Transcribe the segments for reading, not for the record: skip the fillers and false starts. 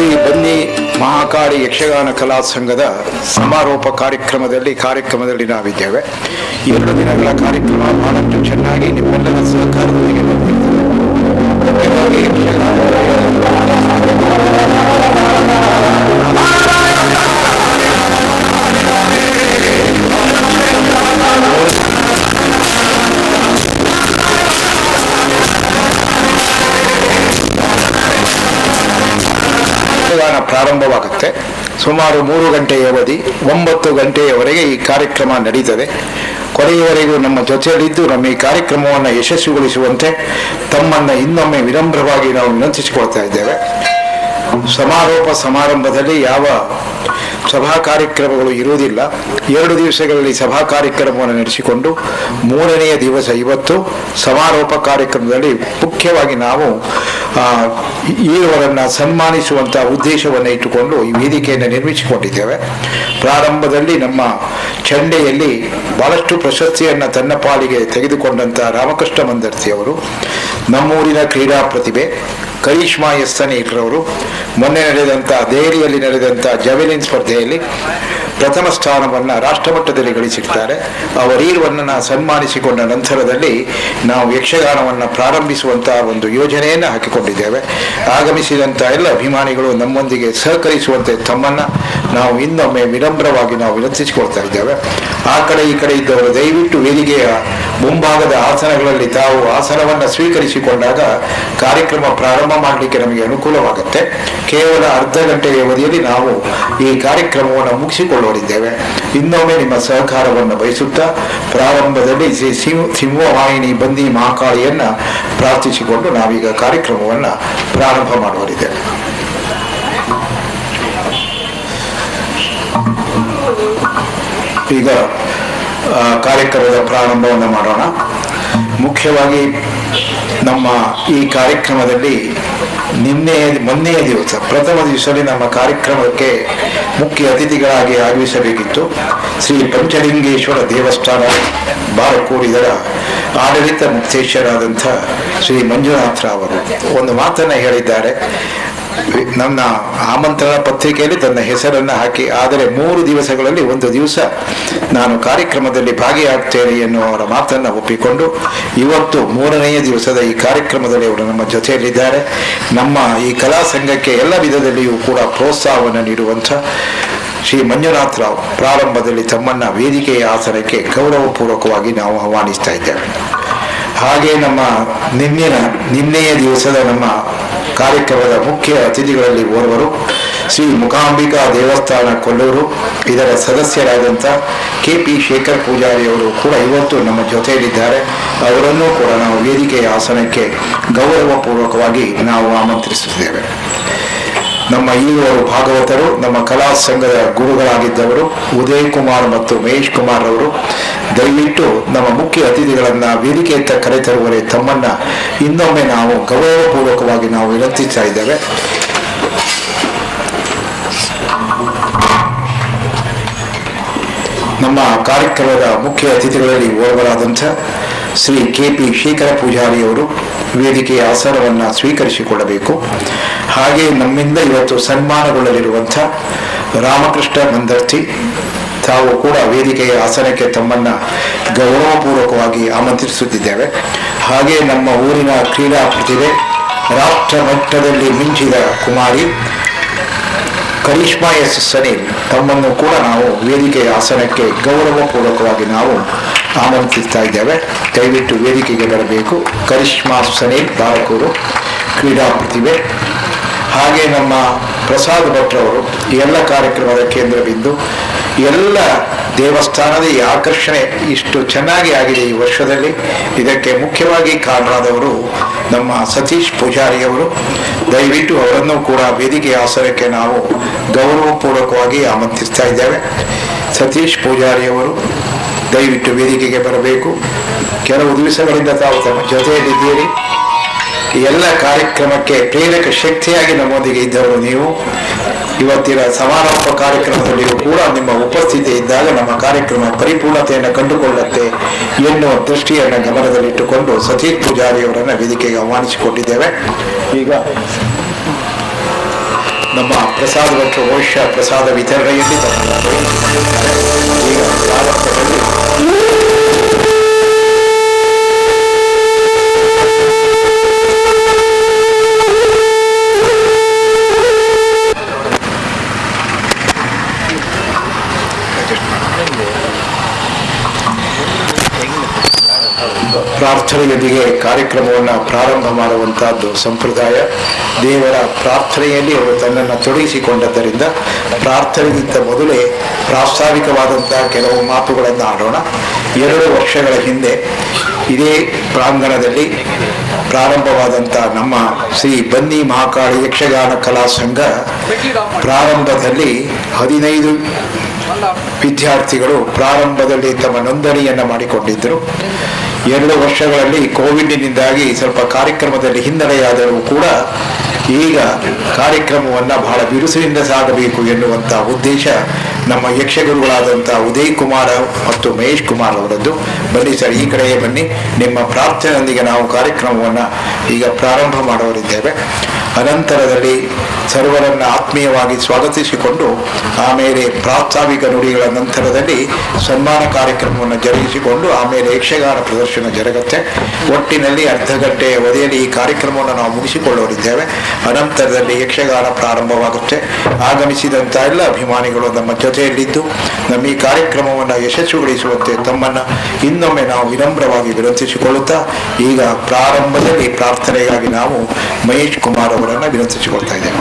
ಶ್ರೀ ಬನ್ನಿ ಮಹಾಕಾಳಿ ಯಕ್ಷಗಾನ ಕಲಾ ಸಂಘದ ಸಮಾರೋಪ ಕಾರ್ಯಕ್ರಮದಲ್ಲಿ ನಾವಿದ್ದೇವೆ. 2 ದಿನಗಳ ಕಾರ್ಯಕ್ರಮ ಬಹಳಷ್ಟು ಚೆನ್ನಾಗಿ ನಿಮ್ಮೆಲ್ಲರ ಸಹಕಾರದೊಂದಿಗೆ ಯಕ್ಷಗಾನ ಪ್ರಾರಂಭವಾಗುತ್ತೆ. ಸುಮಾರು 3 ಗಂಟೆಯ ಅವಧಿ, 9 ಗಂಟೆಯವರೆಗೆ ಈ ಕಾರ್ಯಕ್ರಮ ನಡೀತದೆ. ಕೊನೆಯವರೆಗೂ ನಮ್ಮ ಜೊತೆಯಲ್ಲಿದ್ದು ನಮ್ಮ ಈ ಕಾರ್ಯಕ್ರಮವನ್ನು ಯಶಸ್ವಿಗೊಳಿಸುವಂತೆ ತಮ್ಮನ್ನು ಇನ್ನೊಮ್ಮೆ ವಿನಮ್ರವಾಗಿ ನಾವು ವಿನಂತಿಸಿಕೊಳ್ತಾ ಇದ್ದೇವೆ. ಸಮಾರೋಪ ಸಮಾರಂಭದಲ್ಲಿ ಯಾವ ಸಭಾ ಕಾರ್ಯಕ್ರಮಗಳು ಇರುವುದಿಲ್ಲ. 2 ದಿವಸಗಳಲ್ಲಿ ಸಭಾ ಕಾರ್ಯಕ್ರಮವನ್ನು ನಡೆಸಿಕೊಂಡು 3ನೆಯ ದಿವಸ ಇವತ್ತು ಸಮಾರೋಪ ಕಾರ್ಯಕ್ರಮದಲ್ಲಿ ಮುಖ್ಯವಾಗಿ ನಾವು ಈವರನ್ನು ಸನ್ಮಾನಿಸುವಂತಹ ಉದ್ದೇಶವನ್ನು ಇಟ್ಟುಕೊಂಡು ಈ ವೇದಿಕೆಯನ್ನು ನಿರ್ಮಿಸಿಕೊಂಡಿದ್ದೇವೆ. ಪ್ರಾರಂಭದಲ್ಲಿ ನಮ್ಮ ಚಂಡೆಯಲ್ಲಿ ಬಹಳಷ್ಟು ಪ್ರಶಸ್ತಿಯನ್ನು ತನ್ನ ಪಾಲಿಗೆ ತೆಗೆದುಕೊಂಡಂತಹ ರಾಮಕೃಷ್ಣ ಮಂದರ್ತಿ ಅವರು, ನಮ್ಮೂರಿನ ಕ್ರೀಡಾ ಪ್ರತಿಭೆ ಕರಿಷ್ಮಾ ಎಸ್ತನೀರ್ರವರು ಮೊನ್ನೆ ನಡೆದಂಥ ದೆಹಲಿಯಲ್ಲಿ ನಡೆದಂಥ ಜಾವೆಲಿನ್ ಸ್ಪರ್ಧೆಯಲ್ಲಿ ಪ್ರಥಮ ಸ್ಥಾನವನ್ನು ರಾಷ್ಟ್ರಮಟ್ಟದಲ್ಲಿ ಗಳಿಸಿರ್ತಾರೆ. ಅವರೀರ್ವನ್ನ ಸನ್ಮಾನಿಸಿಕೊಂಡ ನಂತರದಲ್ಲಿ ನಾವು ಯಕ್ಷಗಾನವನ್ನು ಪ್ರಾರಂಭಿಸುವಂತಹ ಒಂದು ಯೋಜನೆಯನ್ನು ಹಾಕಿಕೊಂಡಿದ್ದೇವೆ. ಆಗಮಿಸಿದಂಥ ಎಲ್ಲ ಅಭಿಮಾನಿಗಳು ನಮ್ಮೊಂದಿಗೆ ಸಹಕರಿಸುವಂತೆ ತಮ್ಮನ್ನು ನಾವು ಇನ್ನೊಮ್ಮೆ ವಿನಮ್ರವಾಗಿ ನಾವು ವಿನಂತಿಸಿಕೊಳ್ತಾ ಇದ್ದೇವೆ. ಆ ಕಡೆ ಈ ಕಡೆ ಇದ್ದವರು ದಯವಿಟ್ಟು ವೇದಿಕೆಯ ಮುಂಭಾಗದ ಆಸನಗಳಲ್ಲಿ ತಾವು ಆಸನವನ್ನು ಸ್ವೀಕರಿಸಿಕೊಂಡಾಗ ಕಾರ್ಯಕ್ರಮ ಪ್ರಾರಂಭ ಮಾಡಲಿಕ್ಕೆ ನಮಗೆ ಅನುಕೂಲವಾಗುತ್ತೆ. ಕೇವಲ ಅರ್ಧ ಗಂಟೆಯ ಅವಧಿಯಲ್ಲಿ ನಾವು ಈ ಕಾರ್ಯಕ್ರಮವನ್ನು ಮುಗಿಸಿಕೊಳ್ಳಲಿದ್ದೇವೆ. ಇನ್ನೊಮ್ಮೆ ನಿಮ್ಮ ಸಹಕಾರವನ್ನು ಬಯಸುತ್ತಾ ಪ್ರಾರಂಭದಲ್ಲಿ ಶ್ರೀ ಸಿಂಹವಾಹಿನಿ ಬಂದಿ ಮಹಾಕಾಳಿಯನ್ನ ಪ್ರಾರ್ಥಿಸಿಕೊಂಡು ನಾವೀಗ ಕಾರ್ಯಕ್ರಮವನ್ನು ಪ್ರಾರಂಭ ಮಾಡುವರಿದ್ದೇವೆ. ಈಗ ಕಾರ್ಯಕ್ರಮದ ಪ್ರಾರಂಭವನ್ನು ಮಾಡೋಣ. ಮುಖ್ಯವಾಗಿ ನಮ್ಮ ಈ ಕಾರ್ಯಕ್ರಮದಲ್ಲಿ ಮೊನ್ನೆಯ ದಿವಸ ಪ್ರಥಮ ದಿವಸದಲ್ಲಿ ನಮ್ಮ ಕಾರ್ಯಕ್ರಮಕ್ಕೆ ಮುಖ್ಯ ಅತಿಥಿಗಳಾಗಿ ಆಗಮಿಸಬೇಕಿತ್ತು ಶ್ರೀ ಪಂಚಲಿಂಗೇಶ್ವರ ದೇವಸ್ಥಾನ ಬಾರಕೋಡಿದರ ಆಡಳಿತ ಮುಕ್ತೇಶ್ವರಾದಂಥ ಶ್ರೀ ಮಂಜುನಾಥರಾವ್ ಅವರು ಒಂದು ಮಾತನ್ನು ಹೇಳಿದ್ದಾರೆ. ನನ್ನ ಆಮಂತ್ರಣ ಪತ್ರಿಕೆಯಲ್ಲಿ ತನ್ನ ಹೆಸರನ್ನು ಹಾಕಿ, ಆದರೆ 3 ದಿವಸಗಳಲ್ಲಿ 1 ದಿವಸ ನಾನು ಕಾರ್ಯಕ್ರಮದಲ್ಲಿ ಭಾಗಿಯಾಗ್ತೇನೆ ಎನ್ನುವರ ಮಾತನ್ನು ಒಪ್ಪಿಕೊಂಡು ಇವತ್ತು 3ನೆಯ ದಿವಸದ ಈ ಕಾರ್ಯಕ್ರಮದಲ್ಲಿ ಅವರು ನಮ್ಮ ಜೊತೆಯಲ್ಲಿದ್ದಾರೆ. ನಮ್ಮ ಈ ಕಲಾ ಸಂಘಕ್ಕೆ ಎಲ್ಲ ವಿಧದಲ್ಲಿಯೂ ಕೂಡ ಪ್ರೋತ್ಸಾಹವನ್ನು ನೀಡುವಂಥ ಶ್ರೀ ಮಂಜುನಾಥರಾವ್ ಪ್ರಾರಂಭದಲ್ಲಿ ತಮ್ಮನ್ನು ವೇದಿಕೆಯ ಆಸನಕ್ಕೆ ಗೌರವಪೂರ್ವಕವಾಗಿ ನಾವು ಆಹ್ವಾನಿಸ್ತಾ ಇದ್ದೇವೆ. ಹಾಗೆ ನಮ್ಮ ನಿನ್ನೆಯ ದಿವಸದ ನಮ್ಮ ಕಾರ್ಯಕ್ರಮದ ಮುಖ್ಯ ಅತಿಥಿಗಳಲ್ಲಿ ಓರ್ವರು ಶ್ರೀ ಮೂಕಾಂಬಿಕಾ ದೇವಸ್ಥಾನ ಕೊಲ್ಲೂರು, ಇದರ ಸದಸ್ಯರಾದಂಥ KP ಶೇಖರ್ ಪೂಜಾರಿ ಅವರು ಕೂಡ ಇವತ್ತು ನಮ್ಮ ಜೊತೆಯಲ್ಲಿದ್ದಾರೆ. ಅವರನ್ನು ಕೂಡ ನಾವು ವೇದಿಕೆಯ ಆಸನಕ್ಕೆ ಗೌರವಪೂರ್ವಕವಾಗಿ ನಾವು ಆಮಂತ್ರಿಸುತ್ತೇವೆ. ನಮ್ಮ ಈರುವರು ಭಾಗವತರು, ನಮ್ಮ ಕಲಾ ಸಂಘದ ಗುರುಗಳಾಗಿದ್ದವರು ಉದಯ್ ಕುಮಾರ್ ಮತ್ತು ಮಹೇಶ್ ಕುಮಾರ್ ಅವರು ದಯವಿಟ್ಟು ನಮ್ಮ ಮುಖ್ಯ ಅತಿಥಿಗಳನ್ನ ವೇದಿಕೆಯತ್ತ ಕರೆತರುವರೆ ತಮ್ಮನ್ನ ಇನ್ನೊಮ್ಮೆ ನಾವು ಗೌರವಪೂರ್ವಕವಾಗಿ ನಾವು ವಿನಂತಿಸ್ತಾ ಇದ್ದೇವೆ. ನಮ್ಮ ಕಾರ್ಯಕ್ರಮದ ಮುಖ್ಯ ಅತಿಥಿಗಳಲ್ಲಿ ಓರ್ವರಾದಂಥ ಶ್ರೀ KP ಶೇಖರ ಪೂಜಾರಿ ಅವರು ವೇದಿಕೆಯ ಆಸನವನ್ನು ಸ್ವೀಕರಿಸಿಕೊಳ್ಳಬೇಕು. ಹಾಗೆ ನಮ್ಮಿಂದ ಇವತ್ತು ಸನ್ಮಾನಗೊಳ್ಳಲಿರುವಂಥ ರಾಮಕೃಷ್ಣ ಮಂದರ್ತಿ ತಾವು ಕೂಡ ವೇದಿಕೆಯ ಆಸನಕ್ಕೆ ತಮ್ಮನ್ನು ಗೌರವಪೂರ್ವಕವಾಗಿ ಆಮಂತ್ರಿಸುತ್ತಿದ್ದೇವೆ. ಹಾಗೆ ನಮ್ಮ ಊರಿನ ಕ್ರೀಡಾ ಪ್ರತಿಭೆ ರಾಷ್ಟ್ರ ಮಟ್ಟದಲ್ಲಿ ಮಿಂಚಿದ ಕುಮಾರಿ ಕರಿಷ್ಮಾ ಎಸ್ತನೀರ್ ತಮ್ಮನ್ನು ಕೂಡ ನಾವು ವೇದಿಕೆಯ ಆಸನಕ್ಕೆ ಗೌರವಪೂರ್ವಕವಾಗಿ ನಾವು ಆಮಂತ್ರಿಸ್ತಾ ಇದ್ದೇವೆ. ದಯವಿಟ್ಟು ವೇದಿಕೆಗೆ ಬರಬೇಕು. ಕರಿಷ್ಮಾ ಎಸ್ತನೀರ್ ಬಾರಕೂರು ಕ್ರೀಡಾ ಪ್ರತಿಭೆ. ಹಾಗೆ ನಮ್ಮ ಪ್ರಸಾದ್ ಭಟ್ರವರು ಎಲ್ಲ ಕಾರ್ಯಕ್ರಮದ ಕೇಂದ್ರ ಬಿಂದು. ಎಲ್ಲ ದೇವಸ್ಥಾನದ ಈ ಆಕರ್ಷಣೆ ಇಷ್ಟು ಚೆನ್ನಾಗಿ ಆಗಿದೆ ಈ ವರ್ಷದಲ್ಲಿ. ಇದಕ್ಕೆ ಮುಖ್ಯವಾಗಿ ಕಾರಣರಾದವರು ನಮ್ಮ ಸತೀಶ್ ಪೂಜಾರಿಯವರು. ದಯವಿಟ್ಟು ಅವರನ್ನು ಕೂಡ ವೇದಿಕೆಯ ಆಸನಕ್ಕೆ ನಾವು ಗೌರವಪೂರ್ವಕವಾಗಿ ಆಮಂತ್ರಿಸ್ತಾ ಇದ್ದೇವೆ. ಸತೀಶ್ ಪೂಜಾರಿಯವರು ದಯವಿಟ್ಟು ವೇದಿಕೆಗೆ ಬರಬೇಕು. ಕೆಲವು ದಿವಸಗಳಿಂದ ತಾವು ತಮ್ಮ ಜೊತೆಯಲ್ಲಿದ್ದೀರಿ. ಎಲ್ಲ ಕಾರ್ಯಕ್ರಮಕ್ಕೆ ಪ್ರೇರಕ ಶಕ್ತಿಯಾಗಿ ನಮ್ಮೊಂದಿಗೆ ಇದ್ದವರು ನೀವು. ಇವತ್ತಿನ ಸಮಾರೋಪ ಕಾರ್ಯಕ್ರಮದಲ್ಲಿಯೂ ಕೂಡ ನಿಮ್ಮ ಉಪಸ್ಥಿತಿ ಇದ್ದಾಗ ನಮ್ಮ ಕಾರ್ಯಕ್ರಮ ಪರಿಪೂರ್ಣತೆಯನ್ನು ಕಂಡುಕೊಳ್ಳುತ್ತೆ ಎನ್ನುವ ದೃಷ್ಟಿಯನ್ನು ಗಮನದಲ್ಲಿಟ್ಟುಕೊಂಡು ಸತೀಶ್ ಪೂಜಾರಿಯವರನ್ನು ವೇದಿಕೆಗೆ ಆಹ್ವಾನಿಸಿಕೊಂಡಿದ್ದೇವೆ. ಈಗ ನಮ್ಮ ಪ್ರಸಾದ ಭಟ್ರು ಬಹುಶಃ ಪ್ರಸಾದ ವಿತರಣೆಯಲ್ಲಿ ಈಗ ಪ್ರಾರಂಭದಲ್ಲಿ ಪ್ರಾರ್ಥನೆಯೊಂದಿಗೆ ಕಾರ್ಯಕ್ರಮವನ್ನು ಪ್ರಾರಂಭ ಮಾಡುವಂತಹದ್ದು ಸಂಪ್ರದಾಯ. ದೇವರ ಪ್ರಾರ್ಥನೆಯಲ್ಲಿ ಅವರು ತನ್ನನ್ನು ತೊಡಗಿಸಿಕೊಂಡದ್ದರಿಂದ ಪ್ರಾರ್ಥನೆಗಿಂತ ಮೊದಲೇ ಪ್ರಾಸ್ತಾವಿಕವಾದಂತಹ ಕೆಲವು ಮಾತುಗಳನ್ನು ಆಡೋಣ. 2 ವರ್ಷಗಳ ಹಿಂದೆ ಇದೇ ಪ್ರಾಂಗಣದಲ್ಲಿ ಪ್ರಾರಂಭವಾದಂಥ ನಮ್ಮ ಶ್ರೀ ಬನ್ನಿ ಮಹಾಕಾಳಿ ಯಕ್ಷಗಾನ ಕಲಾ ಸಂಘ ಪ್ರಾರಂಭದಲ್ಲಿ 15 ವಿದ್ಯಾರ್ಥಿಗಳು ಪ್ರಾರಂಭದಲ್ಲಿ ತಮ್ಮ ನೋಂದಣಿಯನ್ನು ಮಾಡಿಕೊಂಡಿದ್ದರು. 2 ವರ್ಷಗಳಲ್ಲಿ ಕೋವಿಡ್ನಿಂದಾಗಿ ಸ್ವಲ್ಪ ಕಾರ್ಯಕ್ರಮದಲ್ಲಿ ಹಿನ್ನಡೆಯಾದರೂ ಕೂಡ ಈಗ ಕಾರ್ಯಕ್ರಮವನ್ನು ಬಹಳ ಬಿರುಸಿನಿಂದ ಸಾಗಬೇಕು ಎನ್ನುವಂಥ ಉದ್ದೇಶ ನಮ್ಮ ಯಕ್ಷಗುರುಗಳಾದಂಥ ಉದಯ್ ಕುಮಾರ್ ಮತ್ತು ಮಹೇಶ್ ಕುಮಾರ್ ಅವರದ್ದು. ಬನ್ನಿ ಸರ್, ಈ ಕಡೆಯೇ ಬನ್ನಿ. ನಿಮ್ಮ ಪ್ರಾರ್ಥನೆಯೊಂದಿಗೆ ನಾವು ಕಾರ್ಯಕ್ರಮವನ್ನು ಈಗ ಪ್ರಾರಂಭ ಮಾಡುವರಿದ್ದೇವೆ. ಅನಂತರದಲ್ಲಿ ಸರ್ವರನ್ನು ಆತ್ಮೀಯವಾಗಿ ಸ್ವಾಗತಿಸಿಕೊಂಡು ಆಮೇಲೆ ಪ್ರಾಸ್ತಾವಿಕ ನುಡಿಗಳ ನಂತರದಲ್ಲಿ ಸನ್ಮಾನ ಕಾರ್ಯಕ್ರಮವನ್ನು ಜರುಗಿಸಿಕೊಂಡು ಆಮೇಲೆ ಯಕ್ಷಗಾನ ಪ್ರದರ್ಶನ ಜರುಗುತ್ತೆ. ಒಟ್ಟಿನಲ್ಲಿ ಅರ್ಧ ಗಂಟೆಯ ಅವಧಿಯಲ್ಲಿ ಈ ಕಾರ್ಯಕ್ರಮವನ್ನು ನಾವು ಮುಗಿಸಿಕೊಳ್ಳುವರಿದ್ದೇವೆ. ಅನಂತರದಲ್ಲಿ ಯಕ್ಷಗಾನ ಪ್ರಾರಂಭವಾಗುತ್ತೆ. ಆಗಮಿಸಿದಂಥ ಎಲ್ಲ ಅಭಿಮಾನಿಗಳು ನಮ್ಮ ಜೊತೆಯಲ್ಲಿದ್ದು ನಮ್ಮ ಈ ಕಾರ್ಯಕ್ರಮವನ್ನು ಯಶಸ್ವಿಗೊಳಿಸುವಂತೆ ತಮ್ಮನ್ನು ಇನ್ನೊಮ್ಮೆ ನಾವು ವಿನಮ್ರವಾಗಿ ವಿನಂತಿಸಿಕೊಳ್ಳುತ್ತಾ ಈಗ ಪ್ರಾರಂಭದಲ್ಲಿ ಪ್ರಾರ್ಥನೆಗಾಗಿ ನಾವು ಮಹೇಶ್ ಕುಮಾರ್ ಅವರನ್ನು ವಿನಂತಿಸಿಕೊಳ್ತಾ ಇದ್ದೇವೆ.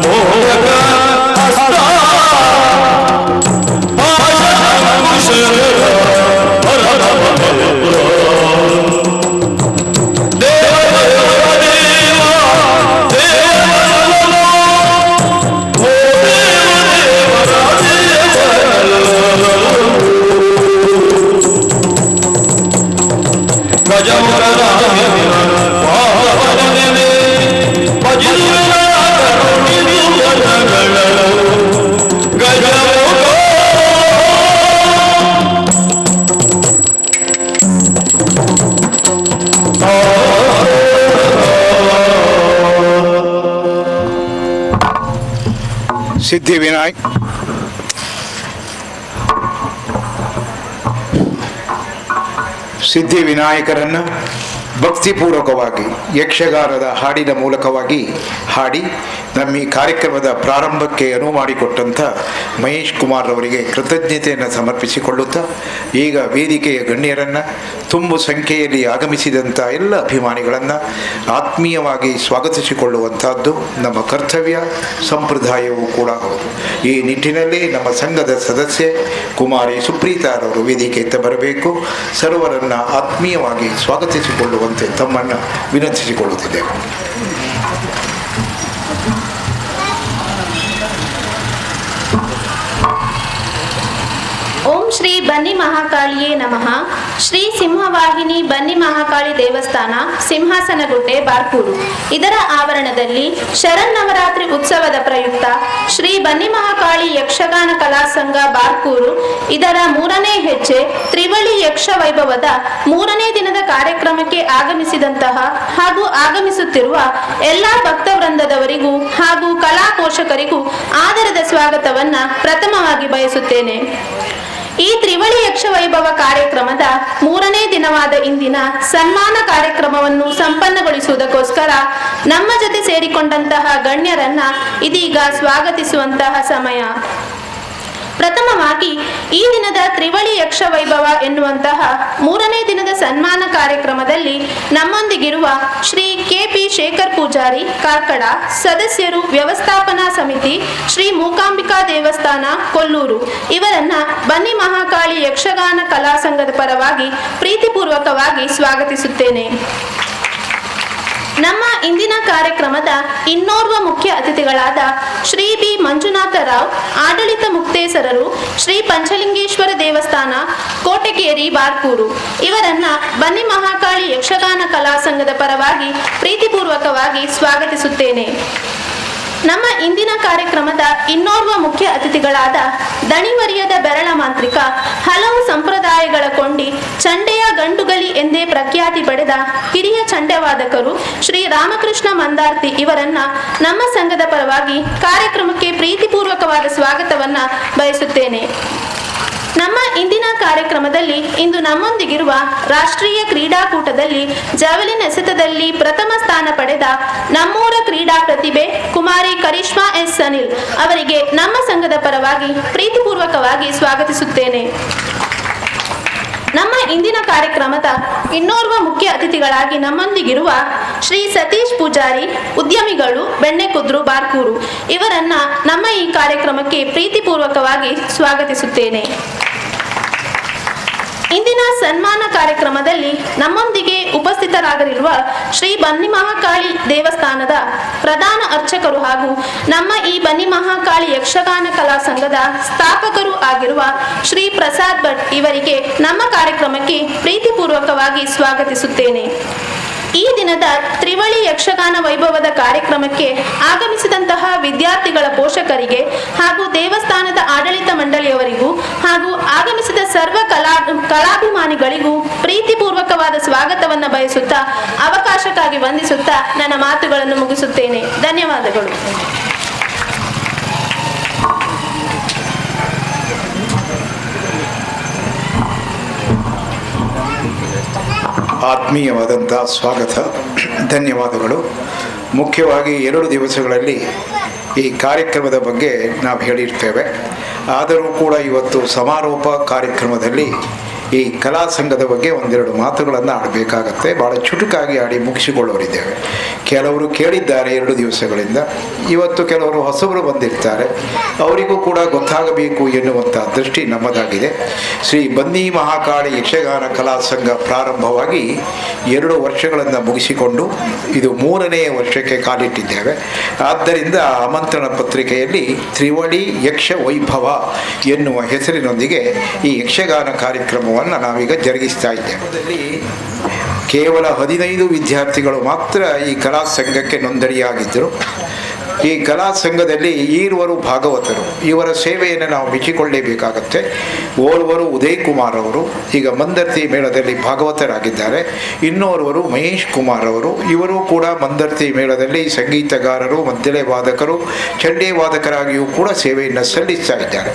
मोह ಸಿದ್ಧಿವಿನಾಯಕರನ್ನು ಭಕ್ತಿಪೂರ್ವಕವಾಗಿ ಯಕ್ಷಗಾನದ ಹಾಡಿನ ಮೂಲಕವಾಗಿ ಹಾಡಿ ನಮ್ಮ ಈ ಕಾರ್ಯಕ್ರಮದ ಪ್ರಾರಂಭಕ್ಕೆ ಅನುವು ಮಾಡಿಕೊಟ್ಟಂಥ ಮಹೇಶ್ ಕುಮಾರ್ ಅವರಿಗೆ ಕೃತಜ್ಞತೆಯನ್ನು ಸಮರ್ಪಿಸಿಕೊಳ್ಳುತ್ತಾ ಈಗ ವೇದಿಕೆಯ ಗಣ್ಯರನ್ನು ತುಂಬು ಸಂಖ್ಯೆಯಲ್ಲಿ ಆಗಮಿಸಿದಂಥ ಎಲ್ಲ ಅಭಿಮಾನಿಗಳನ್ನು ಆತ್ಮೀಯವಾಗಿ ಸ್ವಾಗತಿಸಿಕೊಳ್ಳುವಂಥದ್ದು ನಮ್ಮ ಕರ್ತವ್ಯ, ಸಂಪ್ರದಾಯವೂ ಕೂಡ ಹೌದು. ಈ ನಿಟ್ಟಿನಲ್ಲಿ ನಮ್ಮ ಸಂಘದ ಸದಸ್ಯೆ ಕುಮಾರಿ ಸುಪ್ರೀತಾರವರು ವೇದಿಕೆಗೆ ಬರಬೇಕು. ಸರ್ವರನ್ನು ಆತ್ಮೀಯವಾಗಿ ಸ್ವಾಗತಿಸಿಕೊಳ್ಳುವಂತೆ ತಮ್ಮನ್ನು ವಿನಂತಿಸಿಕೊಳ್ಳುತ್ತಿದ್ದೇವೆ. ಓಂ ಶ್ರೀ ಬನ್ನಿ ಮಹಾಕಾಳಿಯೇ ನಮಃ. ಶ್ರೀ ಸಿಂಹವಾಹಿನಿ ಬನ್ನಿ ಮಹಾಕಾಳಿ ದೇವಸ್ಥಾನ, ಸಿಂಹಾಸನಗುಡ್ಡೆ, ಬಾರ್ಕೂರು ಇದರ ಆವರಣದಲ್ಲಿ ಶರನ್ನವರಾತ್ರಿ ಉತ್ಸವದ ಪ್ರಯುಕ್ತ ಶ್ರೀ ಬನ್ನಿ ಮಹಾಕಾಳಿ ಯಕ್ಷಗಾನ ಕಲಾ ಸಂಘ ಬಾರ್ಕೂರು ಇದರ 3ನೇ ಹೆಜ್ಜೆ ತ್ರಿವಳಿ ಯಕ್ಷ ವೈಭವದ 3ನೇ ದಿನದ ಕಾರ್ಯಕ್ರಮಕ್ಕೆ ಆಗಮಿಸಿದಂತಹ ಹಾಗೂ ಆಗಮಿಸುತ್ತಿರುವ ಎಲ್ಲಾ ಭಕ್ತವೃಂದದವರಿಗೂ ಹಾಗೂ ಕಲಾ ಪೋಷಕರಿಗೂ ಆದರದ ಸ್ವಾಗತವನ್ನ ಪ್ರಥಮವಾಗಿ ಬಯಸುತ್ತೇನೆ. ಈ ತ್ರಿವಳಿ ಯಕ್ಷ ವೈಭವ ಕಾರ್ಯಕ್ರಮದ 3ನೇ ದಿನವಾದ ಇಂದಿನ ಸನ್ಮಾನ ಕಾರ್ಯಕ್ರಮವನ್ನು ಸಂಪನ್ನಗೊಳಿಸುವುದಕ್ಕೋಸ್ಕರ ನಮ್ಮ ಜೊತೆ ಸೇರಿಕೊಂಡಂತಹ ಗಣ್ಯರನ್ನ ಇದೀಗ ಸ್ವಾಗತಿಸುವಂತಹ ಸಮಯ. ಪ್ರಥಮವಾಗಿ ಈ ದಿನದ ತ್ರಿವಳಿ ಯಕ್ಷ ವೈಭವ ಎನ್ನುವಂತಹ 3ನೇ ದಿನದ ಸನ್ಮಾನ ಕಾರ್ಯಕ್ರಮದಲ್ಲಿ ನಮ್ಮೊಂದಿಗಿರುವ ಶ್ರೀ ಕೆ.ಪಿ. ಶೇಖರ್ ಪೂಜಾರಿ ಕಾರ್ಕಳ, ಸದಸ್ಯರು, ವ್ಯವಸ್ಥಾಪನಾ ಸಮಿತಿ, ಶ್ರೀ ಮೂಕಾಂಬಿಕಾ ದೇವಸ್ಥಾನ ಕೊಲ್ಲೂರು ಇವರನ್ನ ಬನ್ನಿ ಮಹಾಕಾಳಿ ಯಕ್ಷಗಾನ ಕಲಾ ಸಂಘದ ಪರವಾಗಿ ಪ್ರೀತಿಪೂರ್ವಕವಾಗಿ ಸ್ವಾಗತಿಸುತ್ತೇನೆ. ನಮ್ಮ ಇಂದಿನ ಕಾರ್ಯಕ್ರಮದ ಇನ್ನೋರ್ವ ಮುಖ್ಯ ಅತಿಥಿಗಳಾದ ಶ್ರೀ ಬಿ ಮಂಜುನಾಥ ರಾವ್, ಆಡಳಿತ ಮುಕ್ತೇಸರರು, ಶ್ರೀ ಪಂಚಲಿಂಗೇಶ್ವರ ದೇವಸ್ಥಾನ ಕೋಟೆಕೇರಿ, ಬಾರ್ಕೂರು ಇವರನ್ನ ಬನ್ನಿ ಮಹಾಕಾಳಿ ಯಕ್ಷಗಾನ ಕಲಾ ಸಂಘದ ಪರವಾಗಿ ಪ್ರೀತಿಪೂರ್ವಕವಾಗಿ ಸ್ವಾಗತಿಸುತ್ತೇನೆ. ನಮ್ಮ ಇಂದಿನ ಕಾರ್ಯಕ್ರಮದ ಇನ್ನೋರ್ವ ಮುಖ್ಯ ಅತಿಥಿಗಳಾದ ದಣಿವರಿಯದ ಬೆರಳ ಮಾಂತ್ರಿಕ, ಹಲವು ಸಂಪ್ರದಾಯಗಳ ಕೊಂಡಿ, ಚಂಡೆಯ ಗಂಡುಗಲಿ ಎಂದೇ ಪ್ರಖ್ಯಾತಿ ಪಡೆದ ಹಿರಿಯ ಚಂಡೆವಾದಕರು ಶ್ರೀ ರಾಮಕೃಷ್ಣ ಮಂದಾರ್ತಿ ಇವರನ್ನ ನಮ್ಮ ಸಂಘದ ಪರವಾಗಿ ಕಾರ್ಯಕ್ರಮಕ್ಕೆ ಪ್ರೀತಿಪೂರ್ವಕವಾದ ಸ್ವಾಗತವನ್ನ ಬಯಸುತ್ತೇನೆ. ನಮ್ಮ ಇಂದಿನ ಕಾರ್ಯಕ್ರಮದಲ್ಲಿ ಇಂದು ನಮ್ಮೊಂದಿಗಿರುವ ರಾಷ್ಟ್ರೀಯ ಕ್ರೀಡಾಕೂಟದಲ್ಲಿ ಜಾವೆಲಿನ್ ಎಸೆತದಲ್ಲಿ ಪ್ರಥಮ ಸ್ಥಾನ ಪಡೆದ ನಮ್ಮೂರ ಕ್ರೀಡಾ ಪ್ರತಿಭೆ ಕುಮಾರಿ ಕರಿಷ್ಮಾ ಎಸ್ ಅನಿಲ್ ಅವರಿಗೆ ನಮ್ಮ ಸಂಘದ ಪರವಾಗಿ ಪ್ರೀತಿಪೂರ್ವಕವಾಗಿ ಸ್ವಾಗತಿಸುತ್ತೇನೆ. ನಮ್ಮ ಇಂದಿನ ಕಾರ್ಯಕ್ರಮದ ಇನ್ನೋರ್ವ ಮುಖ್ಯ ಅತಿಥಿಗಳಾಗಿ ನಮ್ಮೊಂದಿಗಿರುವ ಶ್ರೀ ಸತೀಶ್ ಪೂಜಾರಿ, ಉದ್ಯಮಿಗಳು, ಬೆಣ್ಣೆಕುದ್ರು, ಬಾರ್ಕೂರು ಇವರನ್ನ ನಮ್ಮ ಈ ಕಾರ್ಯಕ್ರಮಕ್ಕೆ ಪ್ರೀತಿಪೂರ್ವಕವಾಗಿ ಸ್ವಾಗತಿಸುತ್ತೇನೆ. ಇಂದಿನ ಸನ್ಮಾನ ಕಾರ್ಯಕ್ರಮದಲ್ಲಿ ನಮ್ಮೊಂದಿಗೆ ಉಪಸ್ಥಿತರಾಗಲಿರುವ ಶ್ರೀ ಬನ್ನಿ ಮಹಾಕಾಳಿ ದೇವಸ್ಥಾನದ ಪ್ರಧಾನ ಅರ್ಚಕರು ಹಾಗೂ ನಮ್ಮ ಈ ಬನ್ನಿ ಮಹಾಕಾಳಿ ಯಕ್ಷಗಾನ ಕಲಾ ಸಂಘದ ಸ್ಥಾಪಕರು ಆಗಿರುವ ಶ್ರೀ ಪ್ರಸಾದ್ ಭಟ್ ಇವರಿಗೆ ನಮ್ಮ ಕಾರ್ಯಕ್ರಮಕ್ಕೆ ಪ್ರೀತಿಪೂರ್ವಕವಾಗಿ ಸ್ವಾಗತಿಸುತ್ತೇನೆ. ಈ ದಿನದ ತ್ರಿವಳಿ ಯಕ್ಷಗಾನ ವೈಭವದ ಕಾರ್ಯಕ್ರಮಕ್ಕೆ ಆಗಮಿಸಿದಂತಹ ವಿದ್ಯಾರ್ಥಿಗಳ ಪೋಷಕರಿಗೆ ಹಾಗೂ ದೇವಸ್ಥಾನದ ಆಡಳಿತ ಮಂಡಳಿಯವರಿಗೂ ಹಾಗೂ ಆಗಮಿಸಿದ ಸರ್ವ ಕಲಾಭಿಮಾನಿಗಳಿಗೂ ಪ್ರೀತಿಪೂರ್ವಕವಾದ ಸ್ವಾಗತವನ್ನು ಬಯಸುತ್ತಾ ಅವಕಾಶಕ್ಕಾಗಿ ವಂದಿಸುತ್ತಾ ನನ್ನ ಮಾತುಗಳನ್ನು ಮುಗಿಸುತ್ತೇನೆ. ಧನ್ಯವಾದಗಳು. ಆತ್ಮೀಯವಾದಂಥ ಸ್ವಾಗತ, ಧನ್ಯವಾದಗಳು. ಮುಖ್ಯವಾಗಿ 2 ದಿವಸಗಳಲ್ಲಿ ಈ ಕಾರ್ಯಕ್ರಮದ ಬಗ್ಗೆ ನಾವು ಹೇಳಿರ್ತೇವೆ. ಆದರೂ ಕೂಡ ಇವತ್ತು ಸಮಾರೋಪ ಕಾರ್ಯಕ್ರಮದಲ್ಲಿ ಈ ಕಲಾ ಸಂಘದ ಬಗ್ಗೆ 1-2 ಮಾತುಗಳನ್ನು ಆಡಬೇಕಾಗತ್ತೆ. ಭಾಳ ಚುಟುಕಾಗಿ ಆಡಿ ಮುಗಿಸಿಕೊಳ್ಳೋರಿದ್ದೇವೆ. ಕೆಲವರು ಕೇಳಿದ್ದಾರೆ 2 ದಿವಸಗಳಿಂದ, ಇವತ್ತು ಕೆಲವರು ಹೊಸಬರು ಬಂದಿರ್ತಾರೆ, ಅವರಿಗೂ ಕೂಡ ಗೊತ್ತಾಗಬೇಕು ಎನ್ನುವಂಥ ದೃಷ್ಟಿ ನಮ್ಮದಾಗಿದೆ. ಶ್ರೀ ಬನ್ನಿ ಮಹಾಕಾಳಿ ಯಕ್ಷಗಾನ ಕಲಾ ಸಂಘ ಪ್ರಾರಂಭವಾಗಿ 2 ವರ್ಷಗಳನ್ನು ಮುಗಿಸಿಕೊಂಡು ಇದು 3ನೇ ವರ್ಷಕ್ಕೆ ಕಾಲಿಟ್ಟಿದ್ದೇವೆ. ಆದ್ದರಿಂದ ಆಮಂತ್ರಣ ಪತ್ರಿಕೆಯಲ್ಲಿ ತ್ರಿವಳಿ ಯಕ್ಷ ವೈಭವ ಎನ್ನುವ ಹೆಸರಿನೊಂದಿಗೆ ಈ ಯಕ್ಷಗಾನ ಕಾರ್ಯಕ್ರಮವನ್ನು ನಾವೀಗ ಜರುಗಿಸ್ತಾ ಇದ್ದೇವೆ. ಕೇವಲ 15 ವಿದ್ಯಾರ್ಥಿಗಳು ಮಾತ್ರ ಈ ಕಲಾ ಸಂಘಕ್ಕೆ ನೋಂದಣಿಯಾಗಿದ್ದರು. ಈ ಕಲಾ ಸಂಘದಲ್ಲಿ ಈರುವರು ಭಾಗವತರು, ಇವರ ಸೇವೆಯನ್ನು ನಾವು ಮೆಚ್ಚಿಕೊಳ್ಳಲೇಬೇಕಾಗತ್ತೆ. ಓರ್ವರು ಉದಯ್ ಕುಮಾರ್ ಅವರು ಈಗ ಮಂದರ್ತಿ ಮೇಳದಲ್ಲಿ ಭಾಗವತರಾಗಿದ್ದಾರೆ. ಇನ್ನೋರ್ವರು ಮಹೇಶ್ ಕುಮಾರ್ ಅವರು, ಇವರು ಕೂಡ ಮಂದರ್ತಿ ಮೇಳದಲ್ಲಿ ಸಂಗೀತಗಾರರು, ಮದ್ದಳೆ ವಾದಕರು, ಚಂಡೆ ವಾದಕರಾಗಿಯೂ ಕೂಡ ಸೇವೆಯನ್ನು ಸಲ್ಲಿಸ್ತಾ ಇದ್ದಾರೆ.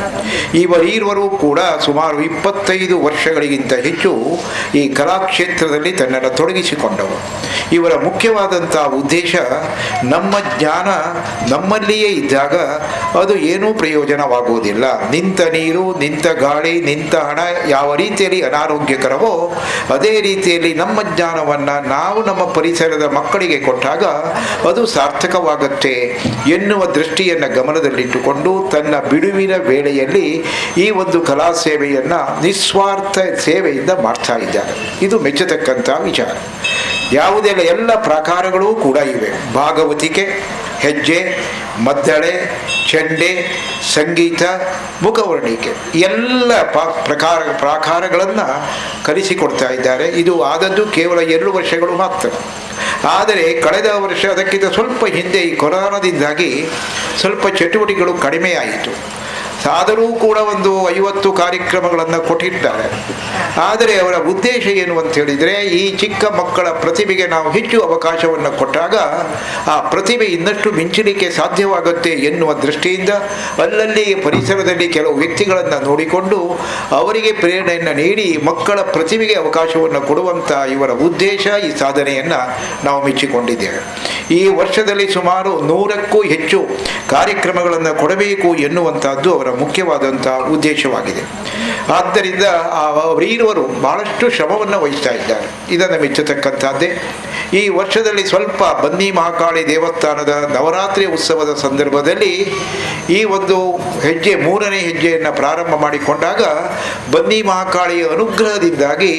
ಇವರೀರ್ವರು ಕೂಡ ಸುಮಾರು 25 ವರ್ಷಗಳಿಗಿಂತ ಹೆಚ್ಚು ಈ ಕಲಾಕ್ಷೇತ್ರದಲ್ಲಿ ತನ್ನನ್ನು ತೊಡಗಿಸಿಕೊಂಡವರು. ಇವರ ಮುಖ್ಯವಾದಂಥ ಉದ್ದೇಶ, ನಮ್ಮ ಜ್ಞಾನ ನಮ್ಮಲ್ಲಿಯೇ ಇದ್ದಾಗ ಅದು ಏನೂ ಪ್ರಯೋಜನವಾಗುವುದಿಲ್ಲ. ನಿಂತ ನೀರು, ನಿಂತ ಗಾಳಿ, ನಿಂತ ಹಣ ಯಾವ ರೀತಿಯಲ್ಲಿ ಅನಾರೋಗ್ಯಕರವೋ ಅದೇ ರೀತಿಯಲ್ಲಿ ನಮ್ಮ ಜ್ಞಾನವನ್ನು ನಾವು ನಮ್ಮ ಪರಿಸರದ ಮಕ್ಕಳಿಗೆ ಕೊಟ್ಟಾಗ ಅದು ಸಾರ್ಥಕವಾಗುತ್ತೆ ಎನ್ನುವ ದೃಷ್ಟಿಯನ್ನು ಗಮನದಲ್ಲಿಟ್ಟುಕೊಂಡು ತನ್ನ ಬಿಡುವಿನ ವೇಳೆಯಲ್ಲಿ ಈ ಒಂದು ಕಲಾ ಸೇವೆಯನ್ನು ನಿಸ್ವಾರ್ಥ ಸೇವೆಯಿಂದ ಮಾಡ್ತಾ ಇದ್ದಾರೆ. ಇದು ಮೆಚ್ಚತಕ್ಕಂಥ ವಿಚಾರ. ಯಾವುದೆಲ್ಲ ಎಲ್ಲ ಪ್ರಕಾರಗಳೂ ಕೂಡ ಇವೆ. ಭಾಗವತಿಕೆ, ಹೆಜ್ಜೆ, ಮದ್ದಳೆ, ಚೆಂಡೆ, ಸಂಗೀತ, ಮುಖವರ್ಣಿಕೆ ಎಲ್ಲ ಪ್ರಾಕಾರಗಳನ್ನು ಕಲಿಸಿಕೊಡ್ತಾ ಇದ್ದಾರೆ. ಇದು ಆದದ್ದು ಕೇವಲ 2 ವರ್ಷಗಳು ಮಾತ್ರ. ಆದರೆ ಕಳೆದ ವರ್ಷ ಅದಕ್ಕಿಂತ ಸ್ವಲ್ಪ ಹಿಂದೆ ಈ ಕೊರೋನಾದಿಂದಾಗಿ ಸ್ವಲ್ಪ ಚಟುವಟಿಕೆಗಳು ಕಡಿಮೆಯಾಯಿತು. ಆದರೂ ಕೂಡ ಒಂದು 50 ಕಾರ್ಯಕ್ರಮಗಳನ್ನು ಕೊಟ್ಟಿರ್ತಾರೆ. ಆದರೆ ಅವರ ಉದ್ದೇಶ ಏನು ಅಂತ ಹೇಳಿದರೆ, ಈ ಚಿಕ್ಕ ಮಕ್ಕಳ ಪ್ರತಿಭೆಗೆ ನಾವು ಹೆಚ್ಚು ಅವಕಾಶವನ್ನು ಕೊಟ್ಟಾಗ ಆ ಪ್ರತಿಭೆ ಇನ್ನಷ್ಟು ಮಿಂಚಲಿಕ್ಕೆ ಸಾಧ್ಯವಾಗುತ್ತೆ ಎನ್ನುವ ದೃಷ್ಟಿಯಿಂದ ಅಲ್ಲಲ್ಲಿ ಪರಿಸರದಲ್ಲಿ ಕೆಲವು ವ್ಯಕ್ತಿಗಳನ್ನು ನೋಡಿಕೊಂಡು ಅವರಿಗೆ ಪ್ರೇರಣೆಯನ್ನು ನೀಡಿ ಮಕ್ಕಳ ಪ್ರತಿಭೆಗೆ ಅವಕಾಶವನ್ನು ಕೊಡುವಂಥ ಇವರ ಉದ್ದೇಶ, ಈ ಸಾಧನೆಯನ್ನು ನಾವು ಮೆಚ್ಚಿಕೊಂಡಿದ್ದೇವೆ. ಈ ವರ್ಷದಲ್ಲಿ ಸುಮಾರು 100ಕ್ಕೂ ಹೆಚ್ಚು ಕಾರ್ಯಕ್ರಮಗಳನ್ನು ಕೊಡಬೇಕು ಎನ್ನುವಂಥದ್ದು ಅವರ ಮುಖ್ಯವಾದಂಥ ಉದ್ದೇಶವಾಗಿದೆ. ಆದ್ದರಿಂದ ಅವರೀರುವರು ಬಹಳಷ್ಟು ಶ್ರಮವನ್ನು ವಹಿಸ್ತಾ ಇದ್ದಾರೆ. ಇದನ್ನು ಮೆಚ್ಚತಕ್ಕಂಥದ್ದೇ. ಈ ವರ್ಷದಲ್ಲಿ ಸ್ವಲ್ಪ ಬನ್ನಿ ಮಹಾಕಾಳಿ ದೇವಸ್ಥಾನದ ನವರಾತ್ರಿ ಉತ್ಸವದ ಸಂದರ್ಭದಲ್ಲಿ ಈ ಒಂದು ಹೆಜ್ಜೆ, 3ನೇ ಹೆಜ್ಜೆಯನ್ನು ಪ್ರಾರಂಭ ಮಾಡಿಕೊಂಡಾಗ ಬನ್ನಿ ಮಹಾಕಾಳಿಯ ಅನುಗ್ರಹದಿಂದಾಗಿ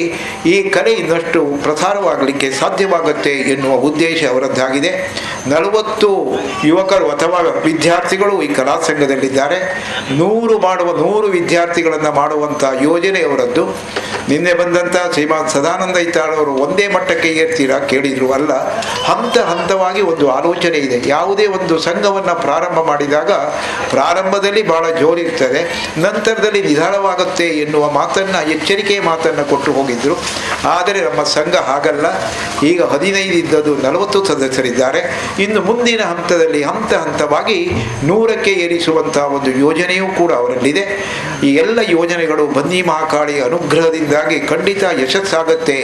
ಈ ಕಲೆ ಇನ್ನಷ್ಟು ಪ್ರಸಾರವಾಗಲಿಕ್ಕೆ ಸಾಧ್ಯವಾಗುತ್ತೆ ಎನ್ನುವ ಉದ್ದೇಶ ಅವರದ್ದಾಗಿದೆ. 40 ಯುವಕರು ಅಥವಾ ವಿದ್ಯಾರ್ಥಿಗಳು ಈ ಕಲಾ ಸಂಘದಲ್ಲಿದ್ದಾರೆ. 100 ವಿದ್ಯಾರ್ಥಿಗಳನ್ನು ಮಾಡುವಂಥ ಯೋಜನೆ ಅವರದ್ದು. ನಿನ್ನೆ ಬಂದಂಥ ಶ್ರೀಮಾನ್ ಸದಾನಂದ ಇತಾಳವರು ಒಂದೇ ಮಟ್ಟಕ್ಕೆ ಏರ್ತೀರಾ ಕೇಳಿದ್ರು. ಅಲ್ಲ, ಹಂತ ಹಂತವಾಗಿ ಒಂದು ಆಲೋಚನೆ ಇದೆ. ಯಾವುದೇ ಒಂದು ಸಂಘವನ್ನು ಪ್ರಾರಂಭ ಮಾಡಿದಾಗ ಪ್ರಾರಂಭದಲ್ಲಿ ಬಹಳ ಜೋರಿರ್ತದೆ, ನಂತರದಲ್ಲಿ ನಿಧಾನವಾಗುತ್ತೆ ಎನ್ನುವ ಮಾತನ್ನು, ಎಚ್ಚರಿಕೆ ಮಾತನ್ನು ಕೊಟ್ಟು ಹೋಗಿದ್ರು. ಆದರೆ ನಮ್ಮ ಸಂಘ ಹಾಗಲ್ಲ. ಈಗ 15 ಇದ್ದದ್ದು 40 ಸದಸ್ಯರಿದ್ದಾರೆ. ಇನ್ನು ಮುಂದಿನ ಹಂತದಲ್ಲಿ ಹಂತ ಹಂತವಾಗಿ 100ಕ್ಕೆ ಏರಿಸುವಂಥ ಒಂದು ಯೋಜನೆಯೂ ಕೂಡ ಅವರಲ್ಲಿದೆ. ಈ ಎಲ್ಲ ಯೋಜನೆಗಳು ಬನ್ನಿ ಮಹಾಕಾಳಿಯ ಅನುಗ್ರಹದಿಂದಾಗಿ ಖಂಡಿತ ಯಶಸ್ಸಾಗತ್ತೆ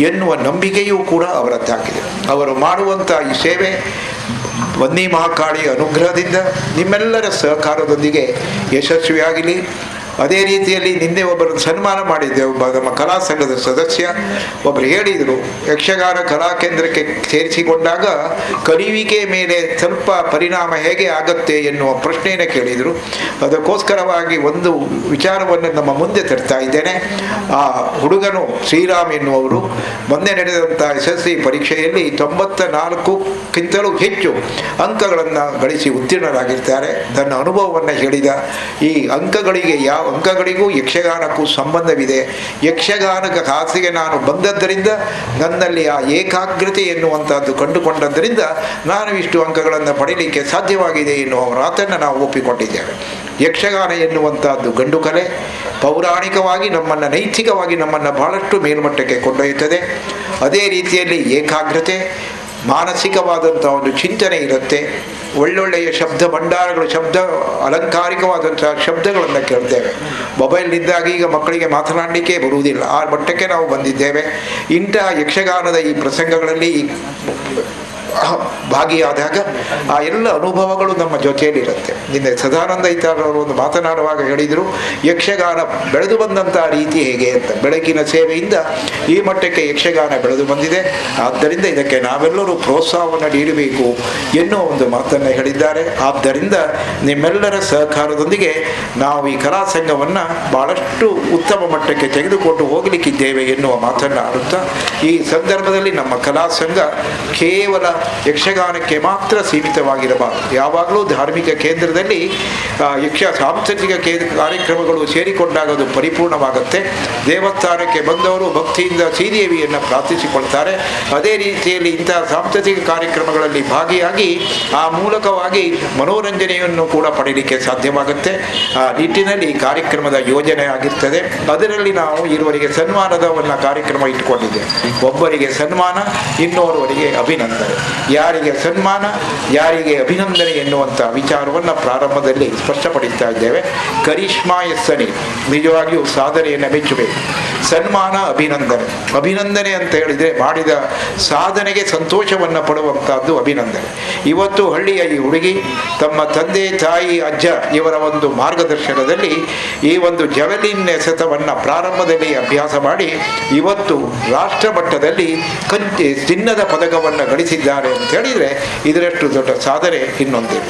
ಎನ್ನುವ ನಂಬಿಕೆಯೂ ಕೂಡ ಅವರದ್ದಾಗಿದೆ. ಅವರು ಮಾಡುವಂಥ ಈ ಸೇವೆ ಬನ್ನಿ ಮಹಾಕಾಳಿಯ ಅನುಗ್ರಹದಿಂದ ನಿಮ್ಮೆಲ್ಲರ ಸಹಕಾರದೊಂದಿಗೆ ಯಶಸ್ವಿಯಾಗಲಿ. ಅದೇ ರೀತಿಯಲ್ಲಿ ನಿನ್ನೆ ಒಬ್ಬರನ್ನು ಸನ್ಮಾನ ಮಾಡಿದ್ದೆ. ಒಬ್ಬ ನಮ್ಮ ಕಲಾ ಸಂಘದ ಸದಸ್ಯ ಒಬ್ಬರು ಹೇಳಿದರು, ಯಕ್ಷಗಾನ ಕಲಾ ಕೇಂದ್ರಕ್ಕೆ ಸೇರಿಸಿಕೊಂಡಾಗ ಕಲಿಯುವಿಕೆ ಮೇಲೆ ಸ್ವಲ್ಪ ಪರಿಣಾಮ ಹೇಗೆ ಆಗತ್ತೆ ಎನ್ನುವ ಪ್ರಶ್ನೆಯನ್ನು ಕೇಳಿದರು. ಅದಕ್ಕೋಸ್ಕರವಾಗಿ ಒಂದು ವಿಚಾರವನ್ನು ನಮ್ಮ ಮುಂದೆ ತರ್ತಾ ಇದ್ದೇನೆ. ಆ ಹುಡುಗನು ಶ್ರೀರಾಮ್ ಎನ್ನುವರು ಮೊನ್ನೆ ನಡೆದಂಥ SSLC ಪರೀಕ್ಷೆಯಲ್ಲಿ 94ಕ್ಕಿಂತಲೂ ಹೆಚ್ಚು ಅಂಕಗಳನ್ನು ಗಳಿಸಿ ಉತ್ತೀರ್ಣರಾಗಿರ್ತಾರೆ. ತನ್ನ ಅನುಭವವನ್ನು ಹೇಳಿದ. ಈ ಅಂಕಗಳಿಗೆ ಅಂಕಗಳಿಗೂ ಯಕ್ಷಗಾನಕ್ಕೂ ಸಂಬಂಧವಿದೆ. ಯಕ್ಷಗಾನದ ಹಾಸಿಗೆ ನಾನು ಬಂದದ್ದರಿಂದ ನನ್ನಲ್ಲಿ ಆ ಏಕಾಗ್ರತೆ ಎನ್ನುವಂಥದ್ದು ಕಂಡುಕೊಂಡದ್ದರಿಂದ ನಾನು ಇಷ್ಟು ಅಂಕಗಳನ್ನು ಪಡೀಲಿಕ್ಕೆ ಸಾಧ್ಯವಾಗಿದೆ ಎನ್ನುವ ಮಾತನ್ನು ನಾವು ಒಪ್ಪಿಕೊಂಡಿದ್ದೇವೆ. ಯಕ್ಷಗಾನ ಎನ್ನುವಂಥದ್ದು ಗಂಡು ಕಲೆ. ಪೌರಾಣಿಕವಾಗಿ ನಮ್ಮನ್ನು, ನೈತಿಕವಾಗಿ ನಮ್ಮನ್ನು ಬಹಳಷ್ಟು ಮೇಲ್ಮಟ್ಟಕ್ಕೆ ಕೊಂಡೊಯ್ಯುತ್ತದೆ. ಅದೇ ರೀತಿಯಲ್ಲಿ ಏಕಾಗ್ರತೆ, ಮಾನಸಿಕವಾದಂಥ ಒಂದು ಚಿಂತನೆ ಇರುತ್ತೆ. ಒಳ್ಳೊಳ್ಳೆಯ ಶಬ್ದ ಭಂಡಾರಗಳು, ಶಬ್ದ ಅಲಂಕಾರಿಕವಾದಂಥ ಶಬ್ದಗಳನ್ನು ಕೇಳ್ತೇವೆ. ಮೊಬೈಲ್ನಿಂದಾಗಿ ಈಗ ಮಕ್ಕಳಿಗೆ ಮಾತನಾಡಲಿಕ್ಕೆ ಬರುವುದಿಲ್ಲ. ಆ ಮಟ್ಟಕ್ಕೆ ನಾವು ಬಂದಿದ್ದೇವೆ. ಇಂತಹ ಯಕ್ಷಗಾನದ ಈ ಪ್ರಸಂಗಗಳಲ್ಲಿ ಭಾಗಿಯಾದಾಗ ಆ ಎಲ್ಲ ಅನುಭವಗಳು ನಮ್ಮ ಜೊತೆಯಲ್ಲಿರುತ್ತೆ. ನಿನ್ನೆ ಸದಾನಂದ ಇತಾಳವರು ಒಂದು ಮಾತನಾಡುವಾಗ ಹೇಳಿದರು, ಯಕ್ಷಗಾನ ಬೆಳೆದು ಬಂದಂಥ ರೀತಿ ಹೇಗೆ ಅಂತ. ಬೆಳಕಿನ ಸೇವೆಯಿಂದ ಈ ಮಟ್ಟಕ್ಕೆ ಯಕ್ಷಗಾನ ಬೆಳೆದು ಬಂದಿದೆ. ಆದ್ದರಿಂದ ಇದಕ್ಕೆ ನಾವೆಲ್ಲರೂ ಪ್ರೋತ್ಸಾಹವನ್ನು ನೀಡಬೇಕು ಎನ್ನುವ ಒಂದು ಮಾತನ್ನು ಹೇಳಿದ್ದಾರೆ. ಆದ್ದರಿಂದ ನಿಮ್ಮೆಲ್ಲರ ಸಹಕಾರದೊಂದಿಗೆ ನಾವು ಈ ಕಲಾ ಸಂಘವನ್ನು ಬಹಳಷ್ಟು ಉತ್ತಮ ಮಟ್ಟಕ್ಕೆ ತೆಗೆದುಕೊಂಡು ಹೋಗಲಿಕ್ಕಿದ್ದೇವೆ ಎನ್ನುವ ಮಾತನ್ನು ಆಡುತ್ತಾ, ಈ ಸಂದರ್ಭದಲ್ಲಿ ನಮ್ಮ ಕಲಾ ಸಂಘ ಕೇವಲ ಯಕ್ಷಗಾನಕ್ಕೆ ಮಾತ್ರ ಸೀಮಿತವಾಗಿರಬಾರದು. ಯಾವಾಗಲೂ ಧಾರ್ಮಿಕ ಕೇಂದ್ರದಲ್ಲಿ ಸಾಂಸ್ಕೃತಿಕ ಕಾರ್ಯಕ್ರಮಗಳು ಸೇರಿಕೊಂಡಾಗ ಅದು ಪರಿಪೂರ್ಣವಾಗುತ್ತೆ. ದೇವಸ್ಥಾನಕ್ಕೆ ಬಂದವರು ಭಕ್ತಿಯಿಂದ ಶ್ರೀದೇವಿಯನ್ನು ಪ್ರಾರ್ಥಿಸಿಕೊಳ್ತಾರೆ. ಅದೇ ರೀತಿಯಲ್ಲಿ ಇಂತಹ ಸಾಂಸ್ಕೃತಿಕ ಕಾರ್ಯಕ್ರಮಗಳಲ್ಲಿ ಭಾಗಿಯಾಗಿ ಆ ಮೂಲಕವಾಗಿ ಮನೋರಂಜನೆಯನ್ನು ಕೂಡ ಪಡೆಯಲಿಕ್ಕೆ ಸಾಧ್ಯವಾಗುತ್ತೆ. ಆ ನಿಟ್ಟಿನಲ್ಲಿ ಕಾರ್ಯಕ್ರಮದ ಯೋಜನೆ ಆಗಿರ್ತದೆ. ಅದರಲ್ಲಿ ನಾವು ಇರುವರಿಗೆ ಸನ್ಮಾನದ ಒಂದು ಕಾರ್ಯಕ್ರಮ ಇಟ್ಟುಕೊಂಡಿದ್ದೇವೆ. ಒಬ್ಬರಿಗೆ ಸನ್ಮಾನ, ಇನ್ನೋರ್ವರಿಗೆ ಅಭಿನಂದನೆ. ಯಾರಿಗೆ ಸನ್ಮಾನ, ಯಾರಿಗೆ ಅಭಿನಂದನೆ ಎನ್ನುವಂಥ ವಿಚಾರವನ್ನು ಪ್ರಾರಂಭದಲ್ಲಿ ಸ್ಪಷ್ಟಪಡಿಸ್ತಾ ಇದ್ದೇವೆ. ಕರಿಷ್ಮಾ ಎಸ್ಸನಿ, ನಿಜವಾಗಿಯೂ ಸಾಧನೆಯನ್ನು ಮೆಚ್ಚಬೇಕು. ಸನ್ಮಾನ, ಅಭಿನಂದನೆ ಅಂತ ಹೇಳಿದರೆ ಮಾಡಿದ ಸಾಧನೆಗೆ ಸಂತೋಷವನ್ನು ಪಡುವಂಥದ್ದು ಅಭಿನಂದನೆ. ಇವತ್ತು ಹಳ್ಳಿಯ ಈ ಹುಡುಗಿ ತಮ್ಮ ತಂದೆ ತಾಯಿ ಅಜ್ಜ ಇವರ ಒಂದು ಮಾರ್ಗದರ್ಶನದಲ್ಲಿ ಈ ಒಂದು ಜವೆಲಿನ್ ಎಸೆತವನ್ನು ಪ್ರಾರಂಭದಲ್ಲಿ ಅಭ್ಯಾಸ ಮಾಡಿ ಇವತ್ತು ರಾಷ್ಟ್ರ ಮಟ್ಟದಲ್ಲಿ ಚಿನ್ನದ ಪದಕವನ್ನು ಗಳಿಸಿದ್ದಾರೆ ಅಂತ ಹೇಳಿದರೆ ಇದರಷ್ಟು ದೊಡ್ಡ ಸಾಧನೆ ಇನ್ನೊಂದಿಲ್ಲ.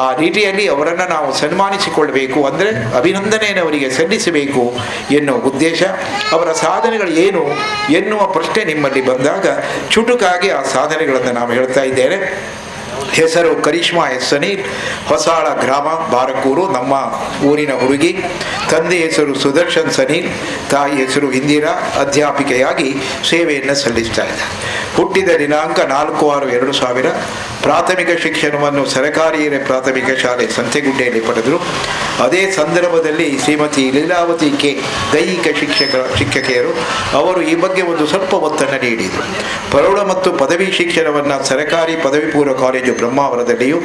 ಆ ರೀತಿಯಲ್ಲಿ ಅವರನ್ನು ನಾವು ಸನ್ಮಾನಿಸಿಕೊಳ್ಬೇಕು, ಅಂದರೆ ಅಭಿನಂದನೆಯನ್ನು ಅವರಿಗೆ ಸಲ್ಲಿಸಬೇಕು ಎನ್ನುವ ಉದ್ದೇಶ. ಅವರ ಸಾಧನೆಗಳು ಏನು ಎನ್ನುವ ಪ್ರಶ್ನೆ ನಿಮ್ಮಲ್ಲಿ ಬಂದಾಗ ಚುಟುಕಾಗಿ ಆ ಸಾಧನೆಗಳನ್ನು ನಾವು ಹೇಳ್ತಾ ಇದ್ದೇನೆ. ಹೆಸರು ಕರಿಷ್ಮಾ ಎಸ್ಸನಿ, ಹೊಸಾಳ ಗ್ರಾಮ, ಬಾರಕೂರು, ನಮ್ಮ ಊರಿನ ಹುಡುಗಿ. ತಂದೆ ಹೆಸರು ಸುದರ್ಶನ್ ಸನೀಲ್, ತಾಯಿ ಹೆಸರು ಇಂದಿರಾ. ಅಧ್ಯಾಪಿಕೆಯಾಗಿ ಸೇವೆಯನ್ನು ಸಲ್ಲಿಸ್ತಾ ಇದ್ದಾರೆ. ಹುಟ್ಟಿದ ದಿನಾಂಕ 4/6/2000. ಪ್ರಾಥಮಿಕ ಶಿಕ್ಷಣವನ್ನು ಸರಕಾರಿ ಹಿರಿಯ ಪ್ರಾಥಮಿಕ ಶಾಲೆ ಸಂತೆಗುಡ್ಡೆಯಲ್ಲಿ ಪಡೆದರು. ಅದೇ ಸಂದರ್ಭದಲ್ಲಿ ಶ್ರೀಮತಿ ಲೀಲಾವತಿ ಕೆ, ದೈಹಿಕ ಶಿಕ್ಷಕಿಯರು, ಅವರು ಈ ಬಗ್ಗೆ ಒಂದು ಸ್ವಲ್ಪ ಒತ್ತನ್ನು ನೀಡಿದರು. ಪ್ರೌಢ ಮತ್ತು ಪದವಿ ಶಿಕ್ಷಣವನ್ನು ಸರಕಾರಿ ಪದವಿ ಪೂರ್ವ ಕಾಲೇಜು ಬ್ರಹ್ಮಾವರದಲ್ಲಿಯೂ,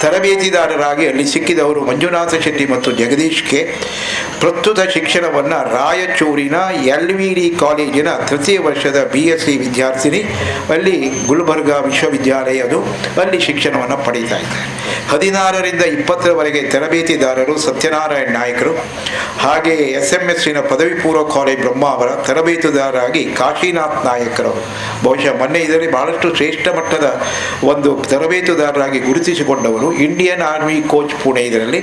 ತರಬೇತಿದಾರರಾಗಿ ಅಲ್ಲಿ ಸಿಕ್ಕಿದವರು ಮಂಜುನಾಥ ಶೆಟ್ಟಿ ಮತ್ತು ಜಗದೀಶ್ ಕೆ. ಪ್ರಸ್ತುತ ಶಿಕ್ಷಣವನ್ನು ರಾಯಚೂರಿನ LVD ಕಾಲೇಜಿನ ತೃತೀಯ ವರ್ಷದ BSc ವಿದ್ಯಾರ್ಥಿನಿ, ಅಲ್ಲಿ ಗುಲ್ಬರ್ಗಾ ವಿಶ್ವವಿದ್ಯಾಲಯ ಅದು, ಅಲ್ಲಿ ಶಿಕ್ಷಣವನ್ನು ಪಡೀತಾ ಇದ್ದಾರೆ. 16ರಿಂದ 20ರವರೆಗೆ ತರಬೇತಿದಾರರು ಸತ್ಯನಾರಾಯಣ ನಾಯಕರು. ಹಾಗೆ SMSನ ಪದವಿ ಪೂರ್ವ ಕಾಲೇಜ್ ಬ್ರಹ್ಮಾವರ ತರಬೇತುದಾರರಾಗಿ ಕಾಶಿನಾಥ್ ನಾಯಕರು. ಬಹುಶಃ ಮೊನ್ನೆ ಇದರಲ್ಲಿ ಬಹಳಷ್ಟು ಶ್ರೇಷ್ಠ ಮಟ್ಟದ ಒಂದು ತರಬೇತುದಾರರಾಗಿ ಗುರುತಿಸಿಕೊಂಡವರು. Indian army coach Pune. ಇದರಲ್ಲಿ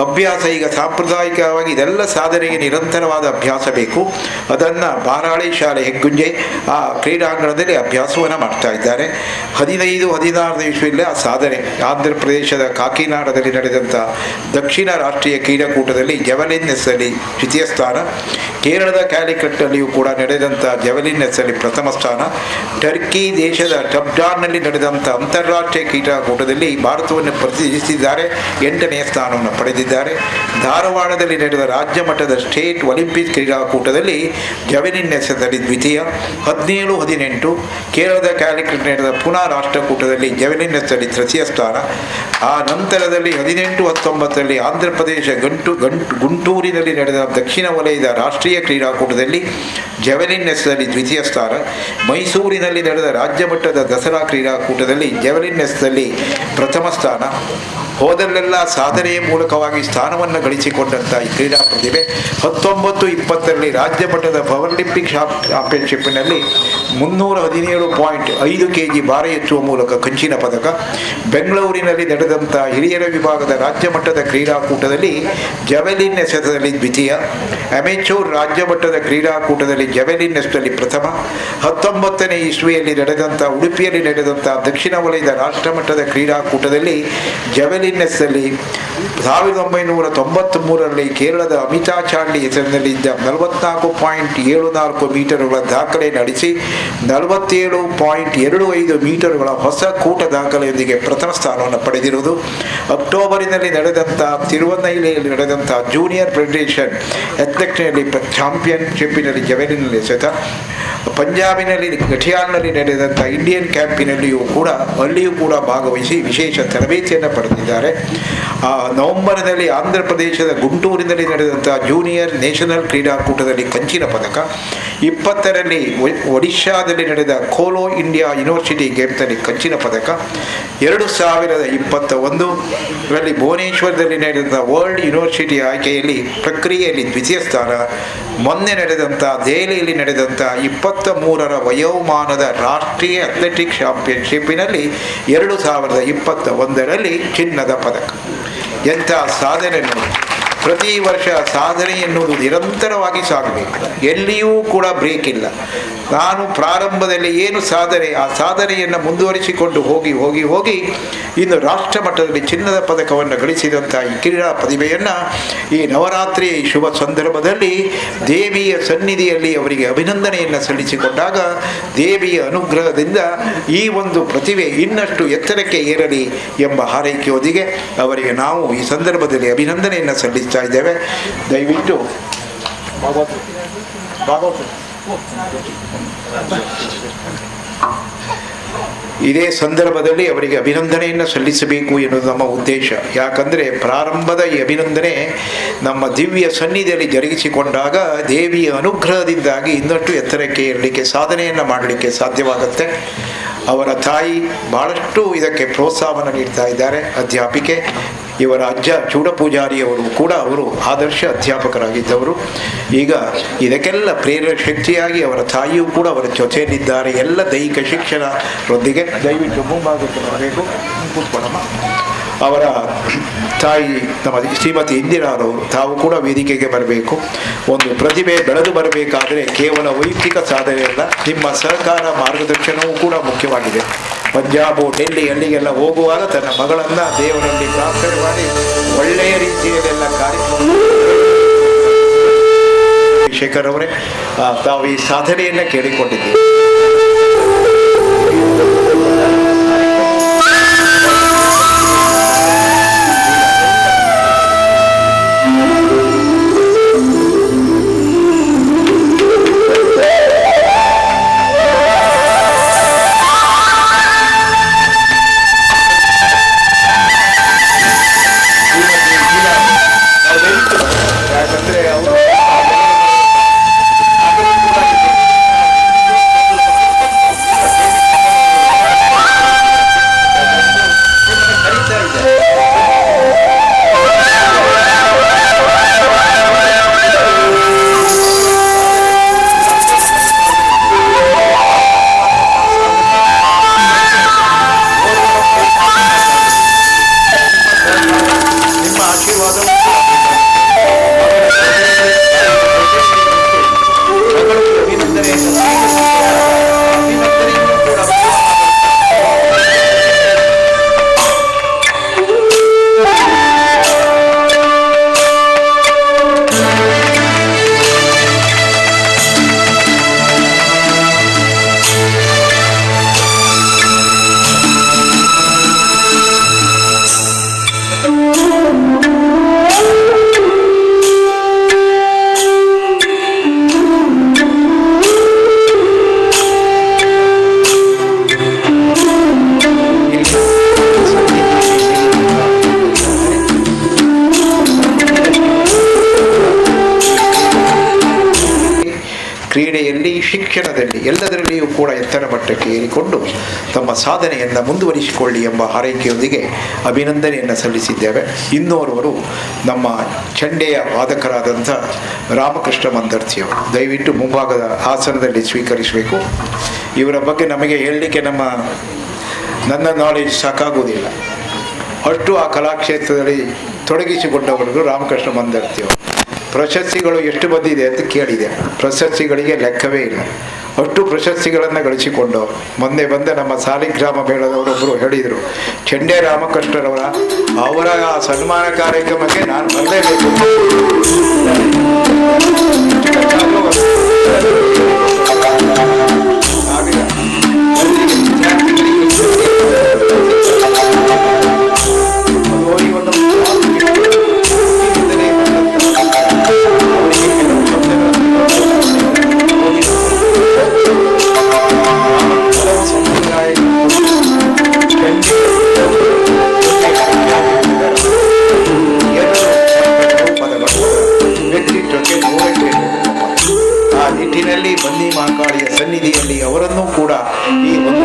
ಅಭ್ಯಾಸ ಈಗ ಸಾಂಪ್ರದಾಯಿಕವಾಗಿ ಇದೆಲ್ಲ ಸಾಧನೆಗೆ ನಿರಂತರವಾದ ಅಭ್ಯಾಸ ಬೇಕು. ಅದನ್ನು ಬಾರಾಳಿ ಶಾಲೆ ಹೆಗ್ಗುಂಜೆ ಆ ಕ್ರೀಡಾಂಗಣದಲ್ಲಿ ಅಭ್ಯಾಸವನ್ನು ಮಾಡ್ತಾ ಇದ್ದಾರೆ. 15-16ನೇ ಇಸ್ವಿಯಲ್ಲಿ ಆ ಸಾಧನೆ ಆಂಧ್ರ ಪ್ರದೇಶದ ಕಾಕಿನಾಡದಲ್ಲಿ ನಡೆದಂಥ ದಕ್ಷಿಣ ರಾಷ್ಟ್ರೀಯ ಕ್ರೀಡಾಕೂಟದಲ್ಲಿ ಜೆವೆಲಿನ್ ಎಸ್ಸಲ್ಲಿ ದ್ವಿತೀಯ ಸ್ಥಾನ. ಕೇರಳದ ಕ್ಯಾಲಿಕಟ್ಟಲ್ಲಿಯೂ ಕೂಡ ನಡೆದಂಥ ಜೆವೆಲಿನ್ ಎಸ್ಸಲ್ಲಿ ಪ್ರಥಮ ಸ್ಥಾನ. ಟರ್ಕಿ ದೇಶದ ಟಬ್ಜಾನ್ನಲ್ಲಿ ನಡೆದಂಥ ಅಂತಾರಾಷ್ಟ್ರೀಯ ಕ್ರೀಡಾಕೂಟದಲ್ಲಿ ಭಾರತವನ್ನು ಪ್ರತಿನಿಧಿಸಿದ್ದಾರೆ, 8ನೇ ಸ್ಥಾನವನ್ನು ಪಡೆದಿದ್ದಾರೆ. ಧಾರವಾಡದಲ್ಲಿ ನಡೆದ ರಾಜ್ಯ ಮಟ್ಟದ ಸ್ಟೇಟ್ ಒಲಿಂಪಿಕ್ ಕ್ರೀಡಾಕೂಟದಲ್ಲಿ ಜೆವೆಲಿನ್ ಎಸೆತದಲ್ಲಿ ದ್ವಿತೀಯ. 17-18 ಕೇರಳದ ಕ್ಯಾಲಿಕಟ್ ನಡೆದ ಪುನಃ ರಾಷ್ಟ್ರಕೂಟದಲ್ಲಿ ಜೆವೆಲಿನ್ ಎಸೆತದಲ್ಲಿ ತೃತೀಯ ಸ್ಥಾನ. ಆ ನಂತರದಲ್ಲಿ 18-19ರಲ್ಲಿ ಆಂಧ್ರ ಪ್ರದೇಶ ಗುಂಟೂರಿನಲ್ಲಿ ನಡೆದ ದಕ್ಷಿಣ ವಲಯದ ರಾಷ್ಟ್ರೀಯ ಕ್ರೀಡಾಕೂಟದಲ್ಲಿ ಜೆವೆಲಿನ್ ಎಸೆತದಲ್ಲಿ ದ್ವಿತೀಯ ಸ್ಥಾನ. ಮೈಸೂರಿನಲ್ಲಿ ನಡೆದ ರಾಜ್ಯ ಮಟ್ಟದ ದಸರಾ ಕ್ರೀಡಾಕೂಟದಲ್ಲಿ ಜೆವೆಲಿನ್ ಎಸೆತದಲ್ಲಿ ಪ್ರಥಮ ಸ್ಥಾನ. ಹೋದಲ್ಲೆಲ್ಲ ಸಾಧನೆಯ ಮೂಲಕವಾಗಿ ಸ್ಥಾನವನ್ನು ಗಳಿಸಿಕೊಂಡಂಥ ಈ ಕ್ರೀಡಾ ಪ್ರತಿಭೆ 19-20ರಲ್ಲಿ ರಾಜ್ಯ ಮಟ್ಟದ ಪವರ್ಲಿಂಪಿಕ್ ಚಾಂಪಿಯನ್ಶಿಪ್ನಲ್ಲಿ 317.5 kg ಭಾರ ಎತ್ತುವ ಮೂಲಕ ಕಂಚಿನ ಪದಕ. ಬೆಂಗಳೂರಿನಲ್ಲಿ ನಡೆದಂಥ ಹಿರಿಯರ ವಿಭಾಗದ ರಾಜ್ಯ ಮಟ್ಟದ ಕ್ರೀಡಾಕೂಟದಲ್ಲಿ ಜೆವೆಲಿನ್ ಎಸೆತದಲ್ಲಿ ದ್ವಿತೀಯ. ಅಮೆಚೂರ್ ರಾಜ್ಯ ಮಟ್ಟದ ಕ್ರೀಡಾಕೂಟದಲ್ಲಿ ಜೆವೆಲಿನ್ ಎಸೆತದಲ್ಲಿ ಪ್ರಥಮ. 19ನೇ ಇಸ್ವಿಯಲ್ಲಿ ನಡೆದಂಥ ಉಡುಪಿಯಲ್ಲಿ ನಡೆದಂಥ ದಕ್ಷಿಣ ವಲಯದ ರಾಷ್ಟ್ರಮಟ್ಟದ ಕ್ರೀಡಾಕೂಟದಲ್ಲಿ ಜೆವೆಲಿನ್ ಎಸ್ಸಲ್ಲಿ 1993ರಲ್ಲಿ ಕೇರಳದ ಅಮಿತಾ ಚಾಂಡಿ ಹೆಸರಿನಲ್ಲಿದ್ದ 44.74 ಮೀಟರ್ಗಳ ದಾಖಲೆ ನಡೆಸಿ 47.25 ಮೀಟರ್ಗಳ ಹೊಸ ಕೂಟ ದಾಖಲೆಯೊಂದಿಗೆ ಪ್ರಥಮ ಸ್ಥಾನವನ್ನು ಪಡೆದಿರುವುದು. ಅಕ್ಟೋಬರಿನಲ್ಲಿ ನಡೆದಂಥ ತಿರುವನ್ನೈಲಿಯಲ್ಲಿ ನಡೆದಂಥ ಜೂನಿಯರ್ ಫೆಡರೇಷನ್ ಅಥ್ಲೆಟಿಕ್ಸ್ನಲ್ಲಿ ಚಾಂಪಿಯನ್ಶಿಪ್ಪಿನಲ್ಲಿ ಜೆವೆಲಿನ್ನಲ್ಲಿ ಎಸೆತ. ಪಂಜಾಬಿನಲ್ಲಿ ಗಠಿಯಾಲ್ನಲ್ಲಿ ನಡೆದಂಥ ಇಂಡಿಯನ್ ಕ್ಯಾಂಪಿನಲ್ಲಿಯೂ ಕೂಡ ಭಾಗವಹಿಸಿ ವಿಶೇಷ ತರಬೇತಿಯನ್ನು ಪಡೆದಿದ್ದಾರೆ. ನವೆಂಬರ್ನಲ್ಲಿ ಆಂಧ್ರ ಪ್ರದೇಶದ ಗುಂಟೂರಿನಲ್ಲಿ ನಡೆದಂಥ ಜೂನಿಯರ್ ನ್ಯಾಷನಲ್ ಕ್ರೀಡಾಕೂಟದಲ್ಲಿ ಕಂಚಿನ ಪದಕ. 20ರಲ್ಲಿ ಒಡಿಶಾದಲ್ಲಿ ನಡೆದ ಖೇಲೋ ಇಂಡಿಯಾ ಯೂನಿವರ್ಸಿಟಿ ಗೇಮ್ಸ್ನಲ್ಲಿ ಕಂಚಿನ ಪದಕ. 2021ರಲ್ಲಿ ಭುವನೇಶ್ವರದಲ್ಲಿ ನಡೆದಂಥ ವರ್ಲ್ಡ್ ಯೂನಿವರ್ಸಿಟಿ ಆಯ್ಕೆಯಲ್ಲಿ ಪ್ರಕ್ರಿಯೆಯಲ್ಲಿ ದ್ವಿತೀಯ ಸ್ಥಾನ. ಮೊನ್ನೆ ನಡೆದಂಥ ದೆಹಲಿಯಲ್ಲಿ ನಡೆದಂಥ 23ರ ವಯೋಮಾನದ ರಾಷ್ಟ್ರೀಯ ಅಥ್ಲೆಟಿಕ್ಸ್ ಚಾಂಪಿಯನ್ಶಿಪ್ಪಿನಲ್ಲಿ 2021ರಲ್ಲಿ ಚಿನ್ನದ ಪದಕ. ಎಂಥ ಸಾಧನೆ ನೋಡಿ. ಪ್ರತಿ ವರ್ಷ ಸಾಧನೆ ಎನ್ನುವುದು ನಿರಂತರವಾಗಿ ಸಾಗಬೇಕು, ಎಲ್ಲಿಯೂ ಕೂಡ ಬ್ರೇಕ್ ಇಲ್ಲ. ನಾನು ಪ್ರಾರಂಭದಲ್ಲಿ ಏನು ಸಾಧನೆ, ಆ ಸಾಧನೆಯನ್ನು ಮುಂದುವರಿಸಿಕೊಂಡು ಹೋಗಿ ಹೋಗಿ ಹೋಗಿ ಇನ್ನು ರಾಷ್ಟ್ರ ಮಟ್ಟದಲ್ಲಿ ಚಿನ್ನದ ಪದಕವನ್ನು ಗಳಿಸಿದಂಥ ಈ ಕ್ರೀಡಾ ಪ್ರತಿಭೆಯನ್ನು ಈ ನವರಾತ್ರಿ ಶುಭ ಸಂದರ್ಭದಲ್ಲಿ ದೇವಿಯ ಸನ್ನಿಧಿಯಲ್ಲಿ ಅವರಿಗೆ ಅಭಿನಂದನೆಯನ್ನು ಸಲ್ಲಿಸಿಕೊಂಡಾಗ ದೇವಿಯ ಅನುಗ್ರಹದಿಂದ ಈ ಒಂದು ಪ್ರತಿಭೆ ಇನ್ನಷ್ಟು ಎತ್ತರಕ್ಕೆ ಏರಲಿ ಎಂಬ ಹಾರೈಕೆಯೊಂದಿಗೆ ಅವರಿಗೆ ನಾವು ಈ ಸಂದರ್ಭದಲ್ಲಿ ಅಭಿನಂದನೆಯನ್ನು ಸಲ್ಲಿಸ್ತಾ ಇದ್ದೇವೆ. ದಯವಿಟ್ಟು ಇದೇ ಸಂದರ್ಭದಲ್ಲಿ ಅವರಿಗೆ ಅಭಿನಂದನೆಯನ್ನು ಸಲ್ಲಿಸಬೇಕು ಎನ್ನುವುದು ನಮ್ಮ ಉದ್ದೇಶ. ಯಾಕಂದರೆ ಪ್ರಾರಂಭದ ಈ ಅಭಿನಂದನೆ ನಮ್ಮ ದಿವ್ಯ ಸನ್ನಿಧಿಯಲ್ಲಿ ಜರುಗಿಸಿಕೊಂಡಾಗ ದೇವಿಯ ಅನುಗ್ರಹದಿಂದಾಗಿ ಇನ್ನಷ್ಟು ಎತ್ತರಕ್ಕೆ ಇರಲಿಕ್ಕೆ, ಸಾಧನೆಯನ್ನು ಮಾಡಲಿಕ್ಕೆ ಸಾಧ್ಯವಾಗುತ್ತೆ. ಅವರ ತಾಯಿ ಬಹಳಷ್ಟು ಇದಕ್ಕೆ ಪ್ರೋತ್ಸಾಹವನ್ನು ನೀಡ್ತಾ ಇದ್ದಾರೆ. ಅಧ್ಯಾಪಿಕೆ ಇವರ ಅಜ್ಜ ಚೂಡಪೂಜಾರಿಯವರು ಕೂಡ ಅವರು ಆದರ್ಶ ಅಧ್ಯಾಪಕರಾಗಿದ್ದವರು. ಈಗ ಇದಕ್ಕೆಲ್ಲ ಪ್ರೇರಕ ಶಕ್ತಿಯಾಗಿ ಅವರ ತಾಯಿಯೂ ಕೂಡ ಅವರ ಜೊತೆಯಲ್ಲಿದ್ದಾರೆ. ಎಲ್ಲ ದೈಹಿಕ ಶಿಕ್ಷಣರೊಂದಿಗೆ ದಯವಿಟ್ಟು ಮುಂಭಾಗಕ್ಕೆ ಬರಬೇಕು, ಕೂತ್ಕೊಳ್ಳಮ್ಮ. ಅವರ ತಾಯಿ ನಮ್ಮ ಶ್ರೀಮತಿ ಇಂದಿರಾರವರು ತಾವು ಕೂಡ ವೇದಿಕೆಗೆ ಬರಬೇಕು. ಒಂದು ಪ್ರತಿಭೆ ಬೆಳೆದು ಬರಬೇಕಾದರೆ ಕೇವಲ ವೈಯಕ್ತಿಕ ಸಾಧನೆ ಅಲ್ಲ, ನಿಮ್ಮ ಸಹಕಾರ ಮಾರ್ಗದರ್ಶನವೂ ಕೂಡ ಮುಖ್ಯವಾಗಿದೆ. ಪಂಜಾಬು, ಡೆಲ್ಲಿ ಅಲ್ಲಿಗೆಲ್ಲ ಹೋಗುವಾಗ ತನ್ನ ಮಗಳನ್ನು ದೇವರಲ್ಲಿ ಪ್ರಾರ್ಥನೆ ಮಾಡಿ ಒಳ್ಳೆಯ ರೀತಿಯಲ್ಲೆಲ್ಲ ಕಾರ್ಯಕ್ರಮ ಶೇಖರ್ ಅವರೇ ತಾವು ಈ ಸಾಧನೆಯನ್ನು ಕೇಳಿಕೊಂಡಿದ್ದೀವಿ. ಕ್ರೀಡೆಯಲ್ಲಿ, ಶಿಕ್ಷಣದಲ್ಲಿ ಎಲ್ಲದರಲ್ಲಿಯೂ ಕೂಡ ಎತ್ತರ ಮಟ್ಟಕ್ಕೆ ಏರಿಕೊಂಡು ತಮ್ಮ ಸಾಧನೆಯನ್ನು ಮುಂದುವರಿಸಿಕೊಳ್ಳಿ ಎಂಬ ಹಾರೈಕೆಯೊಂದಿಗೆ ಅಭಿನಂದನೆಯನ್ನು ಸಲ್ಲಿಸಿದ್ದೇವೆ. ಇನ್ನೋರ್ವರು ನಮ್ಮ ಚಂಡೆಯ ವಾದಕರಾದಂಥ ರಾಮಕೃಷ್ಣ ಮಂದರ್ತಿಯವರು ದಯವಿಟ್ಟು ಮುಂಭಾಗದ ಆಸನದಲ್ಲಿ ಸ್ವೀಕರಿಸಬೇಕು. ಇವರ ಬಗ್ಗೆ ನಮಗೆ ಹೇಳಲಿಕ್ಕೆ ನನ್ನ ನಾಲೆಜ್ ಸಾಕಾಗುವುದಿಲ್ಲ. ಅಷ್ಟು ಆ ಕಲಾಕ್ಷೇತ್ರದಲ್ಲಿ ತೊಡಗಿಸಿಕೊಂಡವರು ರಾಮಕೃಷ್ಣ ಮಂದರ್ತಿಯವರು. ಪ್ರಶಸ್ತಿಗಳು ಎಷ್ಟು ಬಂದಿದೆ ಅಂತ ಕೇಳಿದೆ, ಪ್ರಶಸ್ತಿಗಳಿಗೆ ಲೆಕ್ಕವೇ ಇಲ್ಲ. ಅಷ್ಟು ಪ್ರಶಸ್ತಿಗಳನ್ನು ಗಳಿಸಿಕೊಂಡವರು. ಮೊನ್ನೆ ಬಂದ ನಮ್ಮ ಸಾಲಿಗ್ರಾಮ ಮೇಳದವರೊಬ್ಬರು ಹೇಳಿದರು, ಚಂಡೆ ರಾಮಕೃಷ್ಣರವರ ಅವರ ಆ ಸನ್ಮಾನ ಕಾರ್ಯಕ್ರಮಕ್ಕೆ ನಾನು ಬರಲೇಬೇಕು. ಆ ನಿಟ್ಟಿನಲ್ಲಿ ಬನ್ನಿ ಮಹಾಕಾಳಿಯ ಸನ್ನಿಧಿಯಲ್ಲಿ ಅವರನ್ನೂ ಕೂಡ ಈ ಒಂದು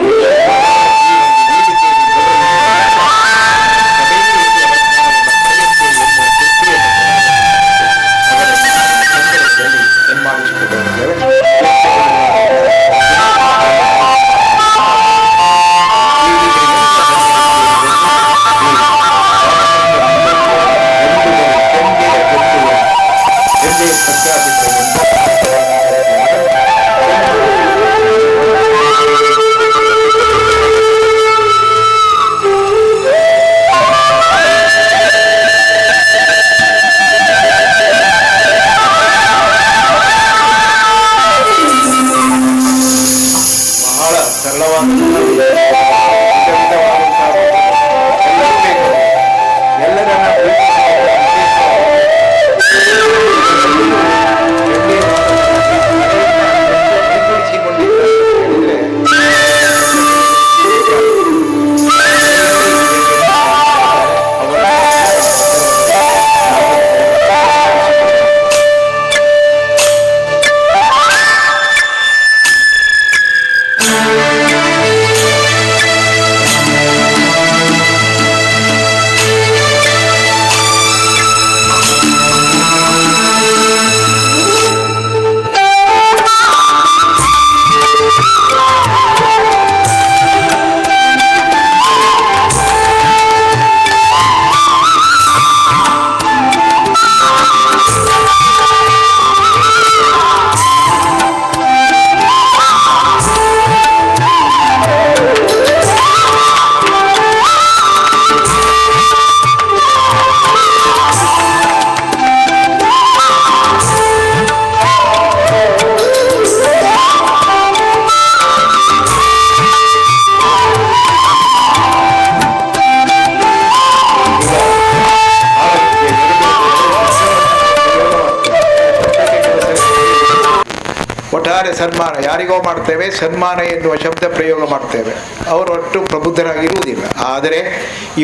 ಸನ್ಮಾನ ಯಾರಿಗೋ ಮಾಡ್ತೇವೆ, ಸನ್ಮಾನ ಎನ್ನುವ ಶಬ್ದ ಪ್ರಯೋಗ ಮಾಡ್ತೇವೆ, ಅವರೊಟ್ಟು ಪ್ರಬುದ್ಧರಾಗಿರುವುದಿಲ್ಲ. ಆದರೆ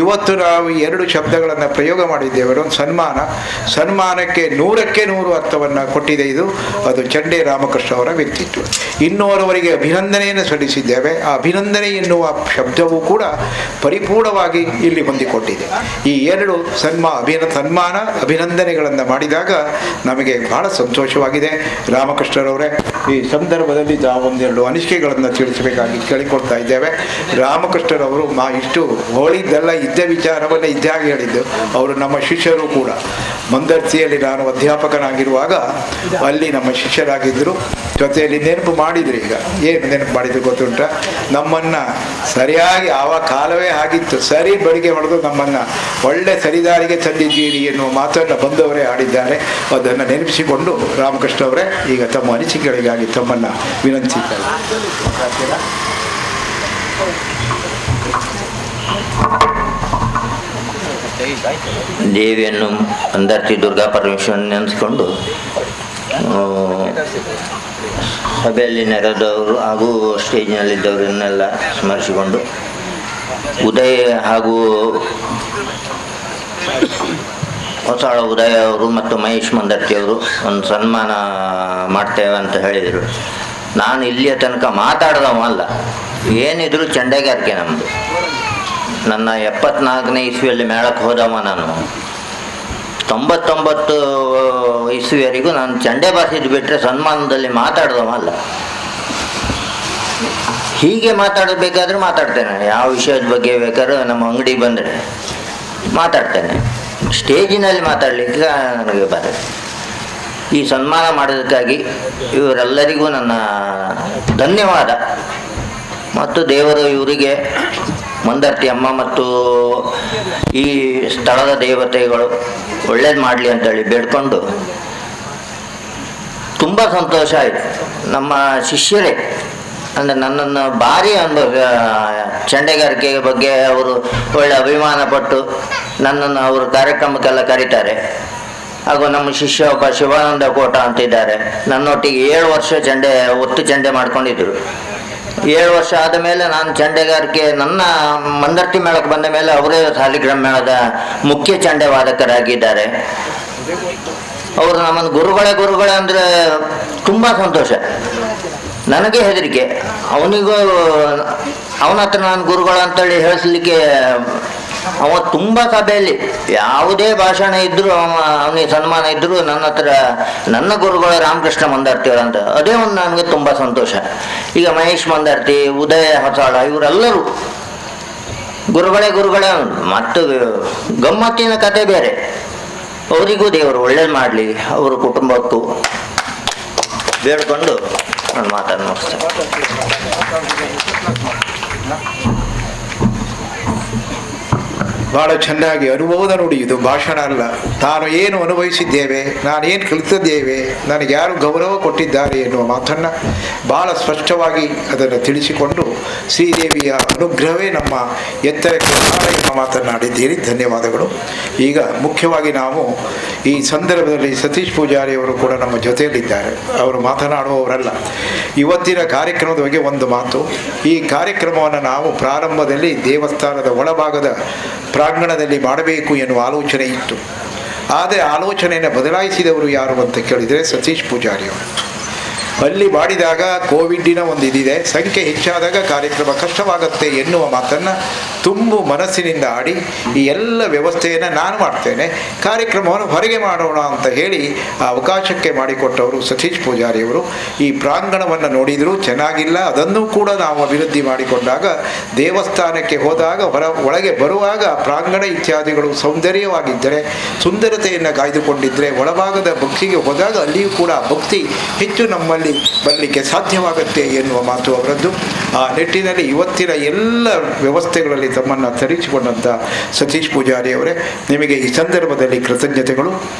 ಇವತ್ತು ನಾವು 2 ಶಬ್ದಗಳನ್ನು ಪ್ರಯೋಗ ಮಾಡಿದ್ದೇವೆ. ಒಂದು ಸನ್ಮಾನಕ್ಕೆ 100ಕ್ಕೆ 100 ಅರ್ಥವನ್ನು ಕೊಟ್ಟಿದೆ ಇದು. ಅದು ಚಂಡೆ ರಾಮಕೃಷ್ಣ ಅವರ ವ್ಯಕ್ತಿತ್ವ. ಇನ್ನೋರವರಿಗೆ ಅಭಿನಂದನೆಯನ್ನು ಸಲ್ಲಿಸಿದ್ದೇವೆ. ಆ ಅಭಿನಂದನೆ ಎನ್ನುವ ಶಬ್ದವೂ ಕೂಡ ಪರಿಪೂರ್ಣವಾಗಿ ಇಲ್ಲಿ ಹೊಂದಿಕೊಂಡಿದೆ. ಈ 2 ಸನ್ಮಾನ ಅಭಿನಂದನೆಗಳನ್ನು ಮಾಡಿದಾಗ ನಮಗೆ ಬಹಳ ಸಂತೋಷವಾಗಿದೆ. ರಾಮಕೃಷ್ಣರವರೇ, ಈ ಸಂದರ್ಭದಲ್ಲಿ ತಾವೊಂದೆರಡು ಅನಿಸಿಕೆಗಳನ್ನು ತಿಳಿಸಬೇಕಾಗಿ ಕೇಳಿಕೊಳ್ತಾ ಇದ್ದೇವೆ. ರಾಮಕೃಷ್ಣರವರು ಇಷ್ಟು ಹೋಳಿದ್ದಲ್ಲ, ಇದ್ದ ವಿಚಾರವನ್ನು ಇದ್ದಾಗಿ ಹೇಳಿದ್ದು. ಅವರು ನಮ್ಮ ಶಿಷ್ಯರು ಕೂಡ. ಮಂದರ್ತಿಯಲ್ಲಿ ನಾನು ಅಧ್ಯಾಪಕನಾಗಿರುವಾಗ ಅಲ್ಲಿ ನಮ್ಮ ಶಿಷ್ಯರಾಗಿದ್ದರು. ಜೊತೆಯಲ್ಲಿ ನೆನಪು ಮಾಡಿದ್ರು. ಈಗ ಏನು ನೆನಪು ಮಾಡಿದ್ರು ಗೊತ್ತುಂಟ? ನಮ್ಮನ್ನು ಸರಿಯಾಗಿ ಆವ ಕಾಲವೇ ಆಗಿತ್ತು, ಸರಿ ಬಡಿಗೆ ಹೊಡೆದು ನಮ್ಮನ್ನು ಒಳ್ಳೆ ಸರಿದಾರಿಗೆ ತಂದಿದ್ದೀರಿ ಎನ್ನುವ ಮಾತನ್ನು ಬಂದವರೇ ಆಡಿದ್ದಾರೆ. ಅದನ್ನು ನೆನಪಿಸಿಕೊಂಡು ರಾಮಕೃಷ್ಣ ಅವರೇ ಈಗ ತಮ್ಮ ಅನಿಸಿಕೆಗಳಿಗಾಗಿ ತಮ್ಮನ್ನು ವಿನಂತಿಸಿದ್ದಾರೆ. ದೇವಿಯನ್ನು ಮಂದರ್ತಿ ದುರ್ಗಾ ಪರಮೇಶ್ವರನ್ ನೆನೆಸ್ಕೊಂಡು ಸಭೆಯಲ್ಲಿ ನೆರೆದವರು ಹಾಗೂ ಸ್ಟೇಜ್ನಲ್ಲಿದ್ದವರನ್ನೆಲ್ಲ ಸ್ಮರಿಸಿಕೊಂಡು ಉದಯ್ ಹಾಗೂ ಹೊಸಳ ಉದಯ ಅವರು ಮತ್ತು ಮಹೇಶ್ ಮಂದರ್ತಿಯವರು ಒಂದು ಸನ್ಮಾನ ಮಾಡ್ತೇವೆ ಅಂತ ಹೇಳಿದರು. ನಾನು ಇಲ್ಲಿಯ ತನಕ ಮಾತಾಡ್ದವಲ್ಲ, ಏನಿದ್ರು ಚಂಡೆಗಾರಿಕೆ ನಮ್ಮದು. ನನ್ನ 74ನೇ ಇಸ್ವಿಯಲ್ಲಿ ಮೇಳಕ್ಕೆ ಹೋದವ ನಾನು. 99 ಇಸ್ವಿವರೆಗೂ ನಾನು ಚಂಡೆ ಬಾರಿಸಿದ್ದು ಬಿಟ್ಟರೆ ಸನ್ಮಾನದಲ್ಲಿ ಮಾತಾಡ್ದವಲ್ಲ. ಹೀಗೆ ಮಾತಾಡಬೇಕಾದ್ರೆ ಮಾತಾಡ್ತೇನೆ, ಯಾವ ವಿಷಯದ ಬಗ್ಗೆ ಬೇಕಾದ್ರೂ ನಮ್ಮ ಅಂಗಡಿ ಬಂದರೆ ಮಾತಾಡ್ತೇನೆ. ಸ್ಟೇಜಿನಲ್ಲಿ ಮಾತಾಡಲಿಕ್ಕೆ ನನಗೆ ಬರುತ್ತೆ. ಈ ಸನ್ಮಾನ ಮಾಡೋದಕ್ಕಾಗಿ ಇವರೆಲ್ಲರಿಗೂ ನನ್ನ ಧನ್ಯವಾದ. ಮತ್ತು ದೇವರು ಇವರಿಗೆ, ಮಂದರ್ತಿ ಅಮ್ಮ ಮತ್ತು ಈ ಸ್ಥಳದ ದೇವತೆಗಳು ಒಳ್ಳೇದು ಮಾಡಲಿ ಅಂತೇಳಿ ಬೇಡ್ಕೊಂಡು ತುಂಬ ಸಂತೋಷ ಆಯಿತು. ನಮ್ಮ ಶಿಷ್ಯರೇ ಅಂದರೆ ನನ್ನನ್ನು ಭಾರಿ ಚಂಡೆಗಾರಿಕೆ ಬಗ್ಗೆ ಅವರು ಒಳ್ಳೆ ಅಭಿಮಾನ ಪಟ್ಟು ನನ್ನನ್ನು ಅವರು ಕಾರ್ಯಕ್ರಮಕ್ಕೆಲ್ಲ ಕರೀತಾರೆ. ಹಾಗೂ ನಮ್ಮ ಶಿಷ್ಯ ಒಬ್ಬ ಶಿವಾನಂದ ಕೋಟ ಅಂತಿದ್ದಾರೆ, ನನ್ನೊಟ್ಟಿಗೆ 7 ವರ್ಷ ಒತ್ತು ಚಂಡೆ ಮಾಡ್ಕೊಂಡಿದ್ರು. 7 ವರ್ಷ ಆದ ಮೇಲೆ ನಾನು ಚಂಡೆಗಾರಿಕೆ ನನ್ನ ಮಂದರ್ತಿ ಮೇಳಕ್ಕೆ ಬಂದ ಮೇಲೆ ಅವರೇ ಸಾಲಿಗ್ರಾಮ ಮೇಳದ ಮುಖ್ಯ ಚಂಡೆ ವಾದಕರಾಗಿದ್ದಾರೆ. ಅವರು ನಮ್ಮನ್ನು ಗುರುಗಳೇ ಅಂದರೆ ತುಂಬ ಸಂತೋಷ. ನನಗೆ ಹೆದರಿಕೆ, ಅವನಿಗೂ ಅವನ ಹತ್ರ ನಾನು ಗುರುಗಳು ಅಂತೇಳಿ ಹೇಳಿಸ್ಲಿಕ್ಕೆ. ಅವ ತುಂಬ ಸಭೆಯಲ್ಲಿ ಯಾವುದೇ ಭಾಷಣ ಇದ್ದರೂ ಅವನಿಗೆ ಸನ್ಮಾನ ಇದ್ದರೂ ನನ್ನ ಹತ್ರ ನನ್ನ ಗುರುಗಳು ರಾಮಕೃಷ್ಣ ಮಂದರ್ತಿಯವರು ಅಂತ, ಅದೇ ಒಂದು ನನಗೆ ತುಂಬ ಸಂತೋಷ. ಈಗ ಮಹೇಶ್ ಮಂದರ್ತಿ, ಉದಯ ಹೊಸಾಳ ಇವರೆಲ್ಲರೂ ಗುರುಗಳೇ ಮತ್ತು ಗಮ್ಮತ್ತಿನ ಕತೆ ಬೇರೆ. ಅವರಿಗೂ ದೇವರು ಒಳ್ಳೇದು ಮಾಡಲಿ, ಅವರ ಕುಟುಂಬಕ್ಕೂ ಬೇಡ್ಕೊಂಡು ನಾನು ಮಾತನ್ನು ಮುಗಿಸ್ತೇನೆ. ಬಹಳ ಚೆನ್ನಾಗಿ ಅನುಭವದ ನುಡಿ ಇದು, ಭಾಷಣ ಅಲ್ಲ. ತಾನು ಏನು ಅನುಭವಿಸಿದ್ದೇವೆ, ನಾನೇನು ಕಲಿತಿದ್ದೇವೆ, ನನಗೆ ಯಾರು ಗೌರವ ಕೊಟ್ಟಿದ್ದಾರೆ ಎನ್ನುವ ಮಾತನ್ನು ಬಹಳ ಸ್ಪಷ್ಟವಾಗಿ ಅದನ್ನು ತಿಳಿಸಿಕೊಂಡು ಶ್ರೀದೇವಿಯ ಅನುಗ್ರಹವೇ ನಮ್ಮ ಎತ್ತರಕ್ಕೆ ಎಂಬ ಮಾತನಾಡಿದ್ದೀರಿ. ಧನ್ಯವಾದಗಳು. ಈಗ ಮುಖ್ಯವಾಗಿ ನಾವು ಈ ಸಂದರ್ಭದಲ್ಲಿ ಸತೀಶ್ ಪೂಜಾರಿಯವರು ಕೂಡ ನಮ್ಮ ಜೊತೆಯಲ್ಲಿದ್ದಾರೆ. ಅವರು ಮಾತನಾಡುವವರಲ್ಲ. ಇವತ್ತಿನ ಕಾರ್ಯಕ್ರಮದ ಬಗ್ಗೆ ಒಂದು ಮಾತು. ಈ ಕಾರ್ಯಕ್ರಮವನ್ನು ನಾವು ಪ್ರಾರಂಭದಲ್ಲಿ ದೇವಸ್ಥಾನದ ಒಳಭಾಗದ ಪ್ರಾಂಗಣದಲ್ಲಿ ಮಾಡಬೇಕು ಎನ್ನುವ ಆಲೋಚನೆ ಇತ್ತು. ಆದರೆ ಆಲೋಚನೆಯನ್ನು ಬದಲಾಯಿಸಿದವರು ಯಾರು ಅಂತ ಕೇಳಿದರೆ ಸತೀಶ್ ಪೂಜಾರಿಯವರು. ಅಲ್ಲಿ ಮಾಡಿದಾಗ ಕೋವಿಡ್ಡಿನ ಒಂದು ಇದಿದೆ, ಸಂಖ್ಯೆ ಹೆಚ್ಚಾದಾಗ ಕಾರ್ಯಕ್ರಮ ಕಷ್ಟವಾಗುತ್ತೆ ಎನ್ನುವ ಮಾತನ್ನು ತುಂಬು ಮನಸ್ಸಿನಿಂದ ಆಡಿ ಈ ಎಲ್ಲ ವ್ಯವಸ್ಥೆಯನ್ನು ನಾನು ಮಾಡ್ತೇನೆ, ಕಾರ್ಯಕ್ರಮವನ್ನು ಹೊರಗೆ ಮಾಡೋಣ ಅಂತ ಹೇಳಿ ಆ ಅವಕಾಶಕ್ಕೆ ಮಾಡಿಕೊಟ್ಟವರು ಸತೀಶ್ ಪೂಜಾರಿಯವರು. ಈ ಪ್ರಾಂಗಣವನ್ನು ನೋಡಿದರೂ ಚೆನ್ನಾಗಿಲ್ಲ, ಅದನ್ನು ಕೂಡ ನಾವು ಅಭಿವೃದ್ಧಿ ಮಾಡಿಕೊಂಡಾಗ ದೇವಸ್ಥಾನಕ್ಕೆ ಹೋದಾಗ ಒಳಗೆ ಬರುವಾಗ ಪ್ರಾಂಗಣ ಇತ್ಯಾದಿಗಳು ಸೌಂದರ್ಯವಾಗಿದ್ದರೆ, ಸುಂದರತೆಯನ್ನು ಕಾಯ್ದುಕೊಂಡಿದ್ದರೆ, ಒಳಭಾಗದ ಭಕ್ತಿಗೆ ಹೋದಾಗ ಅಲ್ಲಿಯೂ ಕೂಡ ಭಕ್ತಿ ಹೆಚ್ಚು ನಮ್ಮಲ್ಲಿ ಬರಲಿಕ್ಕೆ ಸಾಧ್ಯವಾಗುತ್ತೆ ಎನ್ನುವ ಮಾತು ಅವರದ್ದು. ಆ ನಿಟ್ಟಿನಲ್ಲಿ ಇವತ್ತಿನ ಎಲ್ಲ ವ್ಯವಸ್ಥೆಗಳಲ್ಲಿ ತಮ್ಮನ್ನು ತರಿಸಿಕೊಂಡಂಥ ಸತೀಶ್ ಪೂಜಾರಿಯವರೇ, ನಿಮಗೆ ಈ ಸಂದರ್ಭದಲ್ಲಿ ಕೃತಜ್ಞತೆಗಳು.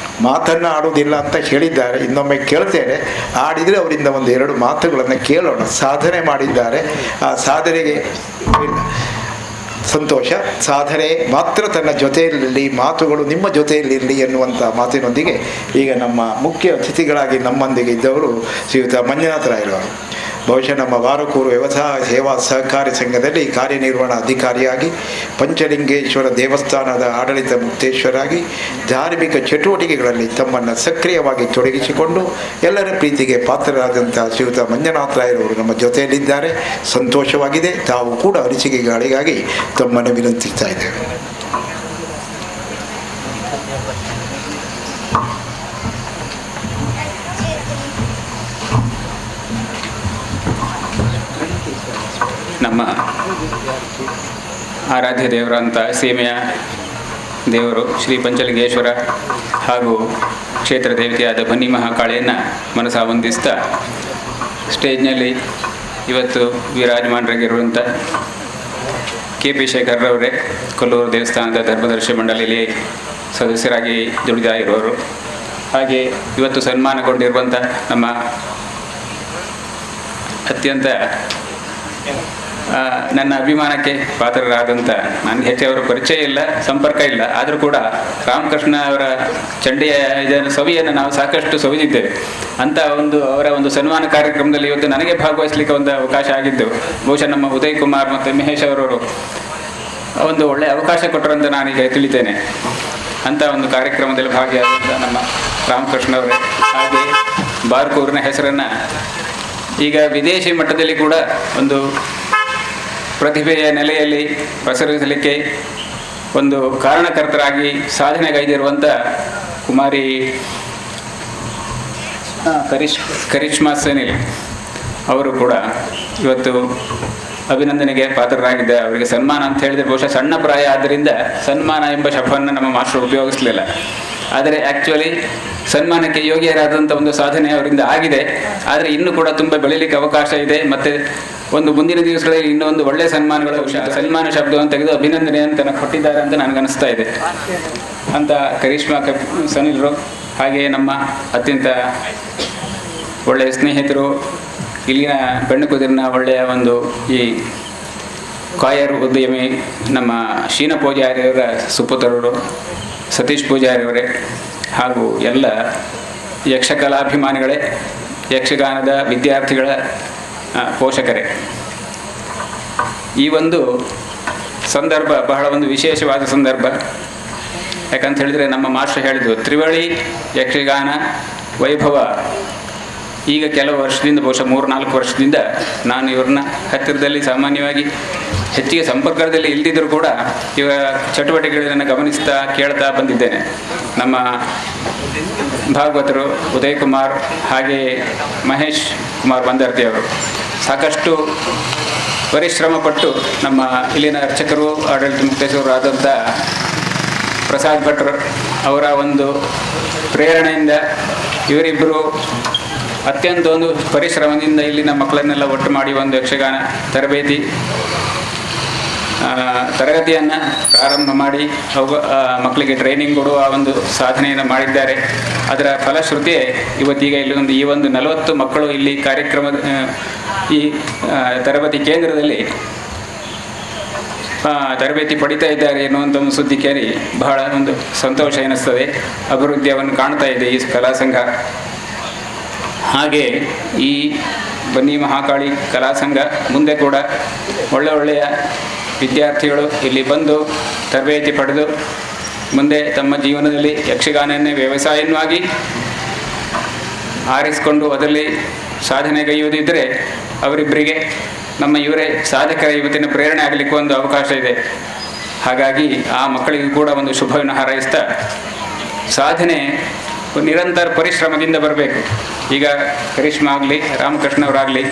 ಮಾತನ್ನಾಡುವುದಿಲ್ಲ ಅಂತ ಹೇಳಿದ್ದಾರೆ, ಇನ್ನೊಮ್ಮೆ ಕೇಳ್ತೇನೆ. ಆಡಿದರೆ ಅವರಿಂದ 1-2 ಮಾತುಗಳನ್ನು ಕೇಳೋಣ. ಸಾಧನೆ ಮಾಡಿದ್ದಾರೆ, ಆ ಸಾಧನೆಗೆ ಸಂತೋಷ. ಸಾಧನೆ ಮಾತ್ರ ತನ್ನ ಜೊತೆಯಲ್ಲಿ, ಮಾತುಗಳು ನಿಮ್ಮ ಜೊತೆಯಲ್ಲಿರಲಿ ಎನ್ನುವಂಥ ಮಾತಿನೊಂದಿಗೆ ಈಗ ನಮ್ಮ ಮುಖ್ಯ ಅತಿಥಿಗಳಾಗಿ ನಮ್ಮೊಂದಿಗೆ ಇದ್ದವರು ಶ್ರೀಯುತ ಮಂಜುನಾಥರಾಯರವರು. ಬಹುಶಃ ನಮ್ಮ ಬಾರಕೂರು ವ್ಯವಸಾಯ ಸೇವಾ ಸಹಕಾರಿ ಸಂಘದಲ್ಲಿ ಕಾರ್ಯನಿರ್ವಹಣಾಧಿಕಾರಿಯಾಗಿ, ಪಂಚಲಿಂಗೇಶ್ವರ ದೇವಸ್ಥಾನದ ಆಡಳಿತ ಮುಕ್ತೇಶ್ವರಾಗಿ ಧಾರ್ಮಿಕ ಚಟುವಟಿಕೆಗಳಲ್ಲಿ ತಮ್ಮನ್ನು ಸಕ್ರಿಯವಾಗಿ ತೊಡಗಿಸಿಕೊಂಡು ಎಲ್ಲರ ಪ್ರೀತಿಗೆ ಪಾತ್ರರಾದಂಥ ಶ್ರೀಯುತ ಮಂಜುನಾಥರಾಯರವರು ನಮ್ಮ ಜೊತೆಯಲ್ಲಿದ್ದಾರೆ. ಸಂತೋಷವಾಗಿದೆ. ತಾವು ಕೂಡ ಅನಿಸಿಕೆಗಳಿಗಾಗಿ ತಮ್ಮನ್ನು ವಿನಂತಿಸ್ತಾ ಇದ್ದೇವೆ. ನಮ್ಮ ಆರಾಧ್ಯ ದೇವರಂತ ಸೀಮೆಯ ದೇವರು ಶ್ರೀ ಪಂಚಲಿಂಗೇಶ್ವರ ಹಾಗೂ ಕ್ಷೇತ್ರ ದೇವತೆಯಾದ ಬನ್ನಿ ಮಹಾಕಾಳಿಯನ್ನು ಮನಸಾ ವಂದಿಸ್ತಾ, ಸ್ಟೇಜ್ನಲ್ಲಿ ಇವತ್ತು ವಿರಾಜಮಾನರಾಗಿರುವಂಥ KP ಶೇಖರ್ರವರೇ, ಕೊಲ್ಲೂರು ದೇವಸ್ಥಾನದ ಧರ್ಮದರ್ಶಿ ಮಂಡಳಿಯಲ್ಲಿ ಸದಸ್ಯರಾಗಿ ದುಡಿತಾ ಇರುವವರು, ಹಾಗೆ ಇವತ್ತು ಸನ್ಮಾನಗೊಂಡಿರುವಂಥ ನಮ್ಮ ಅತ್ಯಂತ ನನ್ನ ಅಭಿಮಾನಕ್ಕೆ ಪಾತ್ರರಾದಂಥ, ನನಗೆ ಹೆಚ್ಚು ಅವರ ಪರಿಚಯ ಇಲ್ಲ, ಸಂಪರ್ಕ ಇಲ್ಲ, ಆದರೂ ಕೂಡ ರಾಮಕೃಷ್ಣ ಅವರ ಚಂಡಿಯ ಇದನ್ನು ಸವಿಯನ್ನು ನಾವು ಸಾಕಷ್ಟು ಸವಿದಿದ್ದೇವೆ. ಅಂಥ ಅವರ ಒಂದು ಸನ್ಮಾನ ಕಾರ್ಯಕ್ರಮದಲ್ಲಿ ಇವತ್ತು ನನಗೆ ಭಾಗವಹಿಸಲಿಕ್ಕೆ ಒಂದು ಅವಕಾಶ ಆಗಿದ್ದು, ಬಹುಶಃ ನಮ್ಮ ಉದಯ್ ಕುಮಾರ್ ಮತ್ತು ಮಹೇಶ್ ಅವರವರು ಒಂದು ಒಳ್ಳೆಯ ಅವಕಾಶ ಕೊಟ್ಟರು ಅಂತ ನಾನೀಗ ತಿಳಿತೇನೆ. ಅಂಥ ಒಂದು ಕಾರ್ಯಕ್ರಮದಲ್ಲಿ ಭಾಗಿಯಾದಂಥ ನಮ್ಮ ರಾಮಕೃಷ್ಣ ಅವರೇ, ಹಾಗೆ ಬಾರ್ಕೂರಿನ ಹೆಸರನ್ನು ಈಗ ವಿದೇಶಿ ಮಟ್ಟದಲ್ಲಿ ಕೂಡ ಒಂದು ಪ್ರತಿಭೆಯ ನೆಲೆಯಲ್ಲಿ ಪ್ರಸರಿಸಲಿಕ್ಕೆ ಒಂದು ಕಾರಣಕರ್ತರಾಗಿ ಸಾಧನೆಗೈದಿರುವಂಥ ಕುಮಾರಿ ಕರಿಷ್ಮಾ ಸನಿಲ್ ಅವರು ಕೂಡ ಇವತ್ತು ಅಭಿನಂದನೆಗೆ ಪಾತ್ರರಾಗಿದ್ದ. ಅವರಿಗೆ ಸನ್ಮಾನ ಅಂತ ಹೇಳಿದರೆ ಬಹುಶಃ ಸಣ್ಣ ಪ್ರಾಯ ಆದ್ದರಿಂದ ಸನ್ಮಾನ ಎಂಬ ಶಬ್ದವನ್ನು ನಮ್ಮ ಮಾಸ್ಟರ್ ಉಪಯೋಗಿಸಲಿಲ್ಲ. ಆದರೆ ಆ್ಯಕ್ಚುಲಿ ಸನ್ಮಾನಕ್ಕೆ ಯೋಗ್ಯರಾದಂಥ ಒಂದು ಸಾಧನೆ ಅವರಿಂದ ಆಗಿದೆ. ಆದರೆ ಇನ್ನೂ ಕೂಡ ತುಂಬ ಬೆಳೀಲಿಕ್ಕೆ ಅವಕಾಶ ಇದೆ. ಮತ್ತು ಒಂದು ಮುಂದಿನ ದಿವಸಗಳಲ್ಲಿ ಇನ್ನೊಂದು ಒಳ್ಳೆಯ ಸನ್ಮಾನಗಳು, ಸನ್ಮಾನ ಶಬ್ದವನ್ನು ತೆಗೆದು ಅಭಿನಂದನೆ ಅಂತ ಕೊಟ್ಟಿದ್ದಾರೆ ಅಂತ ನನಗನ್ನಿಸ್ತಾ ಇದೆ. ಅಂತ ಕರಿಷ್ಮಾ ಸನಿಲ್ರು, ಹಾಗೆಯೇ ನಮ್ಮ ಅತ್ಯಂತ ಒಳ್ಳೆಯ ಸ್ನೇಹಿತರು, ಇಲ್ಲಿನ ಬೆಣ್ಣಕುದಿರಿನ ಒಳ್ಳೆಯ ಒಂದು ಈ ಕಾಯರ್ ಉದ್ಯಮಿ ನಮ್ಮ ಶೀನ ಪೂಜಾರಿಯವರ ಸುಪುತ್ರರು ಸತೀಶ್ ಪೂಜಾರಿಯವರೇ, ಹಾಗೂ ಎಲ್ಲ ಯಕ್ಷಕಲಾಭಿಮಾನಿಗಳೇ, ಯಕ್ಷಗಾನದ ವಿದ್ಯಾರ್ಥಿಗಳ ಪೋಷಕರೇ, ಈ ಒಂದು ಸಂದರ್ಭ ಬಹಳ ಒಂದು ವಿಶೇಷವಾದ ಸಂದರ್ಭ. ಯಾಕಂತ ಹೇಳಿದರೆ ನಮ್ಮ ಮಾಸ್ಟರ್ ಹೇಳಿದ್ರು, ತ್ರಿವಳಿ ಯಕ್ಷಗಾನ ವೈಭವ ಈಗ ಕೆಲವು ವರ್ಷದಿಂದ, ಬಹುಶಃ 3-4 ವರ್ಷದಿಂದ ನಾನು ಇವ್ರನ್ನ ಹತ್ತಿರದಲ್ಲಿ ಸಾಮಾನ್ಯವಾಗಿ ಹೆಚ್ಚಿಗೆ ಸಂಪರ್ಕದಲ್ಲಿ ಇಲ್ದಿದ್ದರೂ ಕೂಡ ಇವರ ಚಟುವಟಿಕೆಗಳನ್ನು ಗಮನಿಸ್ತಾ ಕೇಳ್ತಾ ಬಂದಿದ್ದೇನೆ. ನಮ್ಮ ಭಾಗವತರು ಉದಯ್ ಕುಮಾರ್ ಹಾಗೆ ಮಹೇಶ್ ಕುಮಾರ್ ಬಂದರ್ತಿ ಅವರು ಸಾಕಷ್ಟು ಪರಿಶ್ರಮಪಟ್ಟು ನಮ್ಮ ಇಲ್ಲಿನ ಅರ್ಚಕರು, ಆಡಳಿತ ಮುಕ್ತೇಶ್ವರರು ಆದಂಥ ಪ್ರಸಾದ್ ಭಟ್ರು ಅವರ ಒಂದು ಪ್ರೇರಣೆಯಿಂದ ಇವರಿಬ್ಬರು ಅತ್ಯಂತ ಒಂದು ಪರಿಶ್ರಮದಿಂದ ಇಲ್ಲಿನ ಮಕ್ಕಳನ್ನೆಲ್ಲ ಒಟ್ಟು ಮಾಡಿ ಒಂದು ಯಕ್ಷಗಾನ ತರಗತಿಯನ್ನು ಪ್ರಾರಂಭ ಮಾಡಿ ಮಕ್ಕಳಿಗೆ ಟ್ರೈನಿಂಗ್ ಕೊಡುವ ಒಂದು ಸಾಧನೆಯನ್ನು ಮಾಡಿದ್ದಾರೆ. ಅದರ ಫಲಶ್ರುತಿಯೇ ಇವತ್ತೀಗ ಇಲ್ಲಿ ಈ ಒಂದು 40 ಮಕ್ಕಳು ಇಲ್ಲಿ ಕಾರ್ಯಕ್ರಮದ ಈ ತರಬೇತಿ ಕೇಂದ್ರದಲ್ಲಿ ತರಬೇತಿ ಪಡಿತಾ ಇದ್ದಾರೆ ಎನ್ನುವಂಥ ಒಂದು ಸುದ್ದಿ ಕೇಳಿ ಬಹಳ ಒಂದು ಸಂತೋಷ ಎನಿಸ್ತದೆ. ಅಭಿವೃದ್ಧಿಯನ್ನು ಕಾಣ್ತಾ ಇದೆ ಈ ಕಲಾ ಸಂಘ. ಹಾಗೆ ಈ ಬನ್ನಿ ಮಹಾಕಾಳಿ ಕಲಾ ಸಂಘ ಮುಂದೆ ಕೂಡ ಒಳ್ಳೆಯ ವಿದ್ಯಾರ್ಥಿಗಳು ಇಲ್ಲಿ ಬಂದು ತರಬೇತಿ ಪಡೆದು ಮುಂದೆ ತಮ್ಮ ಜೀವನದಲ್ಲಿ ಯಕ್ಷಗಾನನ್ನೇ ವ್ಯವಸಾಯವನ್ನಾಗಿ ಆರಿಸಿಕೊಂಡು ಅದರಲ್ಲಿ ಸಾಧನೆಗೈಯುವುದಿದ್ದರೆ ಅವರಿಬ್ಬರಿಗೆ ನಮ್ಮ ಇವರೇ ಸಾಧಕರ ಇವತ್ತಿನ ಪ್ರೇರಣೆ ಆಗಲಿಕ್ಕೆ ಒಂದು ಅವಕಾಶ ಇದೆ. ಹಾಗಾಗಿ ಆ ಮಕ್ಕಳಿಗೂ ಕೂಡ ಒಂದು ಶುಭವನ್ನು ಹಾರೈಸ್ತಾ, ಸಾಧನೆ ನಿರಂತರ ಪರಿಶ್ರಮದಿಂದ ಬರಬೇಕು. ಈಗ ಕರಿಷ್ಮಾ ಆಗಲಿ, ರಾಮಕೃಷ್ಣವರಾಗಲಿ,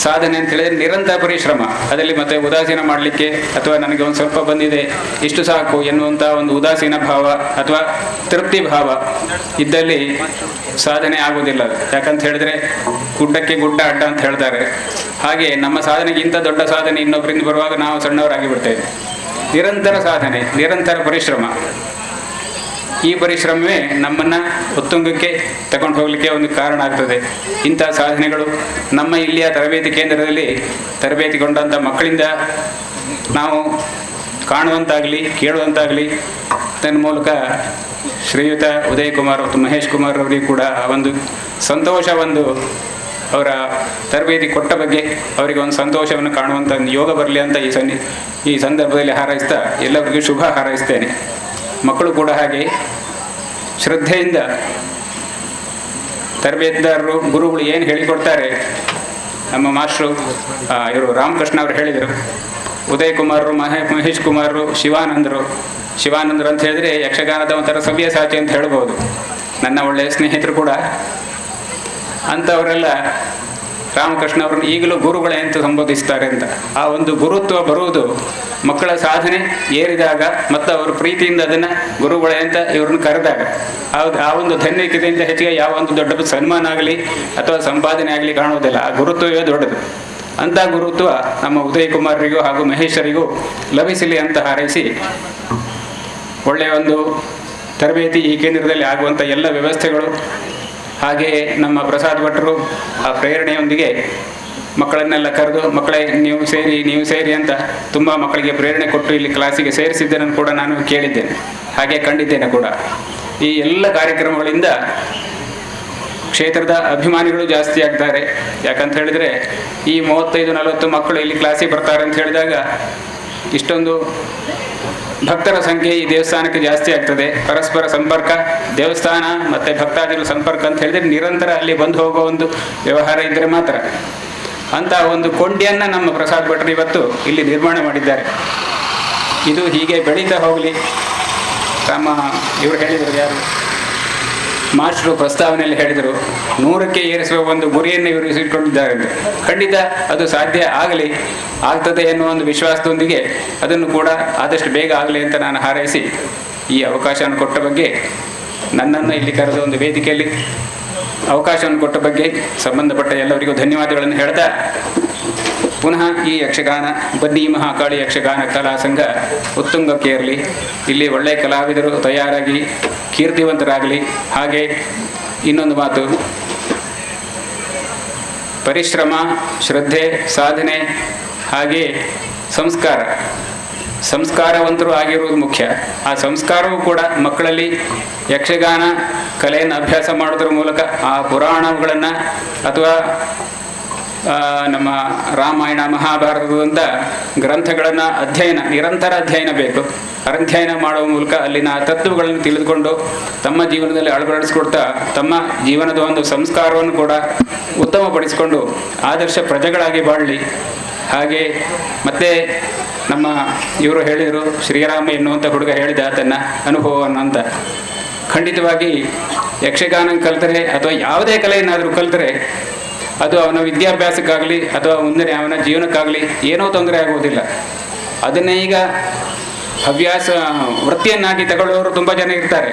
ಸಾಧನೆ ಅಂತ ಹೇಳಿದರೆ ನಿರಂತರ ಪರಿಶ್ರಮ. ಅದರಲ್ಲಿ ಮತ್ತೆ ಉದಾಸೀನ ಮಾಡಲಿಕ್ಕೆ ಅಥವಾ ನನಗೆ ಒಂದು ಸ್ವಲ್ಪ ಬಂದಿದೆ ಇಷ್ಟು ಸಾಕು ಎನ್ನುವಂಥ ಒಂದು ಉದಾಸೀನ ಭಾವ ಅಥವಾ ತೃಪ್ತಿ ಭಾವ ಇದ್ದಲ್ಲಿ ಸಾಧನೆ ಆಗುವುದಿಲ್ಲ. ಯಾಕಂತ ಹೇಳಿದ್ರೆ ಗುಡ್ಡಕ್ಕೆ ಗುಡ್ಡ ಅಡ್ಡ ಅಂತ ಹೇಳ್ತಾರೆ. ಹಾಗೆ ನಮ್ಮ ಸಾಧನೆಗಿಂತ ದೊಡ್ಡ ಸಾಧನೆ ಇನ್ನೊಬ್ಬರಿಂದ ಬರುವಾಗ ನಾವು ಸಣ್ಣವರಾಗಿ ಬಿಡ್ತೇವೆ. ನಿರಂತರ ಸಾಧನೆ, ನಿರಂತರ ಪರಿಶ್ರಮ, ಈ ಪರಿಶ್ರಮವೇ ನಮ್ಮನ್ನು ಉತ್ತುಂಗಕ್ಕೆ ತಗೊಂಡು ಹೋಗಲಿಕ್ಕೆ ಒಂದು ಕಾರಣ ಆಗ್ತದೆ. ಇಂಥ ಸಾಧನೆಗಳು ನಮ್ಮ ಇಲ್ಲಿಯ ತರಬೇತಿ ಕೇಂದ್ರದಲ್ಲಿ ತರಬೇತಿಗೊಂಡಂಥ ಮಕ್ಕಳಿಂದ ನಾವು ಕಾಣುವಂತಾಗಲಿ, ಕೇಳುವಂತಾಗಲಿ. ತನ್ನ ಮೂಲಕ ಶ್ರೀಯುತ ಉದಯ್ ಕುಮಾರ್ ಮತ್ತು ಮಹೇಶ್ ಕುಮಾರ್ ಅವರಿಗೆ ಕೂಡ ಒಂದು ಸಂತೋಷ, ಒಂದು ಅವರ ತರಬೇತಿ ಕೊಟ್ಟ ಬಗ್ಗೆ ಅವರಿಗೆ ಒಂದು ಸಂತೋಷವನ್ನು ಕಾಣುವಂಥ ಒಂದು ಯೋಗ ಬರಲಿ ಅಂತ ಈ ಸಂದರ್ಭದಲ್ಲಿ ಹಾರೈಸ್ತಾ ಎಲ್ಲರಿಗೂ ಶುಭ ಹಾರೈಸ್ತೇನೆ. ಮಕ್ಕಳು ಕೂಡ ಹಾಗೆ ಶ್ರದ್ಧೆಯಿಂದ ತರಬೇತಿದಾರರು, ಗುರುಗಳು ಏನು ಹೇಳಿಕೊಡ್ತಾರೆ, ನಮ್ಮ ಮಾಸ್ಟ್ರು ಇವರು ರಾಮಕೃಷ್ಣ ಅವರು ಹೇಳಿದರು, ಉದಯ್ ಕುಮಾರರು, ಮಹೇಶ್ ಕುಮಾರರು, ಶಿವಾನಂದರು ಅಂತ ಹೇಳಿದರೆ ಯಕ್ಷಗಾನದ ಒಂಥರ ಸವ್ಯಸಾಚಿ ಅಂತ ಹೇಳ್ಬೋದು. ನನ್ನ ಒಳ್ಳೆಯ ಸ್ನೇಹಿತರು ಕೂಡ. ಅಂಥವರೆಲ್ಲ ರಾಮಕೃಷ್ಣ ಅವರನ್ನು ಈಗಲೂ ಗುರುಗಳೇ ಅಂತ ಸಂಬೋಧಿಸ್ತಾರೆ ಅಂತ. ಆ ಒಂದು ಗುರುತ್ವ ಬರುವುದು ಮಕ್ಕಳ ಸಾಧನೆ ಏರಿದಾಗ ಮತ್ತು ಅವರು ಪ್ರೀತಿಯಿಂದ ಅದನ್ನು ಗುರುಗಳೇ ಅಂತ ಇವ್ರನ್ನ ಕರೆದಾಗ ಆ ಒಂದು ಧನ್ಯತೆಯಿಂದ ಹೆಚ್ಚಿಗೆ ಯಾವ ಒಂದು ದೊಡ್ಡ ಸನ್ಮಾನ ಆಗಲಿ ಅಥವಾ ಸಂಪಾದನೆ ಆಗಲಿ ಕಾಣುವುದಿಲ್ಲ. ಆ ಗುರುತ್ವವೇ ದೊಡ್ಡದು. ಅಂಥ ಗುರುತ್ವ ನಮ್ಮ ಉದಯ್ ಕುಮಾರರಿಗೂ ಹಾಗೂ ಮಹೇಶರಿಗೂ ಲಭಿಸಲಿ ಅಂತ ಹಾರೈಸಿ, ಒಳ್ಳೆಯ ಒಂದು ತರಬೇತಿ ಈ ಕೇಂದ್ರದಲ್ಲಿ ಆಗುವಂಥ ಎಲ್ಲ ವ್ಯವಸ್ಥೆಗಳು, ಹಾಗೆಯೇ ನಮ್ಮ ಪ್ರಸಾದ್ ಭಟ್ರು ಆ ಪ್ರೇರಣೆಯೊಂದಿಗೆ ಮಕ್ಕಳನ್ನೆಲ್ಲ ಕರೆದು, ಮಕ್ಕಳೇ ನೀವು ಸೇರಿ ಅಂತ ತುಂಬ ಮಕ್ಕಳಿಗೆ ಪ್ರೇರಣೆ ಕೊಟ್ಟು ಇಲ್ಲಿ ಕ್ಲಾಸಿಗೆ ಸೇರಿಸಿದ್ದನ್ನು ಕೂಡ ನಾನು ಕೇಳಿದ್ದೇನೆ, ಹಾಗೆ ಕಂಡಿದ್ದೇನೆ ಕೂಡ. ಈ ಎಲ್ಲ ಕಾರ್ಯಕ್ರಮಗಳಿಂದ ಕ್ಷೇತ್ರದ ಅಭಿಮಾನಿಗಳು ಜಾಸ್ತಿ ಆಗ್ತಾರೆ. ಯಾಕಂತ ಹೇಳಿದರೆ ಈ 35-40 ಮಕ್ಕಳು ಇಲ್ಲಿ ಕ್ಲಾಸಿಗೆ ಬರ್ತಾರೆ ಅಂತ ಹೇಳಿದಾಗ ಇಷ್ಟೊಂದು ಭಕ್ತರ ಸಂಖ್ಯೆ ಈ ದೇವಸ್ಥಾನಕ್ಕೆ ಜಾಸ್ತಿ ಆಗ್ತದೆ. ಪರಸ್ಪರ ಸಂಪರ್ಕ, ದೇವಸ್ಥಾನ ಮತ್ತು ಭಕ್ತಾದಿಗಳ ಸಂಪರ್ಕ ಅಂತ ಹೇಳಿದರೆ ನಿರಂತರ ಅಲ್ಲಿ ಬಂದು ಹೋಗೋ ಒಂದು ವ್ಯವಹಾರ ಇದ್ದರೆ ಮಾತ್ರ. ಅಂತ ಒಂದು ಕೊಂಡಿಯನ್ನು ನಮ್ಮ ಪ್ರಸಾದ್ ಭಟ್ರು ಇವತ್ತು ಇಲ್ಲಿ ನಿರ್ಮಾಣ ಮಾಡಿದ್ದಾರೆ. ಇದು ಹೀಗೆ ಬೆಳೀತಾ ಹೋಗಲಿ. ಇವರು ಹೇಳಿದರು, ಯಾರು ಮಾಸ್ಟ್ರು ಪ್ರಸ್ತಾವನೆಯಲ್ಲಿ ಹೇಳಿದರು, 100ಕ್ಕೆ ಏರಿಸುವ ಒಂದು ಗುರಿಯನ್ನು ಇವರು ಇಟ್ಕೊಂಡಿದ್ದಾರೆ ಅಂತ. ಖಂಡಿತ ಅದು ಸಾಧ್ಯ ಆಗ್ತದೆ ಎನ್ನುವ ಒಂದು ವಿಶ್ವಾಸದೊಂದಿಗೆ ಅದನ್ನು ಕೂಡ ಆದಷ್ಟು ಬೇಗ ಆಗಲಿ ಅಂತ ನಾನು ಹಾರೈಸಿ, ಈ ಅವಕಾಶವನ್ನು ಕೊಟ್ಟ ಬಗ್ಗೆ, ನನ್ನನ್ನು ಇಲ್ಲಿ ಕರೆದ ಒಂದು ವೇದಿಕೆಯಲ್ಲಿ ಅವಕಾಶವನ್ನು ಕೊಟ್ಟ ಬಗ್ಗೆ ಸಂಬಂಧಪಟ್ಟ ಎಲ್ಲರಿಗೂ ಧನ್ಯವಾದಗಳನ್ನು ಹೇಳ್ತಾ, ಪುನಃ ಈ ಯಕ್ಷಗಾನ ಬನ್ನಿ ಮಹಾಕಾಳಿ ಯಕ್ಷಗಾನ ಕಲಾ ಸಂಘ ಉತ್ತುಂಗಕ್ಕೆ ಇರಲಿ. ಇಲ್ಲಿ ಒಳ್ಳೆಯ ಕಲಾವಿದರು ತಯಾರಾಗಿ ಕೀರ್ತಿವಂತರಾಗಲಿ. ಹಾಗೆ ಇನ್ನೊಂದು ಮಾತು, ಪರಿಶ್ರಮ, ಶ್ರದ್ಧೆ, ಸಾಧನೆ, ಹಾಗೆ ಸಂಸ್ಕಾರವಂತರು ಆಗಿರುವುದು ಮುಖ್ಯ. ಆ ಸಂಸ್ಕಾರವೂ ಕೂಡ ಮಕ್ಕಳಲ್ಲಿ ಯಕ್ಷಗಾನ ಕಲೆಯನ್ನು ಅಭ್ಯಾಸ ಮಾಡೋದ್ರ ಮೂಲಕ ಆ ಪುರಾಣಗಳನ್ನು ಅಥವಾ ನಮ್ಮ ರಾಮಾಯಣ ಮಹಾಭಾರತದಂಥ ಗ್ರಂಥಗಳನ್ನು ನಿರಂತರ ಅಧ್ಯಯನ ಬೇಕು. ಅಧ್ಯಯನ ಮಾಡುವ ಮೂಲಕ ಅಲ್ಲಿನ ತತ್ವಗಳನ್ನು ತಿಳಿದುಕೊಂಡು ತಮ್ಮ ಜೀವನದಲ್ಲಿ ಅಳವಡಿಸಿಕೊಡ್ತಾ ತಮ್ಮ ಜೀವನದ ಒಂದು ಸಂಸ್ಕಾರವನ್ನು ಕೂಡ ಉತ್ತಮಪಡಿಸಿಕೊಂಡು ಆದರ್ಶ ಪ್ರಜೆಗಳಾಗಿ ಬಾಳಲಿ. ಹಾಗೆ ಮತ್ತೆ ನಮ್ಮ ಇವರು ಹೇಳಿದರು, ಶ್ರೀರಾಮ ಎನ್ನುವಂಥ ಹುಡುಗ ಹೇಳಿದ ತನ್ನ ಅನುಭವವನ್ನು ಅಂತ. ಖಂಡಿತವಾಗಿ ಯಕ್ಷಗಾನ ಕಲಿತರೆ ಅಥವಾ ಯಾವುದೇ ಕಲೆಯನ್ನಾದರೂ ಕಲಿತರೆ ಅದು ಅವನ ವಿದ್ಯಾಭ್ಯಾಸಕ್ಕಾಗಲಿ ಅಥವಾ ಮುಂದೆ ಅವನ ಜೀವನಕ್ಕಾಗಲಿ ಏನೋ ತೊಂದರೆ ಆಗುವುದಿಲ್ಲ. ಅದನ್ನೇ ಈಗ ವೃತ್ತಿಯನ್ನಾಗಿ ತಗೊಳ್ಳೋರು ತುಂಬ ಜನ ಇರ್ತಾರೆ.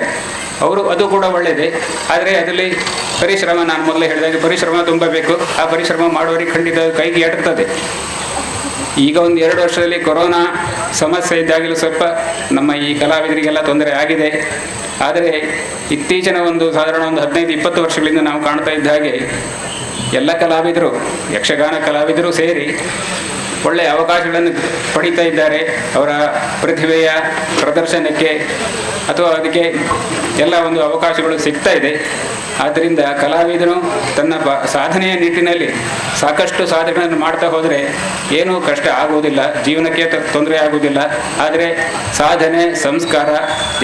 ಅದು ಕೂಡ ಒಳ್ಳೆಯದೇ. ಆದರೆ ಅದರಲ್ಲಿ ಪರಿಶ್ರಮ, ನಾನು ಮೊದಲೇ ಹೇಳಿದಾಗ ಪರಿಶ್ರಮ ತುಂಬ ಬೇಕು. ಆ ಪರಿಶ್ರಮ ಮಾಡುವವರಿಗೆ ಖಂಡಿತ ಕೈಗೆ ಎಟುತ್ತದೆ. ಈಗ ಒಂದು 2 ವರ್ಷದಲ್ಲಿ ಕೊರೋನಾ ಸಮಸ್ಯೆ ಇದ್ದಾಗಲೂ ಸ್ವಲ್ಪ ನಮ್ಮ ಈ ಕಲಾವಿದರಿಗೆಲ್ಲ ತೊಂದರೆ ಆಗಿದೆ. ಆದರೆ ಇತ್ತೀಚಿನ ಸಾಧಾರಣ 15-20 ವರ್ಷಗಳಿಂದ ನಾವು ಕಾಣ್ತಾ ಇದ್ದ ಹಾಗೆ ಎಲ್ಲ ಕಲಾವಿದರು, ಯಕ್ಷಗಾನ ಕಲಾವಿದರು ಸೇರಿ ಒಳ್ಳೆಯ ಅವಕಾಶಗಳನ್ನು ಪಡೀತಾ ಇದ್ದಾರೆ. ಅವರ ಪ್ರತಿಭೆಯ ಪ್ರದರ್ಶನಕ್ಕೆ ಅಥವಾ ಅದಕ್ಕೆ ಎಲ್ಲ ಒಂದು ಅವಕಾಶಗಳು ಸಿಗ್ತಾ ಇದೆ. ಆದ್ದರಿಂದ ಕಲಾವಿದನು ತನ್ನ ಸಾಧನೆಯ ನಿಟ್ಟಿನಲ್ಲಿ ಸಾಕಷ್ಟು ಸಾಧನೆಗಳನ್ನು ಮಾಡ್ತಾ ಹೋದರೆ ಏನೂ ಕಷ್ಟ ಆಗುವುದಿಲ್ಲ, ಜೀವನಕ್ಕೆ ತೊಂದರೆ ಆಗುವುದಿಲ್ಲ. ಆದರೆ ಸಾಧನೆ, ಸಂಸ್ಕಾರ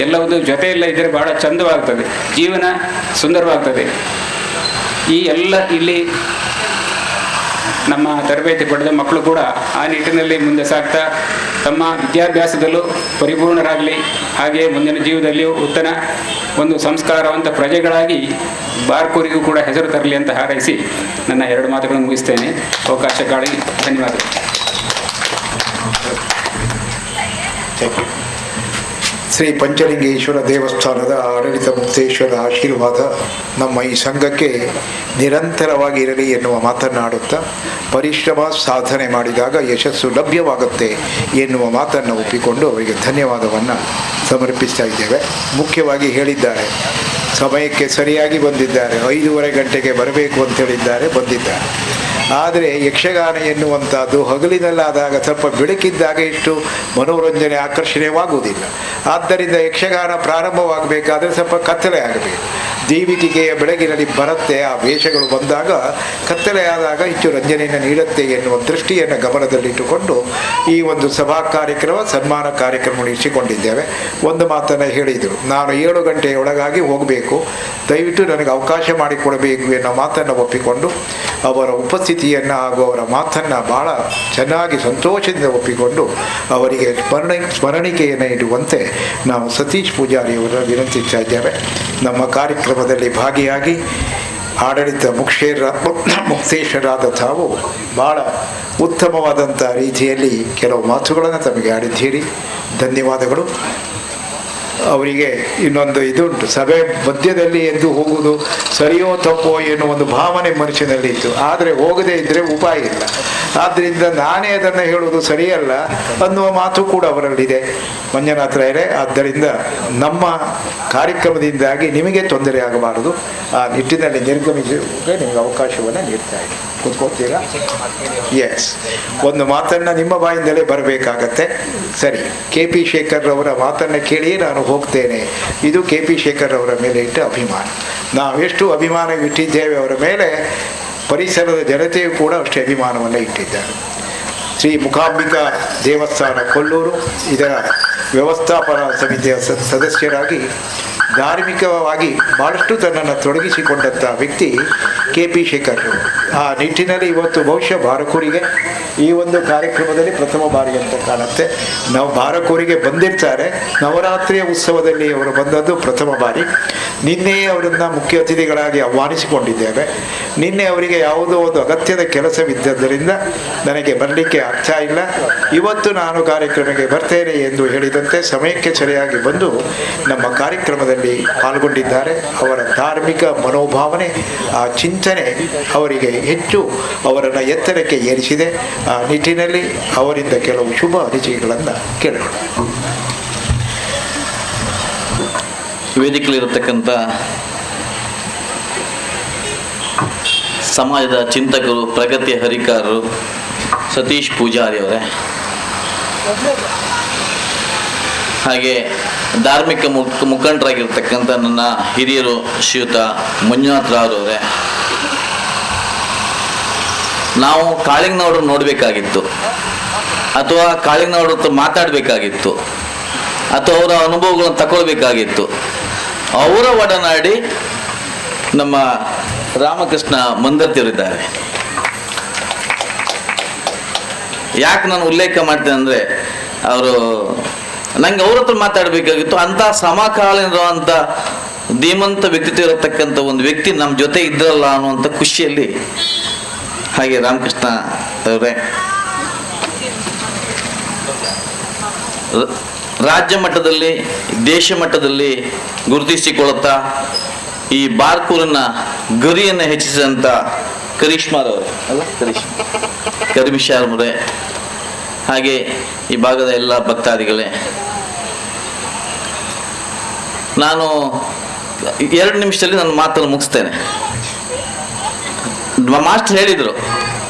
ಎಲ್ಲವೂ ಜೊತೆಯೆಲ್ಲ ಇದ್ದರೆ ಭಾಳ ಚಂದವಾಗ್ತದೆ, ಜೀವನ ಸುಂದರವಾಗ್ತದೆ. ಈ ಎಲ್ಲ ಇಲ್ಲಿ ನಮ್ಮ ತರಬೇತಿ ಪಡೆದ ಮಕ್ಕಳು ಕೂಡ ಆ ನಿಟ್ಟಿನಲ್ಲಿ ಮುಂದೆ ಸಾಗ್ತಾ ತಮ್ಮ ವಿದ್ಯಾಭ್ಯಾಸದಲ್ಲೂ ಪರಿಪೂರ್ಣರಾಗಲಿ. ಹಾಗೆ ಮುಂದಿನ ಜೀವನದಲ್ಲಿಯೂ ಉತ್ತಮ ಒಂದು ಸಂಸ್ಕಾರವಂತ ಪ್ರಜೆಗಳಾಗಿ ಬಾರ್ಕೂರಿಗೂ ಕೂಡ ಹೆಸರು ತರಲಿ ಅಂತ ಹಾರೈಸಿ ನನ್ನ 2 ಮಾತುಗಳನ್ನು ಮುಗಿಸ್ತೇನೆ. ಅವಕಾಶಕ್ಕಾಗಿ ಧನ್ಯವಾದಗಳು. ಶ್ರೀ ಪಂಚಲಿಂಗೇಶ್ವರ ದೇವಸ್ಥಾನದ ಆಡಳಿತ ಮುಕ್ತೇಶ್ವರ ಆಶೀರ್ವಾದ ನಮ್ಮ ಈ ಸಂಘಕ್ಕೆ ನಿರಂತರವಾಗಿ ಇರಲಿ ಎನ್ನುವ ಮಾತನ್ನಾಡುತ್ತಾ, ಪರಿಶ್ರಮ ಸಾಧನೆ ಮಾಡಿದಾಗ ಯಶಸ್ಸು ಲಭ್ಯವಾಗುತ್ತೆ ಎನ್ನುವ ಮಾತನ್ನು ಒಪ್ಪಿಕೊಂಡು ಅವರಿಗೆ ಧನ್ಯವಾದವನ್ನು ಸಮರ್ಪಿಸ್ತಾ ಇದ್ದೇವೆ. ಮುಖ್ಯವಾಗಿ ಹೇಳಿದ್ದಾರೆ, ಸಮಯಕ್ಕೆ ಸರಿಯಾಗಿ ಬಂದಿದ್ದಾರೆ. 5:30 ಗಂಟೆಗೆ ಬರಬೇಕು ಅಂತ ಹೇಳಿದ್ದಾರೆ, ಬಂದಿದ್ದಾರೆ. ಆದರೆ ಯಕ್ಷಗಾನ ಎನ್ನುವಂಥದ್ದು ಹಗಲಿನಲ್ಲಾದಾಗ ಸ್ವಲ್ಪ ಬೆಳಕಿದ್ದಾಗ ಇಷ್ಟು ಮನೋರಂಜನೆ ಆಕರ್ಷಣೀಯವಾಗುವುದಿಲ್ಲ. ಆದ್ದರಿಂದ ಯಕ್ಷಗಾನ ಪ್ರಾರಂಭವಾಗಬೇಕಾದ್ರೆ ಸ್ವಲ್ಪ ಕತ್ತಲೆ ಆಗಬೇಕು. ದೀವಿಟಿಗೆಯ ಬೆಳಗಿನಲ್ಲಿ ಬರುತ್ತೆ, ಆ ವೇಷಗಳು ಬಂದಾಗ ಕತ್ತಲೆ ಆದಾಗ ಹೆಚ್ಚು ರಂಜನೆಯನ್ನು ನೀಡುತ್ತೆ ಎನ್ನುವ ದೃಷ್ಟಿಯನ್ನು ಗಮನದಲ್ಲಿಟ್ಟುಕೊಂಡು ಈ ಒಂದು ಸಭಾ ಕಾರ್ಯಕ್ರಮ, ಸನ್ಮಾನ ಕಾರ್ಯಕ್ರಮ ಇರಿಸಿಕೊಂಡಿದ್ದೇವೆ. ಒಂದು ಮಾತನ್ನು ಹೇಳಿದರು, ನಾನು 7 ಗಂಟೆಯೊಳಗಾಗಿ ಹೋಗಬೇಕು, ದಯವಿಟ್ಟು ನನಗೆ ಅವಕಾಶ ಮಾಡಿಕೊಡಬೇಕು ಎನ್ನೋ ಮಾತನ್ನು ಒಪ್ಪಿಕೊಂಡು ಅವರ ಉಪಸ್ಥಿತಿಯನ್ನು ಹಾಗೂ ಅವರ ಮಾತನ್ನು ಭಾಳ ಚೆನ್ನಾಗಿ ಸಂತೋಷದಿಂದ ಒಪ್ಪಿಕೊಂಡು ಅವರಿಗೆ ಸ್ಮರಣಿಕೆಯನ್ನು ಇಡುವಂತೆ ನಾವು ಸತೀಶ್ ಪೂಜಾರಿಯವರ ವಿನಂತಿಸ್ತಾ ಇದ್ದೇವೆ. ನಮ್ಮ ಕಾರ್ಯಕ್ರಮದಲ್ಲಿ ಭಾಗಿಯಾಗಿ ಆಡಳಿತ ಮುಕ್ತೇಶರಾದ ತಾವು ಭಾಳ ಉತ್ತಮವಾದಂಥ ರೀತಿಯಲ್ಲಿ ಕೆಲವು ಮಾತುಗಳನ್ನು ತಮಗೆ ಆಡಿದ್ದೀರಿ. ಧನ್ಯವಾದಗಳು. ಅವರಿಗೆ ಇನ್ನೊಂದು ಇದುಂಟು, ಸಭೆ ಮಧ್ಯದಲ್ಲಿ ಎದ್ದು ಹೋಗುವುದು ಸರಿಯೋ ತಪ್ಪೋ ಎನ್ನುವ ಒಂದು ಭಾವನೆ ಮನುಷ್ಯನಲ್ಲಿತ್ತು. ಆದರೆ ಹೋಗದೇ ಇದ್ದರೆ ಉಪಾಯ ಇಲ್ಲ. ಆದ್ದರಿಂದ ನಾನೇ ಅದನ್ನು ಹೇಳುವುದು ಸರಿಯಲ್ಲ ಅನ್ನುವ ಮಾತು ಕೂಡ ಅವರಲ್ಲಿದೆ, ಮಂಜುನಾಥರಾಯರೇ. ಆದ್ದರಿಂದ ನಮ್ಮ ಕಾರ್ಯಕ್ರಮದಿಂದಾಗಿ ನಿಮಗೆ ತೊಂದರೆ ಆಗಬಾರದು, ಆ ನಿಟ್ಟಿನಲ್ಲಿ ನಿರ್ಗಮಿಸೋಕೆ ನಿಮಗೆ ಅವಕಾಶವನ್ನು ನೀಡ್ತಾ ಇದೆ. ಕೂತ್ಕೊಳ್ತೀರಾ? ಎಸ್, ಒಂದು ಮಾತನ್ನು ನಿಮ್ಮ ಬಾಯಿಂದಲೇ ಬರಬೇಕಾಗತ್ತೆ. ಸರಿ, KP ಶೇಖರ್ ಅವರ ಮಾತನ್ನು ಕೇಳಿಯೇ ನಾನು ಹೋಗ್ತೇನೆ. ಇದು KP ಶೇಖರ್ ಅವರ ಮೇಲೆ ಇಟ್ಟ ಅಭಿಮಾನ. ನಾವೆಷ್ಟು ಅಭಿಮಾನ ಇಟ್ಟಿದ್ದೇವೆ ಅವರ ಮೇಲೆ, ಪರಿಸರದ ಜನತೆಯು ಕೂಡ ಅಷ್ಟೇ ಅಭಿಮಾನವನ್ನು ಇಟ್ಟಿದ್ದಾರೆ. ಶ್ರೀ ಮುಖಾಂಬಿಕಾ ದೇವಸ್ಥಾನ ಕೊಲ್ಲೂರು ಇದರ ವ್ಯವಸ್ಥಾಪನಾ ಸಮಿತಿಯ ಸದಸ್ಯರಾಗಿ ಧಾರ್ಮಿಕವಾಗಿ ಭಾಳಷ್ಟು ತನ್ನನ್ನು ತೊಡಗಿಸಿಕೊಂಡಂಥ ವ್ಯಕ್ತಿ KP ಶೇಖರ್. ಆ ನಿಟ್ಟಿನಲ್ಲಿ ಇವತ್ತು ಬಹುಶಃ ಬಾರಕೂರಿಗೆ ಈ ಒಂದು ಕಾರ್ಯಕ್ರಮದಲ್ಲಿ ಪ್ರಥಮ ಬಾರಿ ಅಂತ ಕಾಣುತ್ತೆ. ನಾವು ಬಾರಕೂರಿಗೆ ಬಂದಿರ್ತಾರೆ, ನವರಾತ್ರಿಯ ಉತ್ಸವದಲ್ಲಿ ಅವರು ಬಂದದ್ದು ಪ್ರಥಮ ಬಾರಿ. ನಿನ್ನೆ ಅವರನ್ನು ಮುಖ್ಯ ಅತಿಥಿಗಳಾಗಿ ಆಹ್ವಾನಿಸಿಕೊಂಡಿದ್ದೇವೆ. ನಿನ್ನೆ ಅವರಿಗೆ ಯಾವುದೋ ಒಂದು ಅಗತ್ಯದ ಕೆಲಸವಿದ್ದರಿಂದ ನನಗೆ ಬರಲಿಕ್ಕೆ ಆಗ್ತಾ ಇಲ್ಲ. ಇವತ್ತು ನಾನು ಕಾರ್ಯಕ್ರಮಕ್ಕೆ ಬರ್ತೇನೆ ಎಂದು ಹೇಳಿದಂತೆ ಸಮಯಕ್ಕೆ ಸರಿಯಾಗಿ ಬಂದು ನಮ್ಮ ಕಾರ್ಯಕ್ರಮದಲ್ಲಿ ಪಾಲ್ಗೊಂಡಿದ್ದಾರೆ. ಅವರ ಧಾರ್ಮಿಕ ಮನೋಭಾವನೆ, ಆ ಚಿಂತನೆ ಅವರಿಗೆ ಹೆಚ್ಚು ಅವರನ್ನು ಎತ್ತರಕ್ಕೆ ಏರಿಸಿದೆ. ಆ ನಿಟ್ಟಿನಲ್ಲಿ ಅವರಿಂದ ಕೆಲವು ಶುಭ ಅನಿಸಿಕೆಗಳನ್ನು ಕೇಳೋಣ. ವೇದಿಕೆಯಲ್ಲಿರತಕ್ಕಂಥ ಸಮಾಜದ ಚಿಂತಕರು, ಪ್ರಗತಿಯ ಹರಿಕಾರರು, ಸತೀಶ್ ಪೂಜಾರಿ ಅವರೇ, ಹಾಗೆ ಧಾರ್ಮಿಕ ಮುಖಂಡರಾಗಿರ್ತಕ್ಕಂಥ ನನ್ನ ಹಿರಿಯರು ಶ್ರೀಯುತ ಮಂಜುನಾಥರಾವ್ರವರೇ, ನಾವು ಕಾಳಿಂಗನವ್ರನ್ನ ನೋಡಬೇಕಾಗಿತ್ತು, ಅಥವಾ ಕಾಳಿಂಗನವ್ರ ಹತ್ರ ಮಾತಾಡಬೇಕಾಗಿತ್ತು, ಅಥವಾ ಅವರ ಅನುಭವಗಳನ್ನು ತಗೊಳ್ಬೇಕಾಗಿತ್ತು. ಅವರ ಒಡನಾಡಿ ನಮ್ಮ ರಾಮಕೃಷ್ಣ ಮಂದರ್ತಿಯವರಿದ್ದಾರೆ. ಯಾಕೆ ನಾನು ಉಲ್ಲೇಖ ಮಾಡ್ತೇನೆ ಅಂದರೆ, ಅವರು ನಂಗೆ ಅವ್ರ ಹತ್ರ ಮಾತಾಡಬೇಕಾಗಿತ್ತು. ಅಂಥ ಸಮಕಾಲೀನರುವಂಥ ಧೀಮಂತ ವ್ಯಕ್ತಿತ್ವ ಇರತಕ್ಕಂಥ ಒಂದು ವ್ಯಕ್ತಿ ನಮ್ಮ ಜೊತೆ ಇದ್ರಲ್ಲ ಅನ್ನುವಂಥ ಖುಷಿಯಲ್ಲಿ. ಹಾಗೆ ರಾಮಕೃಷ್ಣ ಅವರೇ, ರಾಜ್ಯ ಮಟ್ಟದಲ್ಲಿ, ದೇಶ ಮಟ್ಟದಲ್ಲಿ ಗುರುತಿಸಿಕೊಳ್ಳುತ್ತಾ ಈ ಬಾರ್ಕೂರಿನ ಗರಿಯನ್ನು ಹೆಚ್ಚಿಸಿದಂಥ ಕರಿಷ್ಮಾರವರೇ ಅಲ್ಲ, ಕರಿಮಿಶಾರವರೇ, ಹಾಗೆ ಈ ಭಾಗದ ಎಲ್ಲ ಭಕ್ತಾದಿಗಳೇ, ನಾನು 2 ನಿಮಿಷದಲ್ಲಿ ನನ್ನ ಮಾತನ್ನು ಮುಗಿಸ್ತೇನೆ. ಮಾಸ್ಟರ್ ಹೇಳಿದರು,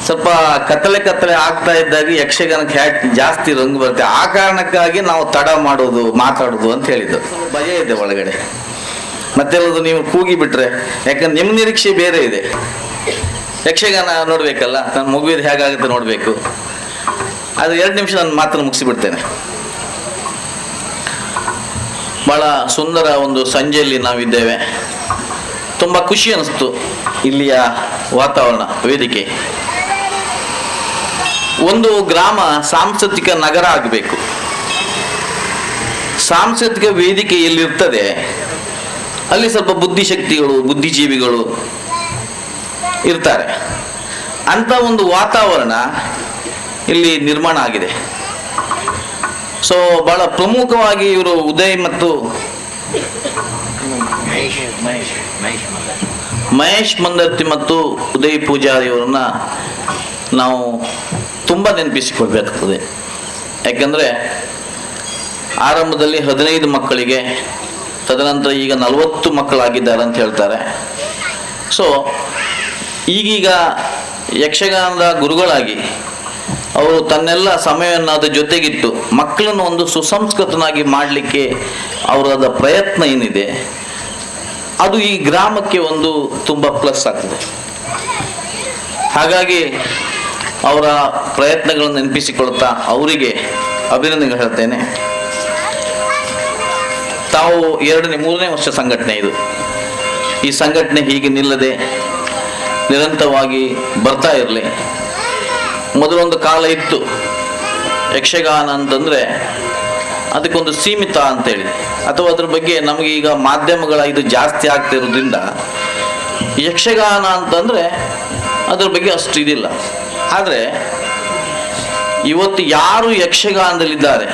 ಸ್ವಲ್ಪ ಕತ್ತಲೆ ಆಗ್ತಾ ಇದ್ದಾಗ ಯಕ್ಷಗಾನಕ್ಕೆ ಜಾಸ್ತಿ ರಂಗು ಬರುತ್ತೆ, ಆ ಕಾರಣಕ್ಕಾಗಿ ನಾವು ತಡ ಮಾಡೋದು, ಮಾತಾಡೋದು ಅಂತ ಹೇಳಿದ್ರು. ಭಯ ಇದೆ ಒಳಗಡೆ, ಮತ್ತೆಲ್ಲದು ನೀವು ಕೂಗಿ ಬಿಟ್ರೆ, ಯಾಕಂದ್ರೆ ನಿಮ್ಮ ನಿರೀಕ್ಷೆ ಬೇರೆ ಇದೆ. ಯಕ್ಷಗಾನ ನೋಡ್ಬೇಕಲ್ಲ, ನನ್ನ ಮಗುವಿದ ಹೇಗಾಗುತ್ತೆ ನೋಡಬೇಕು. ಆದರೆ 2 ನಿಮಿಷ ನನ್ನ ಮಾತನ್ನು ಮುಗಿಸಿಬಿಡ್ತೇನೆ. ಬಹಳ ಸುಂದರ ಒಂದು ಸಂಜೆಯಲ್ಲಿ ನಾವಿದ್ದೇವೆ. ತುಂಬ ಖುಷಿ ಅನಿಸ್ತು ಇಲ್ಲಿಯ ವಾತಾವರಣ, ವೇದಿಕೆ. ಒಂದು ಗ್ರಾಮ ಸಾಂಸ್ಕೃತಿಕ ನಗರ ಆಗಬೇಕು. ಸಾಂಸ್ಕೃತಿಕ ವೇದಿಕೆ ಎಲ್ಲಿರ್ತದೆ ಅಲ್ಲಿ ಸ್ವಲ್ಪ ಬುದ್ಧಿಶಕ್ತಿಗಳು, ಬುದ್ಧಿಜೀವಿಗಳು ಇರ್ತಾರೆ. ಅಂತ ಒಂದು ವಾತಾವರಣ ಇಲ್ಲಿ ನಿರ್ಮಾಣ ಆಗಿದೆ. ಸೊ ಬಹಳ ಪ್ರಮುಖವಾಗಿ ಇವರು ಉದಯ್ ಮತ್ತು ಮಹೇಶ್ ಮಂದರ್ತಿ ಮತ್ತು ಉದಯ್ ಪೂಜಾರಿ ಅವರನ್ನ ನಾವು ತುಂಬ ನೆನಪಿಸಿಕೊಳ್ಬೇಕಾಗ್ತದೆ. ಯಾಕಂದರೆ ಆರಂಭದಲ್ಲಿ 15 ಮಕ್ಕಳಿಗೆ, ತದನಂತರ ಈಗ 40 ಮಕ್ಕಳಾಗಿದ್ದಾರೆ ಅಂತ ಹೇಳ್ತಾರೆ. ಸೊ ಈಗೀಗ ಯಕ್ಷಗಾನದ ಗುರುಗಳಾಗಿ ಅವರು ತನ್ನೆಲ್ಲ ಸಮಯವನ್ನು ಅದರ ಜೊತೆಗಿಟ್ಟು ಮಕ್ಕಳನ್ನು ಒಂದು ಸುಸಂಸ್ಕೃತನಾಗಿ ಮಾಡಲಿಕ್ಕೆ ಅವರದ ಪ್ರಯತ್ನ ಏನಿದೆ ಅದು ಈ ಗ್ರಾಮಕ್ಕೆ ಒಂದು ತುಂಬ ಪ್ಲಸ್ ಆಗ್ತದೆ. ಹಾಗಾಗಿ ಅವರ ಪ್ರಯತ್ನಗಳನ್ನು ನೆನಪಿಸಿಕೊಳ್ತಾ ಅವರಿಗೆ ಅಭಿನಂದನೆ ಹೇಳ್ತೇನೆ. ತಾವು 2ನೇ-3ನೇ ವರ್ಷ ಸಂಘಟನೆ ಇದು. ಈ ಸಂಘಟನೆ ಹೀಗೆ ನಿಲ್ಲದೆ ನಿರಂತರವಾಗಿ ಬರ್ತಾ ಇರಲಿ. ಮೊದಲೊಂದು ಕಾಲ ಇತ್ತು, ಯಕ್ಷಗಾನ ಅಂತಂದರೆ ಅದಕ್ಕೊಂದು ಸೀಮಿತ ಅಂತೇಳಿ, ಅಥವಾ ಅದ್ರ ಬಗ್ಗೆ ನಮಗೆ ಈಗ ಮಾಧ್ಯಮಗಳ ಇದು ಜಾಸ್ತಿ ಆಗ್ತಿರೋದ್ರಿಂದ ಯಕ್ಷಗಾನ ಅಂತಂದರೆ ಅದ್ರ ಬಗ್ಗೆ ಅಷ್ಟು ಇದಿಲ್ಲ. ಆದರೆ ಇವತ್ತು ಯಾರು ಯಕ್ಷಗಾನದಲ್ಲಿದ್ದಾರೆ,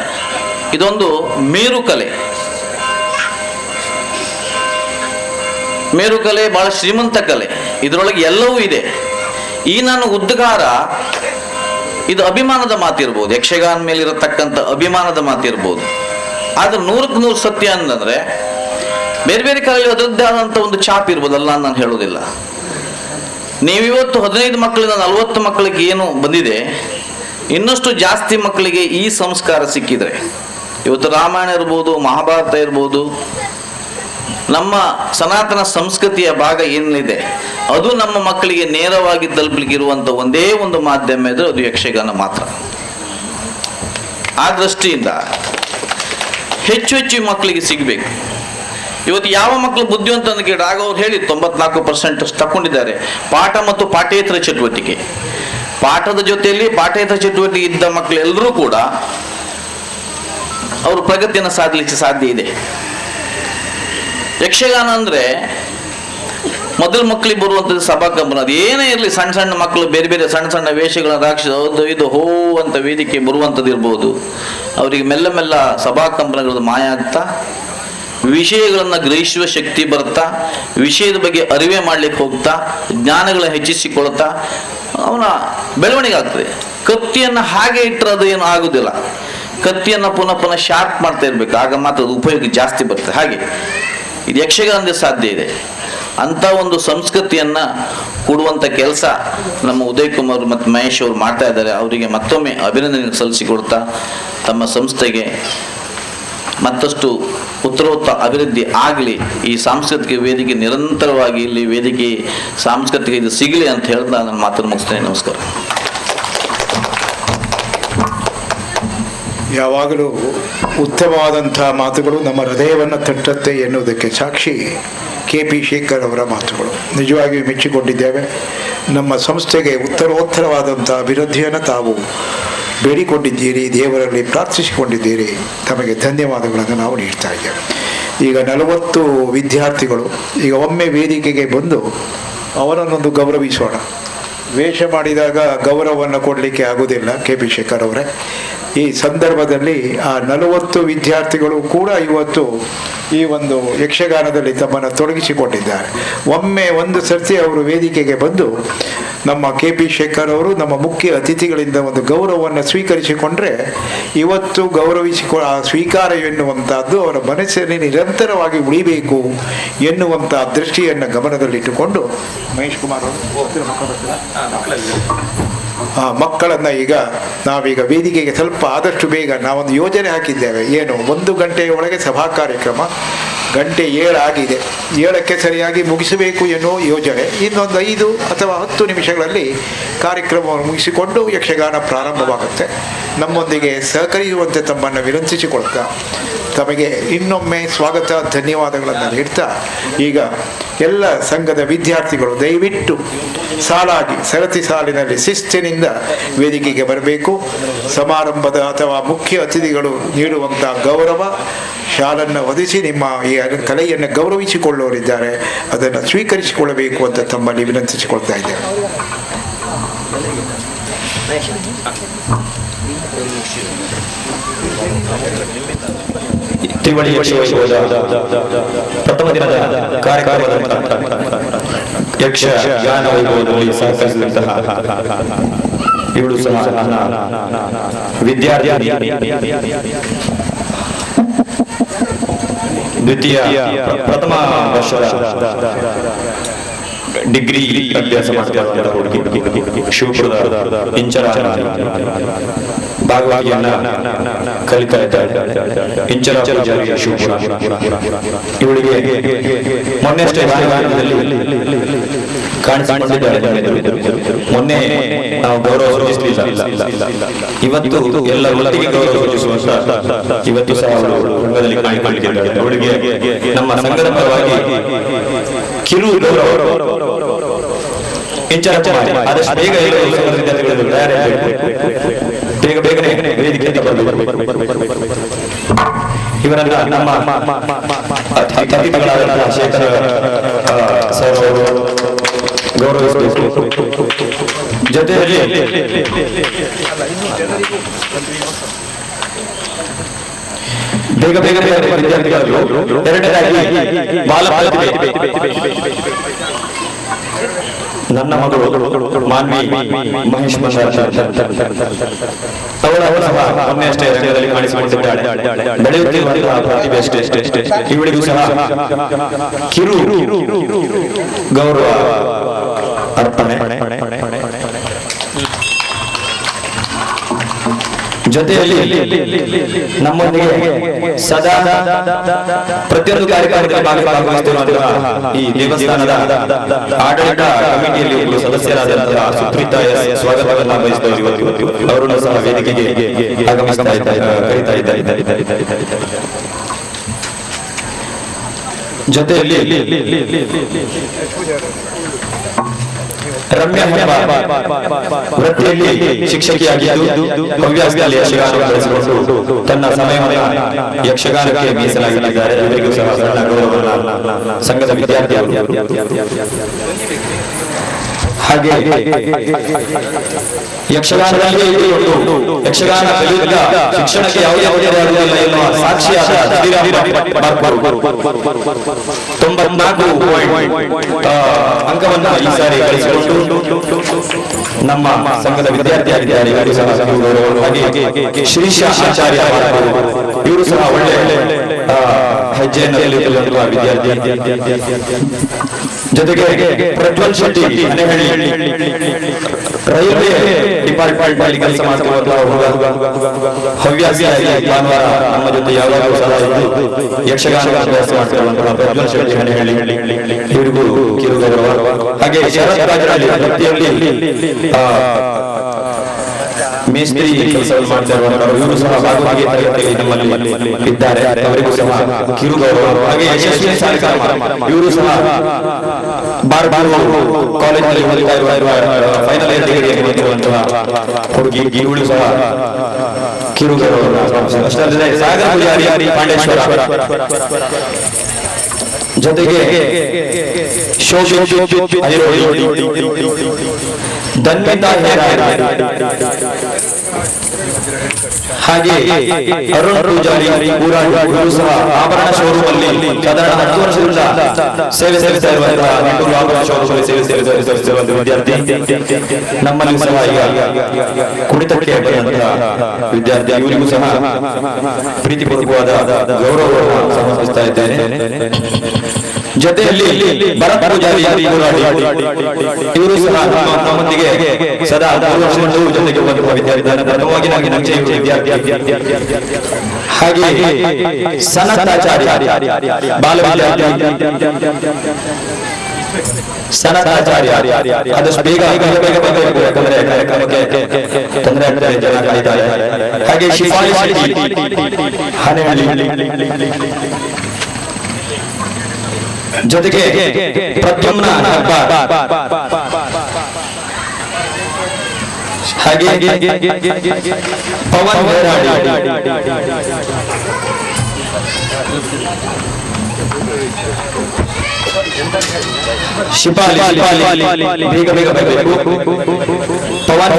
ಇದೊಂದು ಮೇರುಕಲೆ. ಮೇರುಕಲೆ ಬಹಳ ಶ್ರೀಮಂತ ಕಲೆ, ಇದರೊಳಗೆ ಎಲ್ಲವೂ ಇದೆ. ಈ ನನ್ನ ಉದ್ಗಾರ ಇದು ಅಭಿಮಾನದ ಮಾತಿರ್ಬೋದು, ಯಕ್ಷಗಾನ ಮೇಲೆ ಇರತಕ್ಕಂಥ ಅಭಿಮಾನದ ಮಾತಿರ್ಬೋದು. ಆದ್ರೆ 100% ಸತ್ಯ ಅಂತಂದ್ರೆ ಬೇರೆ ಬೇರೆ ಕಲೆಯಲ್ಲಿ ಅದರದ್ದೇ ಆದಂಥ ಒಂದು ಛಾಪ್ ಇರ್ಬೋದಲ್ಲ ನಾನು ಹೇಳೋದಿಲ್ಲ. ನೀವಿವತ್ತು 15 ಮಕ್ಕಳಿಂದ 40 ಮಕ್ಕಳಿಗೆ ಏನು ಬಂದಿದೆ, ಇನ್ನಷ್ಟು ಜಾಸ್ತಿ ಮಕ್ಕಳಿಗೆ ಈ ಸಂಸ್ಕಾರ ಸಿಕ್ಕಿದ್ರೆ, ಇವತ್ತು ರಾಮಾಯಣ ಇರ್ಬೋದು, ಮಹಾಭಾರತ ಇರ್ಬೋದು, ನಮ್ಮ ಸನಾತನ ಸಂಸ್ಕೃತಿಯ ಭಾಗ ಏನಿದೆ ಅದು ನಮ್ಮ ಮಕ್ಕಳಿಗೆ ನೇರವಾಗಿ ತಲುಪಲಿಕ್ಕೆ ಇರುವಂಥ ಒಂದೇ ಒಂದು ಮಾಧ್ಯಮ ಇದ್ರೆ ಅದು ಯಕ್ಷಗಾನ ಮಾತ್ರ. ಆ ದೃಷ್ಟಿಯಿಂದ ಹೆಚ್ಚು ಹೆಚ್ಚು ಮಕ್ಕಳಿಗೆ ಸಿಗಬೇಕು. ಇವತ್ತು ಯಾವ ಮಕ್ಕಳು ಬುದ್ಧಿವಂತ ಅಂತ ಕೇಳಿ ಆಗ ಅವ್ರು ಹೇಳಿ 94% ತಗೊಂಡಿದ್ದಾರೆ ಪಾಠ ಮತ್ತು ಪಾಠೇತರ ಚಟುವಟಿಕೆ. ಪಾಠದ ಜೊತೆಯಲ್ಲಿ ಪಾಠೇತರ ಚಟುವಟಿಕೆ ಇದ್ದ ಮಕ್ಕಳೆಲ್ಲರೂ ಕೂಡ ಅವರು ಪ್ರಗತಿಯನ್ನು ಸಾಧಲಿಕ್ಕೆ ಸಾಧ್ಯ ಇದೆ. ಯಕ್ಷಗಾನ ಅಂದರೆ ಮೊದಲು ಮಕ್ಕಳಿಗೆ ಬರುವಂಥದ್ದು ಸಭಾಕಂಪನ. ಅದು ಏನೇ ಇರಲಿ, ಸಣ್ಣ ಸಣ್ಣ ಮಕ್ಕಳು ಬೇರೆ ಬೇರೆ ಸಣ್ಣ ಸಣ್ಣ ವೇಷಗಳ ರಾಕ್ಷಸ ಇದು ಹೋ ಅಂತ ವೇದಿಕೆ ಬರುವಂಥದ್ದು ಇರ್ಬೋದು. ಅವರಿಗೆ ಮೆಲ್ಲ ಮೆಲ್ಲ ಸಭಾಕಂಪನಗಳು ಮಾಯ ಆಗ್ತಾ, ವಿಷಯಗಳನ್ನು ಗ್ರಹಿಸುವ ಶಕ್ತಿ ಬರ್ತಾ, ವಿಷಯದ ಬಗ್ಗೆ ಅರಿವೆ ಮಾಡ್ಲಿಕ್ಕೆ ಹೋಗ್ತಾ, ಜ್ಞಾನಗಳನ್ನು ಹೆಚ್ಚಿಸಿಕೊಳ್ತಾ ಅವನ ಬೆಳವಣಿಗೆ ಆಗ್ತದೆ. ಕತ್ತಿಯನ್ನು ಹಾಗೆ ಇಟ್ಟರೆ ಅದು ಏನು ಆಗುದಿಲ್ಲ. ಕತ್ತಿಯನ್ನು ಪುನಃ ಪುನಃ ಶಾರ್ಪ್ ಮಾಡ್ತಾ ಇರ್ಬೇಕು, ಆಗ ಮಾತ್ರ ಅದು ಉಪಯೋಗ ಜಾಸ್ತಿ ಬರ್ತದೆ. ಹಾಗೆ ಇದು ಯಕ್ಷಗಾನದ ಸಾಧ್ಯ ಇದೆ. ಅಂಥ ಒಂದು ಸಂಸ್ಕೃತಿಯನ್ನು ಕೊಡುವಂಥ ಕೆಲಸ ನಮ್ಮ ಉದಯ್ ಕುಮಾರ್ ಮತ್ತು ಮಹೇಶ್ ಅವರು ಮಾಡ್ತಾ ಇದ್ದಾರೆ. ಅವರಿಗೆ ಮತ್ತೊಮ್ಮೆ ಅಭಿನಂದನೆ ಸಲ್ಲಿಸಿಕೊಡ್ತಾ ತಮ್ಮ ಸಂಸ್ಥೆಗೆ ಮತ್ತಷ್ಟು ಉತ್ತರೋತ್ತರ ಅಭಿವೃದ್ಧಿ ಆಗಲಿ, ಈ ಸಾಂಸ್ಕೃತಿಕ ವೇದಿಕೆ ನಿರಂತರವಾಗಿ ಇಲ್ಲಿ ವೇದಿಕೆ ಸಾಂಸ್ಕೃತಿಕ ಇದು ಸಿಗಲಿ ಅಂತ ಹೇಳ್ತಾ ನಾನು ಮಾತನ್ನು ಮುಗಿಸ್ತೇನೆ. ನಮಸ್ಕಾರ. ಯಾವಾಗಲೂ ಉತ್ತಮವಾದಂಥ ಮಾತುಗಳು ನಮ್ಮ ಹೃದಯವನ್ನು ತಟ್ಟುತ್ತೆ ಎನ್ನುವುದಕ್ಕೆ ಸಾಕ್ಷಿ KP ಶೇಖರ್ ಅವರ ಮಾತುಗಳು. ನಿಜವಾಗಿಯೂ ಮೆಚ್ಚಿಕೊಂಡಿದ್ದೇವೆ. ನಮ್ಮ ಸಂಸ್ಥೆಗೆ ಉತ್ತರೋತ್ತರವಾದಂಥ ಅಭಿವೃದ್ಧಿಯನ್ನು ತಾವು ಬೇಡಿಕೊಂಡಿದ್ದೀರಿ, ದೇವರಲ್ಲಿ ಪ್ರಾರ್ಥಿಸಿಕೊಂಡಿದ್ದೀರಿ. ತಮಗೆ ಧನ್ಯವಾದಗಳನ್ನು ನಾವು ನೀಡ್ತಾ ಇದ್ದೇವೆ. ಈಗ 40 ವಿದ್ಯಾರ್ಥಿಗಳು ಈಗ ಒಮ್ಮೆ ವೇದಿಕೆಗೆ ಬಂದು ಅವರನ್ನೊಂದು ಗೌರವಿಸೋಣ. ವೇಷ ಮಾಡಿದಾಗ ಗೌರವವನ್ನು ಕೊಡಲಿಕ್ಕೆ ಆಗುವುದಿಲ್ಲ KP ಶೇಖರ್ ಅವರೇ. ಈ ಸಂದರ್ಭದಲ್ಲಿ ಆ 40 ವಿದ್ಯಾರ್ಥಿಗಳು ಕೂಡ ಇವತ್ತು ಈ ಒಂದು ಯಕ್ಷಗಾನದಲ್ಲಿ ತಮ್ಮನ್ನು ತೊಡಗಿಸಿಕೊಂಡಿದ್ದಾರೆ. ಒಮ್ಮೆ ಒಂದು ಸರ್ತಿ ಅವರು ವೇದಿಕೆಗೆ ಬಂದು ನಮ್ಮ KP ಶೇಖರ್ ಅವರು ನಮ್ಮ ಮುಖ್ಯ ಅತಿಥಿಗಳಿಂದ ಒಂದು ಗೌರವವನ್ನು ಸ್ವೀಕರಿಸಿಕೊಂಡ್ರೆ ಇವತ್ತು ಆ ಸ್ವೀಕಾರ ಎನ್ನುವಂಥದ್ದು ಅವರ ಮನಸ್ಸಿನಲ್ಲಿ ನಿರಂತರವಾಗಿ ಉಳಿಬೇಕು ಎನ್ನುವಂಥ ದೃಷ್ಟಿಯನ್ನು ಗಮನದಲ್ಲಿಟ್ಟುಕೊಂಡು ಮಹೇಶ್ ಕುಮಾರ್ ಅವರು ಮಕ್ಕಳನ್ನು ಈಗ ನಾವೀಗ ವೇದಿಕೆಗೆ ಸ್ವಲ್ಪ ಆದಷ್ಟು ಬೇಗ ನಾವೊಂದು ಯೋಜನೆ ಹಾಕಿದ್ದೇವೆ. ಏನು 1 ಗಂಟೆಯ ಒಳಗೆ ಸಭಾ ಕಾರ್ಯಕ್ರಮ, ಗಂಟೆ 7 ಆಗಿದೆ, 7ಕ್ಕೆ ಸರಿಯಾಗಿ ಮುಗಿಸಬೇಕು ಎನ್ನುವ ಯೋಜನೆ. ಇನ್ನೊಂದು 5 ಅಥವಾ 10 ನಿಮಿಷಗಳಲ್ಲಿ ಕಾರ್ಯಕ್ರಮವನ್ನು ಮುಗಿಸಿಕೊಂಡು ಯಕ್ಷಗಾನ ಪ್ರಾರಂಭವಾಗುತ್ತೆ. ನಮ್ಮೊಂದಿಗೆ ಸಹಕರಿಸುವಂತೆ ತಮ್ಮನ್ನು ವಿನಂತಿಸಿಕೊಳ್ತಾ ತಮಗೆ ಇನ್ನೊಮ್ಮೆ ಸ್ವಾಗತ ಧನ್ಯವಾದಗಳನ್ನು ನೀಡ್ತಾ ಈಗ ಎಲ್ಲ ಸಂಘದ ವಿದ್ಯಾರ್ಥಿಗಳು ದಯವಿಟ್ಟು ಸಾಲಾಗಿ ಸರತಿ ಸಾಲಿನಲ್ಲಿ ಶಿಸ್ತಿನಿಂದ ವೇದಿಕೆಗೆ ಬರಬೇಕು. ಸಮಾರಂಭದ ಅಥವಾ ಮುಖ್ಯ ಅತಿಥಿಗಳು ನೀಡುವಂಥ ಗೌರವ ಶಾಲನ್ನು ಹೊದಿಸಿ ನಿಮ್ಮ ಈ ಕಲೆಯನ್ನು ಗೌರವಿಸಿಕೊಳ್ಳೋರಿದ್ದಾರೆ, ಅದನ್ನು ಸ್ವೀಕರಿಸಿಕೊಳ್ಳಬೇಕು ಅಂತ ತಮ್ಮಲ್ಲಿ ವಿನಂತಿಸಿಕೊಳ್ತಾ ಇದ್ದೇವೆ. ತ್ರಿವಳಿ ಪ್ರಥಮ ದಿನದ ಕಾರ್ಯಕ್ರಮದ ಯಕ್ಷಗಾನ ವೈಭವದಲ್ಲಿ ಸಹಕರಿಸಿದಂತಹ ಇವಳು ಸಹ ವಿದ್ಯಾರ್ಥಿ ದ್ವಿತೀಯ ಪ್ರಥಮ ವರ್ಷದ ಡಿಗ್ರಿ ಅಭ್ಯಾಸ ಮಾಡ್ತಾ ಹುಡುಗಿ ಶಿವಪುರದ ಇಂಚರ ಭಾಗವಾಗಿಯನ್ನ ಕಲಿತಾ ಇದ್ದಾರೆ. ಇಂಚರ ಪೂಜಾರಿ ಶಿವಪುರ. ಇವಳಿಗೆ ಮೊನ್ನೆಷ್ಟೇ ಕಾಣಿಸಿಕೊಂಡಿದ್ದಾರೆ. ಮೊನ್ನೆ ನಾವು ಗೌರವ ಸೂಚಿಸಲಿಲ್ಲ, ಇವತ್ತು ಎಲ್ಲ ಒಟ್ಟಿಗೆ ಗೌರವ ಸೂಚಿಸುವಂತ ಇವತ್ತು ಸಹ ರಂಗದಲ್ಲಿ ಕಾಣಿಕೊಂಡಿದ್ದಾರೆ. ಅವಳಿಗೆ ನಮ್ಮ ಸಂಘದ ಪರವಾಗಿ ಕಿರು ಗೌರವ ಇಂಚರ ಆದಷ್ಟು ಬೇಗ ಬೇಗ ಬೇಗನೆ ವೇದಿಕೆಗೆ ಇವರನ್ನ ನಮ್ಮ ಅತಿಥಿಗಳಾದ ಶೇಖರ ಸರ್ ಅವರು ಗೌರವಿಸಬೇಕು. ಜೊತೆಯಲ್ಲಿ ಬೇಗ ಬೇಗ ವಿದ್ಯಾರ್ಥಿಗಳು ಎರಡನೇದಾಗಿ ನನ್ನ ಮಗಳು ಮಾನ್ವಿ ಮಹೇಶ್ ಅವಳ ಮೊನ್ನೆ ಅಷ್ಟೇ ರಂಗದಲ್ಲಿ ಕಾಣಿಸಿಕೊಂಡಿದ್ದಾಳೆ. ಬೆಳೆಯುತ್ತಿರುವಂತಹ ಪ್ರತಿಭೆ ಅಷ್ಟೇ. ಇವಳಿಗೂ ಸಹ ಕಿರು ಗೌರವ ಅರ್ಪಣೆ. ಜೊತೆಯಲ್ಲಿ ನಮ್ಮೊಂದಿಗೆ ಸದಾ ಪ್ರತಿಯೊಂದು ಕಾರ್ಯಕ್ರಮದಲ್ಲಿ ಭಾಗವಹಿಸುತ್ತಿರುವಂತಹ ಈ ದೇವಸ್ಥಾನದ ಆಡಳಿತ ಕಮಿಟಿಯಲ್ಲಿ ಸದಸ್ಯರಾದಂತಹ ಸುಪ್ರೀತಾ ಸ್ವಾಗತವನ್ನು ಬಯಸುತ್ತಿರುವರು. ಅವರನ್ನು ಸಹ ವೇದಿಕೆಗೆ ಆಗಮಿಸ್ತಾ ಇದ್ದಾರೆ. ಜೊತೆಯಲ್ಲಿ ರಮ್ಯಾ ವೃತ್ತಿಯಲ್ಲಿ ಶಿಕ್ಷಕಿಯಾಗಿದ್ದು ಹವ್ಯಾಸದಲ್ಲಿ ಯಕ್ಷಗಾನ ಬೆಳೆಸಿಕೊಂಡು ತನ್ನ ಸಮಯವನ್ನು ಯಕ್ಷಗಾನಕ್ಕೆ ಮೀಸಲಾಗಿದ್ದಾರೆ. ಇವರಿಗೂ ಸಹ ಸಣ್ಣ ಗೌರವವನ್ನು ಸಂಘದ ವಿದ್ಯಾರ್ಥಿಗಳು. ಹಾಗೆ ಯಕ್ಷಗಾನದಲ್ಲಿ ಯಕ್ಷಗಾನ ಕಲಿಯುತ್ತ ಶಿಕ್ಷಣಕ್ಕೆ ಯಾವುದೇ ಅಡೆತಡೆಯಾಗುವುದಿಲ್ಲ ಎನ್ನುವ ಸಾಕ್ಷಿಯಾದ 94 ಅಂಕವನ್ನು ಈ ಸಾರಿ ಗಳಿಸಿಕೊಂಡು ನಮ್ಮ ಸಂಘದ ವಿದ್ಯಾರ್ಥಿಯಾಗಿದ್ದಾರೆ. ಹಾಗೆ ಶ್ರೀಶ ಆಚಾರ್ಯ ಇವರು ಸಹ ಒಳ್ಳೆ ಹೆಜ್ಜೆಯಲ್ಲಿ ವಿದ್ಯಾರ್ಥಿ. ಜೊತೆಗೆ ಪ್ರಜ್ವಲ್ ಶೆಟ್ಟಿ ರೈಲ್ವೆ ಡಿಪಾರ್ಟ್ಮೆಂಟ್ ಕೆಲಸ ಹವ್ಯಾಸಿಯಾಗಿ ಭಾನುವಾರ ನಮ್ಮ ಜೊತೆ ಯಾವಾಗಲೂ ಸಹ ಯಕ್ಷಗಾನ ಅಭ್ಯಾಸ ಮಾಡ್ತಿರುವಂತಹ ಪ್ರಜ್ವಲ್ ಶೆಟ್ಟಿ ಇವರಿಗೂ ಕಿರು ಗೌರವ. ಹಾಗೆ ಶರತ್ ರಾಜರಲ್ಲಿ ವೃತ್ತಿಯಲ್ಲಿ ಮೇಸ್ತ್ರಿ ಕೆಲಸವನ್ನು ಮಾಡ್ತಾ ಇರುವಂತಹ ಇವರು ಸಹ ಭಾಗವಾಗಿ ನಮ್ಮಲ್ಲಿ ಇದ್ದಾರೆ. ಅವರಿಗೂ ಸಹ ಕಿರು ಗೌರವ. ಹಾಗೆ ಯಶಸ್ವಿ ಸಾಲಿಗ್ರಾಮ ಇವರು ಸಹ ಕಾಲೇಜಿನಲ್ಲಿ ಓದುತ್ತಾ ಇರುವ ಫೈನಲ್ ಇಯರ್ ಡಿಗ್ರಿಯಲ್ಲಿ ಓದಿರುವಂತಹ ಹುಡುಗಿ. ಇವಳು ಸಹ ಕಿರು ಗೌರವ. ಅಷ್ಟಲ್ಲದೆ ಸಾಗರ ಪೂಜಾರಿ ಪಾಂಡೇಶ್ವರ. ಜೊತೆಗೆ ಹಾಗೆ ಅರುಣ್ ಪೂಜಾರಿ ಇವರು ಸಹ ಆಭರಣ ಶೋರೂಮ್ ಅಲ್ಲಿ ಸಾಧಾರಣ 10 ವರ್ಷದಿಂದ ಸೇವೆ ಸಲ್ಲಿಸ್ತಾ ಇರುವಂತಹ ಆಭರಣ ಶೋರೂಮ್ ಅಲ್ಲಿ ಸೇವೆ ಸಲ್ಲಿಸುತ್ತಿರುವಂತಹ ವಿದ್ಯಾರ್ಥಿ. ನಮ್ಮಲ್ಲಿ ಸಹ ಈಗ ಕುಣಿತಕ್ಕೆ ಬಂದಂತಹ ವಿದ್ಯಾರ್ಥಿ. ಇವರಿಗೂ ಸಹ ಪ್ರೀತಿಪೂರ್ವಕವಾದ ಗೌರವವನ್ನು ಸಮರ್ಪಿಸ್ತಾ ಇದ್ದೇನೆ. ಜೊತೆಯಲ್ಲಿ ಭರತ್ ಪೂಜಾರಿ ಇವರು ಸಹ ನಮ್ಮೊಂದಿಗೆ ಸದಾ ಜೊತೆಗೆ ವಿದ್ಯಾರ್ಥಿ. ಹಾಗೆ ಸನತಾಚಾರ್ಯ ಸನತಾಚಾರ್ಯ ಆದಷ್ಟು ಬೇಗ ಯಾಕಂದ್ರೆ ಕಾರ್ಯಕ್ರಮಕ್ಕೆ ತೊಂದರೆ ಆಗ್ತದೆ, ಜನ ಕಾಯ್ತಾರೆ. ಹಾಗೆ ಶಿಫಾಲಿ ಜೊತೆಗೆ ಪ್ರದ್ಯುಮ್ನ ಹಾಗೆ ಪವನ್ ಶಿಪಾಲಿ ಬೇಗ ಬೇಗ ಬರಬೇಕು. ಪವನ್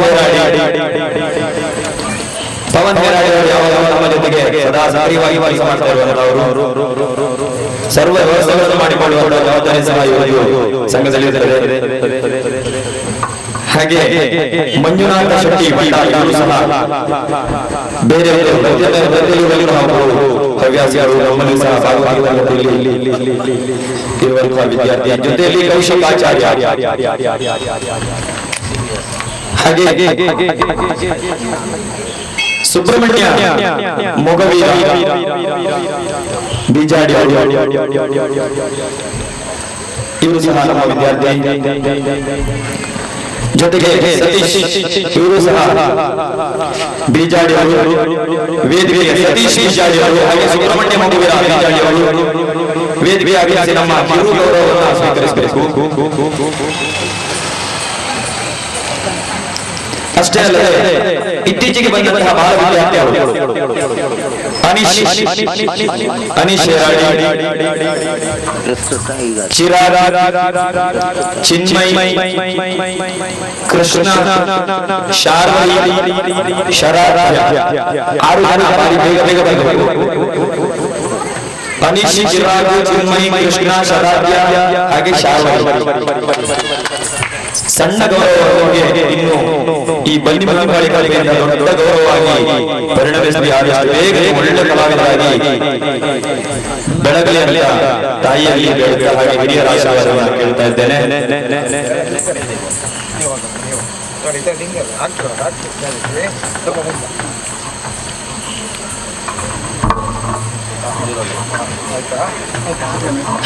ನಮ್ಮ ಜೊತೆಗೆ ಸದಾ ಸಕ್ರಿಯವಾಗಿ ಕೆಲಸ ಮಾಡ್ತಾ ಇರುವಂತವರು. ಸರ್ವ ವ್ಯವಸ್ಥೆಗಳನ್ನು ಮಾಡಿಕೊಳ್ಳುವ ಜವಾಬ್ದಾರಿ ಸಹ ಇವರು ಸಂಘದಲ್ಲಿ ಇರುತ್ತದೆ. ಹಾಗೆ ಮಂಜುನಾಥ ಶೆಟ್ಟಿ ಇವರು ಸಹ ಬೇರೆ ಹವ್ಯಾಸಿಗಳು ನಮ್ಮಲ್ಲಿ ಸಹ ಭಾಗವಹಿಸುವಂತೆಯಲ್ಲಿ ಇರುವಂತಹ ವಿದ್ಯಾರ್ಥಿ ಜೊತೆಯಲ್ಲಿ ಕೌಶಿಕಾಚಾರ್ಯ ಹಾಗೆ ಸುಬ್ರಹ್ಮಣ್ಯ ಮೊಗವೀರ ಬಿಜಾಡಿ ಇವರು ಸಹ ನಮ್ಮ ವಿದ್ಯಾರ್ಥಿ ಜೊತೆಗೆ ಸತೀಶ್ ಇವರು ಸಹ ಬಿಜಾಡಿ ಅವರು ವೇದಿಕೆಗೆ ಸತೀಶ್ ಬಿಜಾಡಿ ಅವರು ಹಾಗೆ ಸುಬ್ರಹ್ಮಣ್ಯ ಮೊಗವೀರ ಬಿಜಾಡಿ ಅವರು ವೇದಿಕೆ ಆಗಮಿಸಿ ನಮ್ಮ ಕಿರು ಗೌರವವನ್ನು ಸ್ವೀಕರಿಸಬೇಕು. ಅಷ್ಟೇ ಅಲ್ಲದೆ ಇತ್ತೀಚೆಗೆ ಬಂದಂತಹ ಬಾಲ ವಿದ್ಯಾರ್ಥಿಗಳು ಅನೀಶ್ ಚಿರಾಗ ಚಿನ್ಮಯ್ ಕೃಷ್ಣ ಶಾರ್ವರಿ ಶರಾಧ್ಯ 6 ಜನ ಬಾರಿ ಬೇಗ ಬಂದರು. ಅನೀಶ್ ಚಿರಾಗ ಚಿನ್ಮಯ್ ಕೃಷ್ಣ ಶರಾಧ್ಯ ಹಾಗೆ ಶಾರ್ವರಿ ಸಣ್ಣ ಗೌರವವಾಗಿ ಇನ್ನು ಈ ಬನ್ನಿ ಬಾಳಿಕೆಯಿಂದ ದೊಡ್ಡ ಗೌರವವಾಗಿ ಪರಿಣಮಿಸಿ ಆದಷ್ಟು ಬೇಗ ಒಳ್ಳೆ ಕಲಾವಿದರಾಗಿ ಬೆಳಗಲಿಯ ತಾಯಿಯಲ್ಲಿ ಬೆಳೆದ ಹಾಗೆ ಹಿರಿಯರ ಆಶೀರ್ವಾದವನ್ನು ಕೇಳ್ತಾ ಇದ್ದೇನೆ.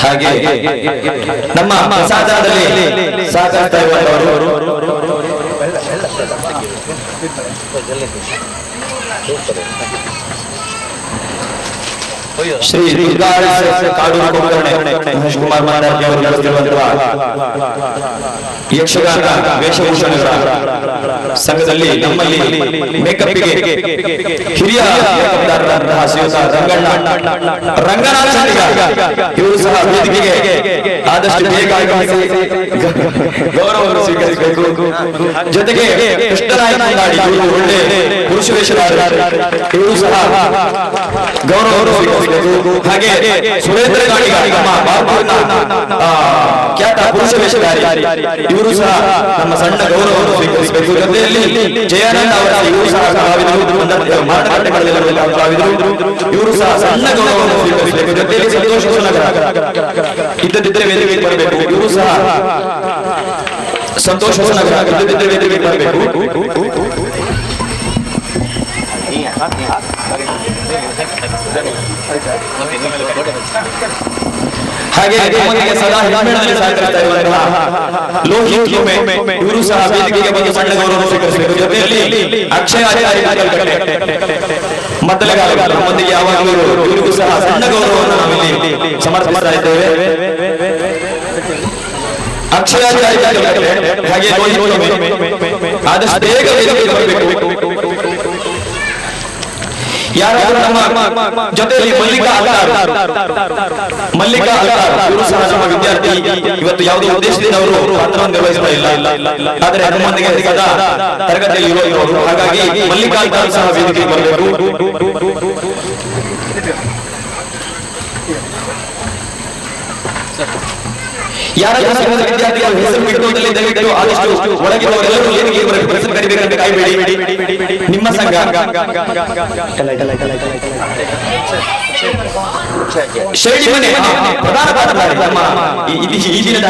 ಹಾಗೆ ನಮ್ಮ ಪ್ರಸಾದದಲ್ಲಿ ಸಾಕಾಗ್ತಾ ಇರುವವರು ಶ್ರೀ ಕಾಡೂರು ಮಹೇಶ್ ಕುಮಾರ್ ಮಾತಾಡಿ ಅವರು ನಡೆಸುತ್ತಿರುವಂತಹ ಯಕ್ಷಗಾನ ವೇಷಭೂಷಣಗಳ ಸಂಘದಲ್ಲಿ ನಮ್ಮಲ್ಲಿ ಮೇಕಪ್ಗೆ ಹಿರಿಯ ಮೇಕಪ್ದಾರರಾದಂತಹ ಶ್ರೀಯುತ ರಂಗನಾಥ ಇವರು ಸಹ ವೇದಿಕೆಗೆ ಆದಷ್ಟು ಬೇಗ ಆಗಮಿಸಿ ಗೌರವವನ್ನು ಸ್ವೀಕರಿಸಬೇಕು. ಜೊತೆಗೆ ಕೃಷ್ಣರಾಯ ಮಂಗಾಡಿ ಇವರು ಒಳ್ಳೆ ಪುರುಷ ವೇಷಧಾರರು, ಇವರು ಸಹ ಗೌರವವನ್ನು ಸ್ವೀಕರಿಸಬೇಕು. ಹಾಗೆ ಸುರೇಂದ್ರ ಗಾಡಿಗ ನಮ್ಮ ಬಾಪೂರಿನ ಖ್ಯಾತ ಪುರುಷ ವೇಷಧಾರಿ, ಇವರು ಸಹ ನಮ್ಮ ಸಣ್ಣ ಗೌರವವನ್ನು ಸ್ವೀಕರಿಸಬೇಕು. ಜೊತೆಯಲ್ಲಿ ಜಯಾನಂದ ಅವರ ಇವರು ಸಹ ಕಲಾವಿದರು, ಮಾಟಗಾಟಗಳಲ್ಲಿ ಕಲಾವಿದರು, ಇವರು ಸಹ ಸಣ್ಣ ಗೌರವವನ್ನು ಸ್ವೀಕರಿಸಬೇಕು. ಜೊತೆಯಲ್ಲಿ ಸಂತೋಷ ಇದ್ದದಿದ್ದರೆ ವೇದಿಕೆಗೆ ಬರಬೇಕು, ಇವರು ಸಹ ಸಂತೋಷ ಇದ್ದದಿದ್ದರೆ ವೇದಿಕೆಗೆ ಬರಬೇಕು. ಹಾಗೆ ಸದಾ ಹಿಮ್ಮೇಳದಲ್ಲಿ ಸಹಕರಿಸ್ತಾ ಇರುವಂತಹ ಲೋಹಿತ್ ಲೋಮೆ ಇವರು ಸಹ ವೇದಿಕೆಗೆ ಬಂದು ಸಣ್ಣ ಗೌರವ ಸ್ವೀಕರಿಸಬೇಕು. ಜೊತೆಯಲ್ಲಿ ಅಕ್ಷಯ ಮದ್ದಲೆಗಾರ ನಮ್ಮೊಂದಿಗೆ ಯಾವಾಗಲೂ ಇವರಿಗೂ ಸಹ ಸಣ್ಣ ಗೌರವವನ್ನು ನಾವಿಲ್ಲಿ ಸಮರ್ಪಿಸ್ತಾ ಇದ್ದೇವೆ. ಅಕ್ಷಯ ಹಾಗೆ ಲೋಹಿತ್ ಲೋಮೆ ಆದಷ್ಟು ಬೇಗ ವೇದಿಕೆಗೆ ಬರಬೇಕು. ಯಾರಾದರೂ ನಮ್ಮ ಜೊತೆಯಲ್ಲಿ ಮಲ್ಲಿಕಾ ಇವರು ಸಹ ನಮ್ಮ ವಿದ್ಯಾರ್ಥಿ. ಇವತ್ತು ಯಾವುದೇ ಉದ್ದೇಶದಿಂದ ಅವರು ಪಾತ್ರವನ್ನು ನಿರ್ವಹಿಸ್ತಾ ಇಲ್ಲ, ಆದರೆ ನಮ್ಮೊಂದಿಗೆ ಸದಾ ತರಗತಿಯಲ್ಲಿ ಇರುವವರು. ಹಾಗಾಗಿ ಮಲ್ಲಿಕಾ ಸಹ ವೇದಿಕೆಗೆ ಬರಬೇಕು. ಯಾರಾದರೂ ಸಂಘದ ವಿದ್ಯಾರ್ಥಿಗಳ ಹೆಸರು ಬಿಟ್ಟೋದಲ್ಲಿ ದಯವಿಟ್ಟು ಆದಷ್ಟು ಒಳಗಿರುವವರೆಲ್ಲರೂ ವೇದಿಕೆಗೆ ಬರಬೇಕು. ಹೆಸರು ಕರಿಬೇಕಂತ ಕಾಯಬೇಡಿ. ನಿಮ್ಮ ಸಂಘ ಶೈಲಿ ಮನೆ ಪ್ರಧಾನ ಪಾತ್ರಧಾರಿ ನಮ್ಮ ಈ ದಿನದ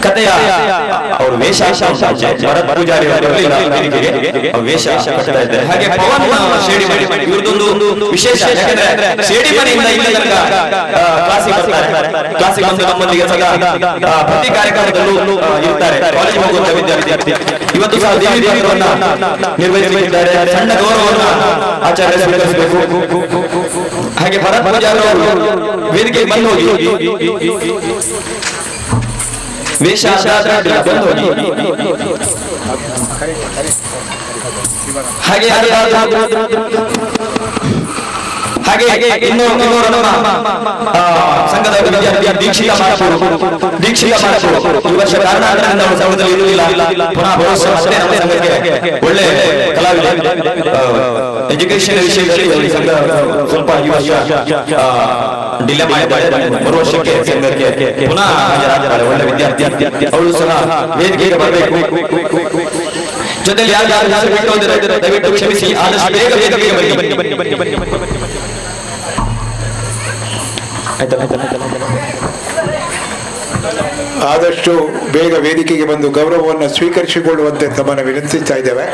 ಕಥೆಯ ಅವರು ವೇಷ ಪೂಜಾರಿ ವೇಷ ಕಟ್ತಾ ಇದ್ದಾರೆ. ಹಾಗೆ ಪವನ್ ಶೇಡಿ ಮನೆ ಇವರದೊಂದು ವಿಶೇಷ, ಯಾಕಂದ್ರೆ ಶೇಡಿ ಮನೆಯಿಂದ ಇಲ್ಲಿ ತನಕ ಕ್ಲಾಸಿಗೆ ಬರ್ತಾರೆ. ಕ್ಲಾಸಿಗೆ ಬಂದು ನಮ್ಮೊಂದಿಗೆ ಸದಾ ಪ್ರತಿ ಕಾರ್ಯಕ್ರಮದಲ್ಲೂ ಇರ್ತಾರೆ. ಕಾಲೇಜ್ ಹೋಗುವಂತ ವಿದ್ಯಾರ್ಥಿ ಇವತ್ತು ಸಹ ದೇವಿ ಪಾತ್ರವನ್ನ ನಿರ್ವಹಿಸಲಿದ್ದಾರೆ. ಸಣ್ಣ ಗೌರವವನ್ನು ಆಚಾರ್ಯ ಸ್ವೀಕರಿಸಬೇಕು. ಹಾಗೆ ಭರತ್ ಪೂಜಾರಿ ಅವರು ವೇದಿಕೆಗೆ ಬಂದು ಹೋಗಿ ವೇಷ ಬಂದು ಹೋಗಿ ಹಾಗೆ ಇನ್ನೊಂದು ಸಂಘದ ವಿದ್ಯಾರ್ಥಿ ದೀಕ್ಷಿತ ಈ ವರ್ಷ ಕಾರಣಾಂತರದಿಂದ ಅವರು ಸಂಘದಲ್ಲಿ ಇರಲಿಲ್ಲ. ಪುನಃ ಭವಿಷ್ಯ ಮತ್ತೆ ನಮ್ಮ ಸಂಘಕ್ಕೆ ಒಳ್ಳೆ ಕಲಾವಿದ. ಎಜುಕೇಶನ್ ವಿಷಯದಲ್ಲಿ ಸಂಘ ಸ್ವಲ್ಪ ಈ ವರ್ಷ ಡಿಲೇ ಮಾಡಿದ್ದಾರೆ. ಬರುವ ವರ್ಷಕ್ಕೆ ಸಂಘಕ್ಕೆ ಪುನಃ ಹಾಜರಾದರೆ ಒಳ್ಳೆ ವಿದ್ಯಾರ್ಥಿ, ಅವಳು ಸಹ ವೇದಿಕೆಗೆ ಬರಬೇಕು. ಜೊತೆಲಿ ಯಾರು ಹೆಸರು ಬಿಟ್ಟು ದಯವಿಟ್ಟು ಕ್ಷಮಿಸಿ, ಆದಷ್ಟು ಬೇಗ ವೇದಿಕೆಗೆ ಬನ್ನಿ. ಆದಷ್ಟು ಬೇಗ ವೇದಿಕೆಗೆ ಬಂದು ಗೌರವವನ್ನು ಸ್ವೀಕರಿಸಿಕೊಳ್ಳುವಂತೆ ತಮ್ಮನ್ನು ವಿನಂತಿಸ್ತಾ ಇದ್ದೇವೆ.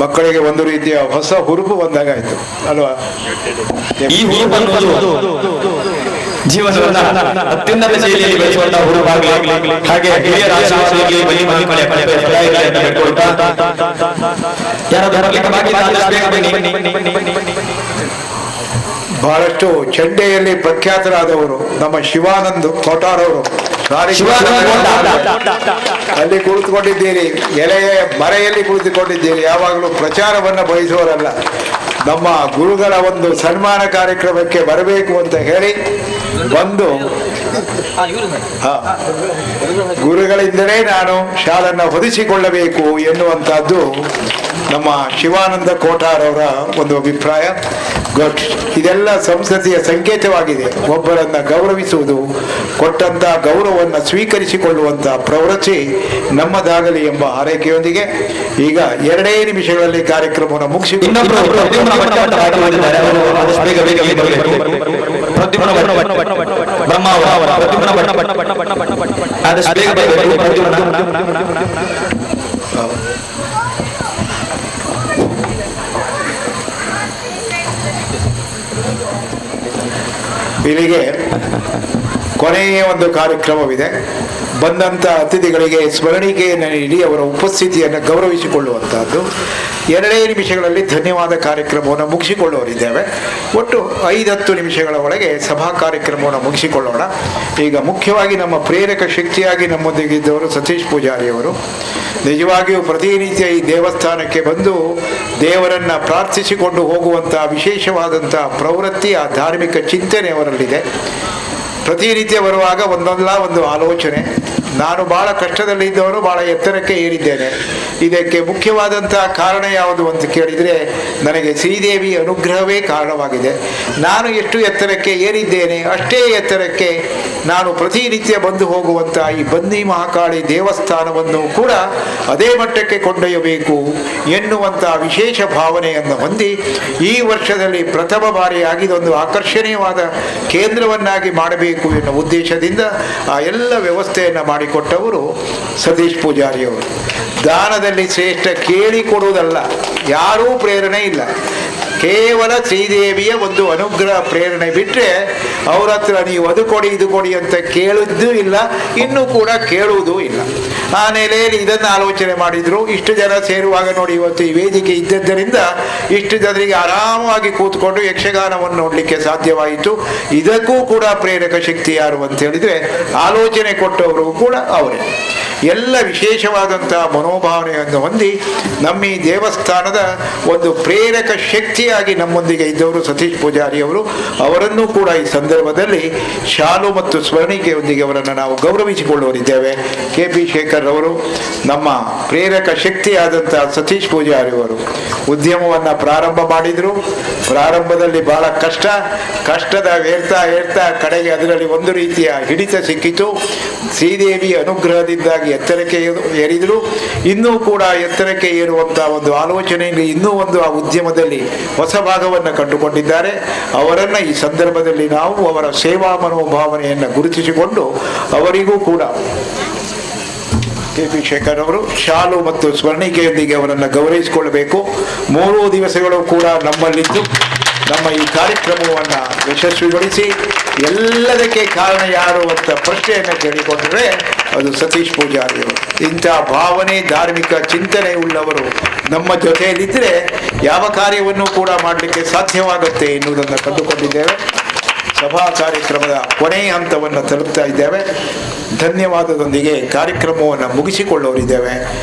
ಮಕ್ಕಳಿಗೆ ಒಂದು ರೀತಿಯ ಹೊಸ ಹುರುಪು ಬಂದಾಗಾಯ್ತು ಅಲ್ವಾ? ಈ ಜೀವನವನ್ನ ಅತ್ಯುನ್ನತ ಶೈಲಿಯಲ್ಲಿ ಬೆಳೆಸುವಂತಹ ಹುರುಪಾಗಲಿ, ಹಾಗೆ ಹಿರಿಯರ ಆಶೀರ್ವಾದಕ್ಕೆ ಬಲಿ ಮಲಿ ಮಳೆ ಅಂತ ಹೇಳ್ಕೊಳ್ತಾ ಯಾರಾದ್ರೂ ಬರ್ಲಿಕ್ಕೆ ಬಾಕಿ ಬಹಳಷ್ಟು ಚಂಡೆಯಲ್ಲಿ ಪ್ರಖ್ಯಾತರಾದವರು ನಮ್ಮ ಶಿವಾನಂದ್ ಕೋಟಾರ್ ಅವರು. ಅಲ್ಲಿ ಕುಳಿತುಕೊಂಡಿದ್ದೀರಿ, ಎಲೆಯ ಮರೆಯಲ್ಲಿ ಕುಳಿತುಕೊಂಡಿದ್ದೀರಿ. ಯಾವಾಗಲೂ ಪ್ರಚಾರವನ್ನು ಬಯಸುವವರಲ್ಲ. ನಮ್ಮ ಗುರುಗಳ ಒಂದು ಸನ್ಮಾನ ಕಾರ್ಯಕ್ರಮಕ್ಕೆ ಬರಬೇಕು ಅಂತ ಹೇಳಿ ಬಂದು ಗುರುಗಳಿಂದಲೇ ನಾನು ಶಾಲನ್ನು ಹೊದಿಸಿಕೊಳ್ಳಬೇಕು ಎನ್ನುವಂತಹದ್ದು ನಮ್ಮ ಶಿವಾನಂದ ಕೋಟಾರ್ ಅವರ ಒಂದು ಅಭಿಪ್ರಾಯ. ಇದೆಲ್ಲ ಸಂಸ್ಕೃತಿಯ ಸಂಕೇತವಾಗಿದೆ. ಒಬ್ಬರನ್ನ ಗೌರವಿಸುವುದು, ಕೊಟ್ಟಂತ ಗೌರವವನ್ನು ಸ್ವೀಕರಿಸಿಕೊಳ್ಳುವಂತಹ ಪ್ರವೃತ್ತಿ ನಮ್ಮದಾಗಲಿ ಎಂಬ ಹಾರೈಕೆಯೊಂದಿಗೆ ಈಗ 2 ನಿಮಿಷಗಳಲ್ಲಿ ಕಾರ್ಯಕ್ರಮವನ್ನು ಮುಗಿಸಿ ಇಲ್ಲಿಗೆ ಕೊನೆಯ ಒಂದು ಕಾರ್ಯಕ್ರಮವಿದೆ. ಬಂದಂಥ ಅತಿಥಿಗಳಿಗೆ ಸ್ಮರಣಿಕೆಯನ್ನು ನೀಡಿ ಅವರ ಉಪಸ್ಥಿತಿಯನ್ನು ಗೌರವಿಸಿಕೊಳ್ಳುವಂತಹದ್ದು. 2 ನಿಮಿಷಗಳಲ್ಲಿ ಧನ್ಯವಾದ ಕಾರ್ಯಕ್ರಮವನ್ನು ಮುಗಿಸಿಕೊಳ್ಳುವರಿದ್ದೇವೆ. ಒಟ್ಟು 5-10 ನಿಮಿಷಗಳ ಒಳಗೆ ಸಭಾ ಕಾರ್ಯಕ್ರಮವನ್ನು ಮುಗಿಸಿಕೊಳ್ಳೋಣ. ಈಗ ಮುಖ್ಯವಾಗಿ ನಮ್ಮ ಪ್ರೇರಕ ಶಕ್ತಿಯಾಗಿ ನಮ್ಮೊಂದಿಗಿದ್ದವರು ಸತೀಶ್ ಪೂಜಾರಿ ಅವರು. ನಿಜವಾಗಿಯೂ ಪ್ರತಿನಿತ್ಯ ಈ ದೇವಸ್ಥಾನಕ್ಕೆ ಬಂದು ದೇವರನ್ನ ಪ್ರಾರ್ಥಿಸಿಕೊಂಡು ಹೋಗುವಂತಹ ವಿಶೇಷವಾದಂತಹ ಪ್ರವೃತ್ತಿ, ಆ ಧಾರ್ಮಿಕ ಚಿಂತನೆ ಅವರಲ್ಲಿದೆ. ಪ್ರತಿನಿತ್ಯ ಬರುವಾಗ ಒಂದು ಆಲೋಚನೆ. ನಾನು ಬಹಳ ಕಷ್ಟದಲ್ಲಿದ್ದವರು, ಬಹಳ ಎತ್ತರಕ್ಕೆ ಏರಿದ್ದೇನೆ. ಇದಕ್ಕೆ ಮುಖ್ಯವಾದಂತಹ ಕಾರಣ ಯಾವುದು ಅಂತ ಕೇಳಿದರೆ ನನಗೆ ಶ್ರೀದೇವಿ ಅನುಗ್ರಹವೇ ಕಾರಣವಾಗಿದೆ. ನಾನು ಎಷ್ಟು ಎತ್ತರಕ್ಕೆ ಏರಿದ್ದೇನೆ ಅಷ್ಟೇ ಎತ್ತರಕ್ಕೆ ನಾನು ಪ್ರತಿನಿತ್ಯ ಬಂದು ಹೋಗುವಂತಹ ಈ ಬನ್ನಿ ಮಹಾಕಾಳಿ ದೇವಸ್ಥಾನವನ್ನು ಕೂಡ ಅದೇ ಮಟ್ಟಕ್ಕೆ ಕೊಂಡೊಯ್ಯಬೇಕು ಎನ್ನುವಂತಹ ವಿಶೇಷ ಭಾವನೆಯನ್ನು ಹೊಂದಿ ಈ ವರ್ಷದಲ್ಲಿ ಪ್ರಥಮ ಬಾರಿಯಾಗಿ ಇದೊಂದು ಆಕರ್ಷಣೀಯವಾದ ಕೇಂದ್ರವನ್ನಾಗಿ ಮಾಡಬೇಕು ಎನ್ನುವ ಉದ್ದೇಶದಿಂದ ಆ ಎಲ್ಲ ವ್ಯವಸ್ಥೆಯನ್ನು ಮಾಡಿಕೊಟ್ಟವರು ಸತೀಶ್ ಪೂಜಾರಿಯವರು. ದಾನದಲ್ಲಿ ಶ್ರೇಷ್ಠ ಕೇಳಿಕೊಡುವುದಲ್ಲ, ಯಾರೂ ಪ್ರೇರಣೆ ಇಲ್ಲ, ಕೇವಲ ಶ್ರೀದೇವಿಯ ಒಂದು ಅನುಗ್ರಹ ಪ್ರೇರಣೆ ಬಿಟ್ಟರೆ ಅವ್ರ ಹತ್ರ ನೀವು ಅದು ಕೊಡಿ ಇದು ಕೊಡಿ ಅಂತ ಕೇಳಿದ್ದೂ ಇಲ್ಲ, ಇನ್ನೂ ಕೂಡ ಕೇಳುವುದೂ ಇಲ್ಲ. ಆ ನೆಲೆಯಲ್ಲಿ ಇದನ್ನು ಆಲೋಚನೆ ಮಾಡಿದ್ರು. ಇಷ್ಟು ಜನ ಸೇರುವಾಗ ನೋಡಿ, ಇವತ್ತು ಈ ವೇದಿಕೆ ಇದ್ದದ್ದರಿಂದ ಇಷ್ಟು ಜನರಿಗೆ ಆರಾಮವಾಗಿ ಕೂತ್ಕೊಂಡು ಯಕ್ಷಗಾನವನ್ನು ನೋಡಲಿಕ್ಕೆ ಸಾಧ್ಯವಾಯಿತು. ಇದಕ್ಕೂ ಕೂಡ ಪ್ರೇರಕ ಶಕ್ತಿ ಯಾರು ಅಂತ ಹೇಳಿದರೆ ಆಲೋಚನೆ ಕೊಟ್ಟವರು ಕೂಡ ಅವರೇ. ಎಲ್ಲ ವಿಶೇಷವಾದಂತಹ ಮನೋಭಾವನೆಯನ್ನು ಹೊಂದಿ ನಮ್ಮ ಈ ದೇವಸ್ಥಾನದ ಒಂದು ಪ್ರೇರಕ ಶಕ್ತಿಯಾಗಿ ನಮ್ಮೊಂದಿಗೆ ಇದ್ದವರು ಸತೀಶ್ ಪೂಜಾರಿ ಅವರು. ಅವರನ್ನು ಕೂಡ ಈ ಸಂದರ್ಭದಲ್ಲಿ ಶಾಲು ಮತ್ತು ಸ್ಮರಣಿಕೆಯೊಂದಿಗೆ ಅವರನ್ನು ನಾವು ಗೌರವಿಸಿಕೊಳ್ಳುವರಿದ್ದೇವೆ. KP ಶೇಖರ್ ಅವರು ನಮ್ಮ ಪ್ರೇರಕ ಶಕ್ತಿಯಾದಂತಹ ಸತೀಶ್ ಪೂಜಾರಿ ಅವರು ಉದ್ಯಮವನ್ನು ಪ್ರಾರಂಭ ಮಾಡಿದರು. ಪ್ರಾರಂಭದಲ್ಲಿ ಬಹಳ ಕಷ್ಟದ ಏರ್ತಾ ಕಡೆಗೆ ಅದರಲ್ಲಿ ಒಂದು ರೀತಿಯ ಹಿಡಿತ ಸಿಕ್ಕಿತು. ಶ್ರೀದೇವಿ ಅನುಗ್ರಹದಿಂದಾಗಿ ಎತ್ತರಕ್ಕೆ ಏರಿದರು. ಇನ್ನೂ ಕೂಡ ಎತ್ತರಕ್ಕೆ ಏರುವಂತಹ ಒಂದು ಆಲೋಚನೆಯಲ್ಲಿ ಇನ್ನೂ ಒಂದು ಆ ಉದ್ಯಮದಲ್ಲಿ ಹೊಸ ಭಾಗವನ್ನು ಕಂಡುಕೊಂಡಿದ್ದಾರೆ. ಅವರನ್ನು ಈ ಸಂದರ್ಭದಲ್ಲಿ ನಾವು ಅವರ ಸೇವಾ ಮನೋಭಾವನೆಯನ್ನು ಗುರುತಿಸಿಕೊಂಡು ಅವರಿಗೂ ಕೂಡ KP ಶೇಖರ್ ಅವರು ಶಾಲು ಮತ್ತು ಸ್ಮರಣಿಕೆಯೊಂದಿಗೆ ಅವರನ್ನು ಗೌರವಿಸಿಕೊಳ್ಳಬೇಕು. 3 ದಿವಸಗಳು ಕೂಡ ನಮ್ಮಲ್ಲಿದ್ದು ನಮ್ಮ ಈ ಕಾರ್ಯಕ್ರಮವನ್ನು ಯಶಸ್ವಿಗೊಳಿಸಿ ಎಲ್ಲದಕ್ಕೆ ಕಾರಣ ಯಾರು ಅಂತ ಪ್ರಶ್ನೆಯನ್ನು ಕೇಳಿಕೊಂಡ್ರೆ ಅದು ಸತೀಶ್ ಪೂಜಾರಿ ಅವರು. ಇಂಥ ಭಾವನೆ, ಧಾರ್ಮಿಕ ಚಿಂತನೆ ಉಳ್ಳವರು ನಮ್ಮ ಜೊತೆಯಲ್ಲಿದ್ದರೆ ಯಾವ ಕಾರ್ಯವನ್ನು ಕೂಡ ಮಾಡಲಿಕ್ಕೆ ಸಾಧ್ಯವಾಗುತ್ತೆ ಎನ್ನುವುದನ್ನು ಕಂಡುಕೊಂಡಿದ್ದೇವೆ. ಸಭಾ ಕಾರ್ಯಕ್ರಮದ ಕೊನೆಯ ಹಂತವನ್ನು ತಲುಪ್ತಾ ಇದ್ದೇವೆ. ಧನ್ಯವಾದದೊಂದಿಗೆ ಕಾರ್ಯಕ್ರಮವನ್ನು ಮುಗಿಸಿಕೊಳ್ಳೋರಿದ್ದೇವೆ.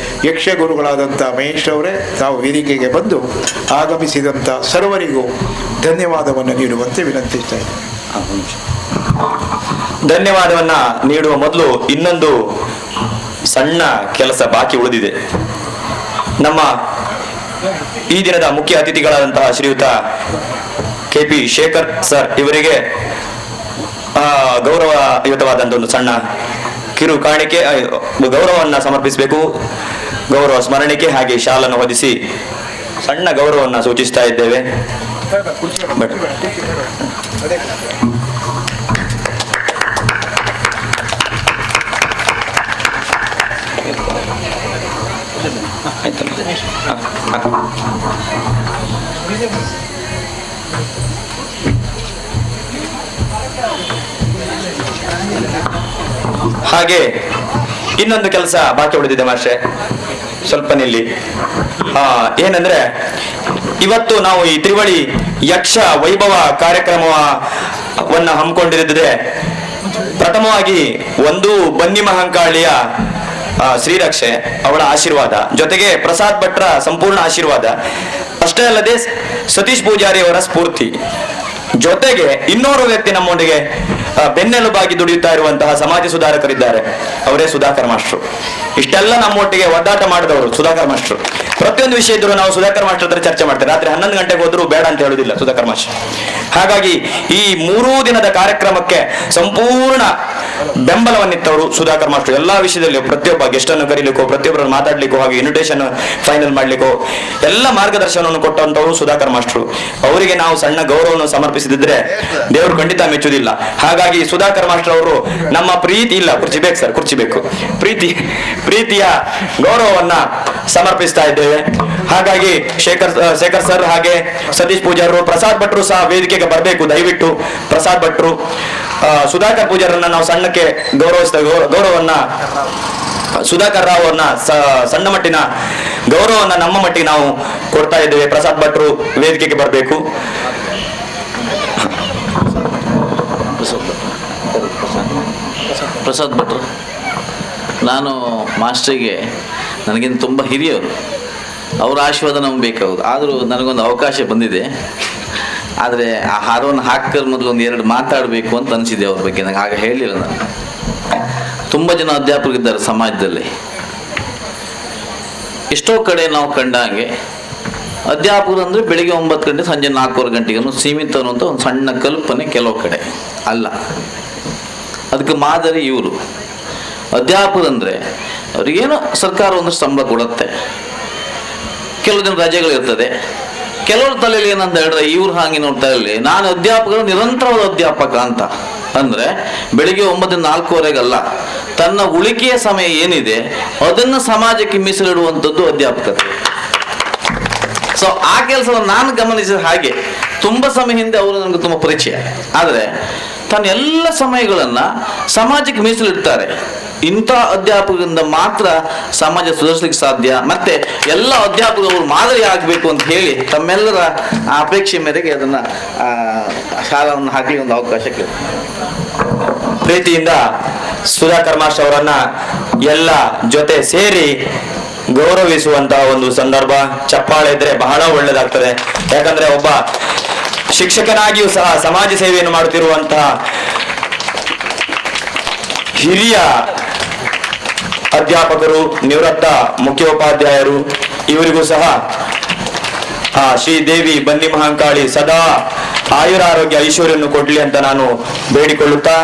ಯಕ್ಷಗುರುಗಳಾದಂಥ ಮಹೇಶ್ ಅವರೇ, ತಾವು ವೇದಿಕೆಗೆ ಬಂದು ಆಗಮಿಸಿದಂಥ ಸರ್ವರಿಗೂ ಧನ್ಯವಾದವನ್ನು ನೀಡುವಂತೆ ವಿನಂತಿಸ್ತಾ ಇದ್ದೇವೆ. ಧನ್ಯವಾದವನ್ನ ನೀಡುವ ಮೊದಲು ಇನ್ನೊಂದು ಸಣ್ಣ ಕೆಲಸ ಬಾಕಿ ಉಳಿದಿದೆ. ನಮ್ಮ ಈ ದಿನದ ಮುಖ್ಯ ಅತಿಥಿಗಳಾದಂತಹ ಶ್ರೀಯುತ KP ಶೇಖರ್ ಸರ್ ಇವರಿಗೆ ಗೌರವಯುತವಾದಂಥ ಒಂದು ಸಣ್ಣ ಕಿರು ಕಾಣಿಕೆ ಗೌರವವನ್ನು ಸಮರ್ಪಿಸಬೇಕು. ಗೌರವ ಸ್ಮರಣಿಕೆ ಹಾಗೆ ಶಾಲನ್ನು ಹೊದಿಸಿ ಸಣ್ಣ ಗೌರವವನ್ನು ಸೂಚಿಸ್ತಾ ಇದ್ದೇವೆ. ಹಾಗೆ ಇನ್ನೊಂದು ಕೆಲಸ ಬಾಕಿ ಉಳಿದಿದೆ ಮಾಸ್ಟ್ರೆ, ಸ್ವಲ್ಪ ನಿಲ್ಲಿ. ಏನಂದ್ರೆ ಇವತ್ತು ನಾವು ಈ ತ್ರಿವಳಿ ಯಕ್ಷ ವೈಭವ ಕಾರ್ಯಕ್ರಮವನ್ನ ಹಮ್ಮಿಕೊಂಡಿದ್ದರೆ ಪ್ರಥಮವಾಗಿ ಒಂದು ಬನ್ನಿ ಮಹಂಕಾಳಿಯ ಶ್ರೀರಕ್ಷೆ ಅವಳ ಆಶೀರ್ವಾದ, ಜೊತೆಗೆ ಪ್ರಸಾದ್ ಭಟ್ರ ಸಂಪೂರ್ಣ ಆಶೀರ್ವಾದ, ಅಷ್ಟೇ ಅಲ್ಲದೆ ಸತೀಶ್ ಪೂಜಾರಿ ಅವರ ಸ್ಫೂರ್ತಿ, ಜೊತೆಗೆ ಇನ್ನೋರ್ವ ವ್ಯಕ್ತಿ ನಮ್ಮೊಂದಿಗೆ ಬೆನ್ನೆಲುಬಾಗಿ ದುಡಿಯುತ್ತಾ ಇರುವಂತಹ ಸಮಾಜ ಸುಧಾರಕರಿದ್ದಾರೆ, ಅವರೇ ಸುಧಾಕರ್ ಮಾಸ್ಟ್ರು. ಇಷ್ಟೆಲ್ಲ ನಮ್ಮೊಟ್ಟಿಗೆ ಒದ್ದಾಟ ಮಾಡಿದವರು ಸುಧಾಕರ್ ಮಾಸ್ಟ್ರು. ಪ್ರತಿಯೊಂದು ವಿಷಯ ಇದ್ರು ನಾವು ಸುಧಾಕರ್ ಮಾಸ್ಟರ್ ಹತ್ರ ಚರ್ಚೆ ಮಾಡ್ತೇವೆ. ರಾತ್ರಿ 11 ಗಂಟೆಗೆ ಹೋದ್ರು ಬೇಡ ಅಂತ ಹೇಳುದಿಲ್ಲ ಸುಧಾಕರ್ ಮಾಸ್ಟರ್. ಹಾಗಾಗಿ ಈ 3 ದಿನದ ಕಾರ್ಯಕ್ರಮಕ್ಕೆ ಸಂಪೂರ್ಣ ಬೆಂಬಲವನ್ನಿತ್ತವರು ಸುಧಾಕರ್ ಮಾಸ್ಟರ್. ಎಲ್ಲಾ ವಿಷಯದಲ್ಲಿ ಪ್ರತಿಯೊಬ್ಬ ಗೆಸ್ಟ್ ಅನ್ನು ಕರೀಲಿಕ್ಕೋ, ಪ್ರತಿಯೊಬ್ಬರನ್ನು ಮಾತಾಡ್ಲಿಕ್ಕೋ, ಹಾಗೆ ಇನ್ವಿಟೇಷನ್ ಫೈನಲ್ ಮಾಡ್ಲಿಕ್ಕೋ ಎಲ್ಲ ಮಾರ್ಗದರ್ಶನವನ್ನು ಕೊಟ್ಟಂತವರು ಸುಧಾಕರ್ ಮಾಸ್ಟರು. ಅವರಿಗೆ ನಾವು ಸಣ್ಣ ಗೌರವವನ್ನು ಸಮರ್ಪಿಸಿದ್ರೆ ದೇವರು ಖಂಡಿತ ಮೆಚ್ಚುವುದಿಲ್ಲ. ಹಾಗಾಗಿ ಸುಧಾಕರ್ ಮಾಸ್ಟರ್ ಅವರು ನಮ್ಮ ಪ್ರೀತಿ ಇಲ್ಲ, ಕುರ್ಚಿ ಬೇಕು ಸರ್, ಕುರ್ಚಿ ಬೇಕು, ಪ್ರೀತಿಯ ಗೌರವವನ್ನ ಸಮರ್ಪಿಸ್ತಾ ಇದ್ದೇವೆ. ಹಾಗಾಗಿ ಶೇಖರ್ ಸರ್ ಹಾಗೆ ಸತೀಶ್ ಪೂಜಾರರು, ಪ್ರಸಾದ್ ಭಟ್ರು ಸಹ ವೇದಿಕೆಗೆ ಬರಬೇಕು ದಯವಿಟ್ಟು. ಪ್ರಸಾದ್ ಭಟ್ರು, ಸುಧಾಕರ್ ಪೂಜಾರನ್ನ ನಾವು ಸಣ್ಣಕ್ಕೆ ಗೌರವವನ್ನ, ಸುಧಾಕರ್ ರಾವ್ ಅವ್ರನ್ನ ಸಣ್ಣ ಮಟ್ಟಿನ ಗೌರವವನ್ನ ನಮ್ಮ ಮಟ್ಟಿಗೆ ನಾವು ಕೊಡ್ತಾ ಇದ್ದೇವೆ. ಪ್ರಸಾದ್ ಭಟ್ರು ವೇದಿಕೆಗೆ ಬರಬೇಕು. ಪ್ರಸಾದ್ ಭಟ್ರು, ನಾನು ಮಾಸ್ಟರಿಗೆ ನನಗಿಂತ ತುಂಬ ಹಿರಿಯವರು, ಅವರ ಆಶೀರ್ವಾದ ನಮ್ಗೆ ಬೇಕಾಗುದು. ಆದರೂ ನನಗೊಂದು ಅವಕಾಶ ಬಂದಿದೆ. ಆದರೆ ಆ ಹಾರವನ್ನು ಹಾಕರ್ ಮೊದಲು ಒಂದು 2 ಮಾತಾಡಬೇಕು ಅಂತ ಅನಿಸಿದೆ ಅವ್ರ ಬಗ್ಗೆ. ನಂಗೆ ಆಗ ಹೇಳಿಲ್ಲ. ನಾನು ತುಂಬ ಜನ ಅಧ್ಯಾಪಕರಿದ್ದಾರೆ ಸಮಾಜದಲ್ಲಿ. ಎಷ್ಟೋ ಕಡೆ ನಾವು ಕಂಡಂಗೆ ಅಧ್ಯಾಪಕರು ಅಂದರೆ ಬೆಳಿಗ್ಗೆ 9 ಗಂಟೆ ಸಂಜೆ 4:15 ಗಂಟೆಗೆ ಸೀಮಿತ ಅನ್ನುವಂಥ ಒಂದು ಸಣ್ಣ ಕಲ್ಪನೆ ಕೆಲವು ಕಡೆ ಅಲ್ಲ. ಅದಕ್ಕೆ ಮಾದರಿ ಇವರು. ಅಧ್ಯಾಪಕರು ಅಂದರೆ ಅವ್ರಿಗೇನೋ ಸರ್ಕಾರ ಒಂದಷ್ಟು ಸಂಬಳ ಕೊಡುತ್ತೆ, ಕೆಲವು ದಿನ ರಜೆಗಳಿರ್ತದೆ. ಕೆಲವ್ರ ತಲೆಯಲ್ಲಿ ಏನಂತ ಹೇಳಿದ್ರೆ ಇವ್ರು ಹಾಗೆ ನೋಡ್ತಾ ಇರಲಿ, ನಾನು ಅಧ್ಯಾಪಕರು ನಿರಂತರವಾದ ಅಧ್ಯಾಪಕ ಅಂತ ಅಂದರೆ ಬೆಳಿಗ್ಗೆ 9 4:15 ತನ್ನ ಉಳಿಕೆಯ ಸಮಯ ಏನಿದೆ ಅದನ್ನು ಸಮಾಜಕ್ಕೆ ಮೀಸಲಿಡುವಂಥದ್ದು ಅಧ್ಯಾಪಕತೆ. ಸೊ ಆ ಕೆಲಸವನ್ನು ನಾನು ಗಮನಿಸಿದ ಹಾಗೆ ತುಂಬ ಸಮಯ ಹಿಂದೆ ಅವರು ನನಗೆ ತುಂಬ ಪರಿಚಯ. ಆದರೆ ತನ್ನ ಎಲ್ಲ ಸಮಯಗಳನ್ನು ಸಮಾಜಕ್ಕೆ ಮೀಸಲಿಡ್ತಾರೆ. ಇಂಥ ಅಧ್ಯಾಪಕರಿಂದ ಮಾತ್ರ ಸಮಾಜ ಸುಧಾರಿಸಲಿಕ್ಕೆ ಸಾಧ್ಯ. ಮತ್ತೆ ಎಲ್ಲ ಅಧ್ಯಾಪಕರು ಮಾದರಿ ಆಗಬೇಕು ಅಂತ ಹೇಳಿ ತಮ್ಮೆಲ್ಲರ ಅಪೇಕ್ಷೆ ಮೇರೆಗೆ ಅದನ್ನು ಶಾಲೆಯನ್ನು ಹಾಕಲಿ ಒಂದು ಅವಕಾಶ ಕೇಳಿ ಪ್ರೀತಿಯಿಂದ ಸುಧಾಕರ್ ಮಾಸ್ಟರ್ ಅವರನ್ನ ಎಲ್ಲ ಜೊತೆ ಸೇರಿ ಗೌರವಿಸುವಂತಹ ಒಂದು ಸಂದರ್ಭ. ಚಪ್ಪಾಳೆ ಇದ್ರೆ ಬಹಳ ಒಳ್ಳೆದಾಗ್ತದೆ. ಯಾಕಂದ್ರೆ ಒಬ್ಬ ಶಿಕ್ಷಕನಾಗಿಯೂ ಸಹ ಸಮಾಜ ಸೇವೆಯನ್ನು ಮಾಡುತ್ತಿರುವಂತಹ ಹಿರಿಯ ಅಧ್ಯಾಪಕರು, ನಿವೃತ್ತ ಮುಖ್ಯೋಪಾಧ್ಯಾಯರು, ಇವರಿಗೂ ಸಹ ಶ್ರೀದೇವಿ ಬನ್ನಿ ಮಹಾಂಕಾಳಿ ಸದಾ ಆಯುರಾರೋಗ್ಯ ಐಶ್ವರ್ಯನ್ನು ಕೊಡ್ಲಿ ಅಂತ ನಾನು ಬೇಡಿಕೊಳ್ಳುತ್ತಾ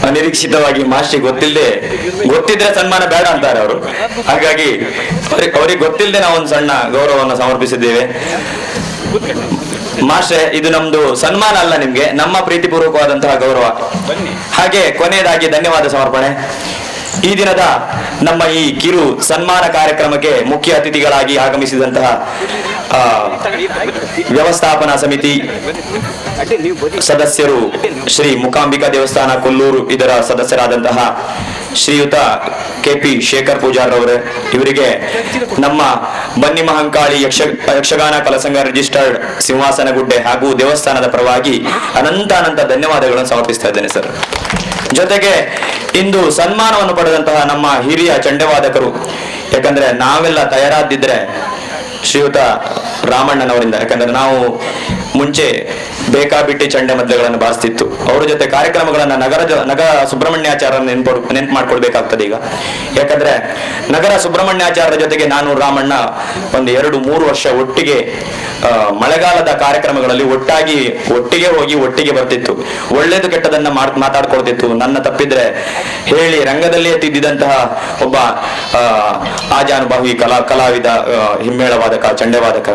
ಅನಿರೀಕ್ಷಿತವಾಗಿ ಮಾಸ್ಟ್ರಿಗೆ ಗೊತ್ತಿದ್ರೆ ಸನ್ಮಾನ ಬೇಡ ಅಂತಾರೆ ಅವರು. ಹಾಗಾಗಿ ಅವ್ರಿಗೆ ಗೊತ್ತಿಲ್ಲದೆ ನಾವು ಒಂದು ಸಣ್ಣ ಗೌರವವನ್ನು ಸಮರ್ಪಿಸಿದ್ದೇವೆ. ಮಾಸ್ಟ್ರೆ, ಇದು ನಮ್ದು ಸನ್ಮಾನ ಅಲ್ಲ, ನಿಮ್ಗೆ ನಮ್ಮ ಪ್ರೀತಿಪೂರ್ವಕವಾದಂತಹ ಗೌರವ. ಹಾಗೆ ಕೊನೆಯದಾಗಿ ಧನ್ಯವಾದ ಸಮರ್ಪಣೆ. ಈ ದಿನದ ನಮ್ಮ ಈ ಕಿರು ಸನ್ಮಾನ ಕಾರ್ಯಕ್ರಮಕ್ಕೆ ಮುಖ್ಯ ಅತಿಥಿಗಳಾಗಿ ಆಗಮಿಸಿದಂತಹ ವ್ಯವಸ್ಥಾಪನಾ ಸಮಿತಿ ಸದಸ್ಯರು, ಶ್ರೀ ಮುಕಾಂಬಿಕಾ ದೇವಸ್ಥಾನ ಕೊಲ್ಲೂರು ಇದರ ಸದಸ್ಯರಾದಂತಹ ಶ್ರೀಯುತ KP ಶೇಖರ್ ಪೂಜಾರ್ ಅವರೇ, ಇವರಿಗೆ ನಮ್ಮ ಬನ್ನಿ ಮಹಂಕಾಳಿ ಯಕ್ಷಗಾನ ಕಲಸಂಗ ರಿಜಿಸ್ಟರ್ಡ್ ಸಿಂಹಾಸನಗುಡ್ಡೆ ಹಾಗೂ ದೇವಸ್ಥಾನದ ಪರವಾಗಿ ಅನಂತ ಧನ್ಯವಾದಗಳನ್ನು ಸಮರ್ಪಿಸ್ತಾ ಇದ್ದೇನೆ ಸರ್. ಜೊತೆಗೆ ಇಂದು ಸನ್ಮಾನವನ್ನು ಪಡೆದಂತಹ ನಮ್ಮ ಹಿರಿಯ ಚಂಡೆವಾದಕರು, ಯಾಕಂದ್ರೆ ನಾವೆಲ್ಲ ತಯಾರಾದಿದ್ರೆ ಶ್ರೀಯುತ ರಾಮಣ್ಣನವರಿಂದ, ಯಾಕಂದ್ರೆ ನಾವು ಮುಂಚೆ ಬೇಕಾಬಿಟ್ಟಿ ಚಂಡೆ ಮದ್ದಳೆಗಳನ್ನು ಬಾರಿಸ್ತಿತ್ತು. ಅವರ ಜೊತೆ ಕಾರ್ಯಕ್ರಮಗಳನ್ನ ನಗರ ಸುಬ್ರಹ್ಮಣ್ಯಾಚಾರ್ಯ ನೆನ್ಪು ಮಾಡ್ಕೊಳ್ಬೇಕಾಗ್ತದೆ ಈಗ. ಯಾಕಂದ್ರೆ ನಗರ ಸುಬ್ರಹ್ಮಣ್ಯಾಚಾರ್ಯರ ಜೊತೆಗೆ ನಾನು ರಾಮಣ್ಣ ಒಂದು 2-3 ವರ್ಷ ಒಟ್ಟಿಗೆ ಮಳೆಗಾಲದ ಕಾರ್ಯಕ್ರಮಗಳಲ್ಲಿ ಒಟ್ಟಿಗೆ ಹೋಗಿ ಒಟ್ಟಿಗೆ ಬರ್ತಿತ್ತು. ಒಳ್ಳೇದು ಕೆಟ್ಟದನ್ನ ಮಾತಾಡ್ಕೊಳ್ತಿತ್ತು. ನನ್ನ ತಪ್ಪಿದ್ರೆ ಹೇಳಿ ರಂಗದಲ್ಲಿಯೇ ತಿದ್ದಿದಂತಹ ಒಬ್ಬ ಆಜಾನುಭಾವಿ ಕಲಾವಿದ, ಹಿಮ್ಮೇಳವಾದಕ, ಚಂಡೆವಾದಕ.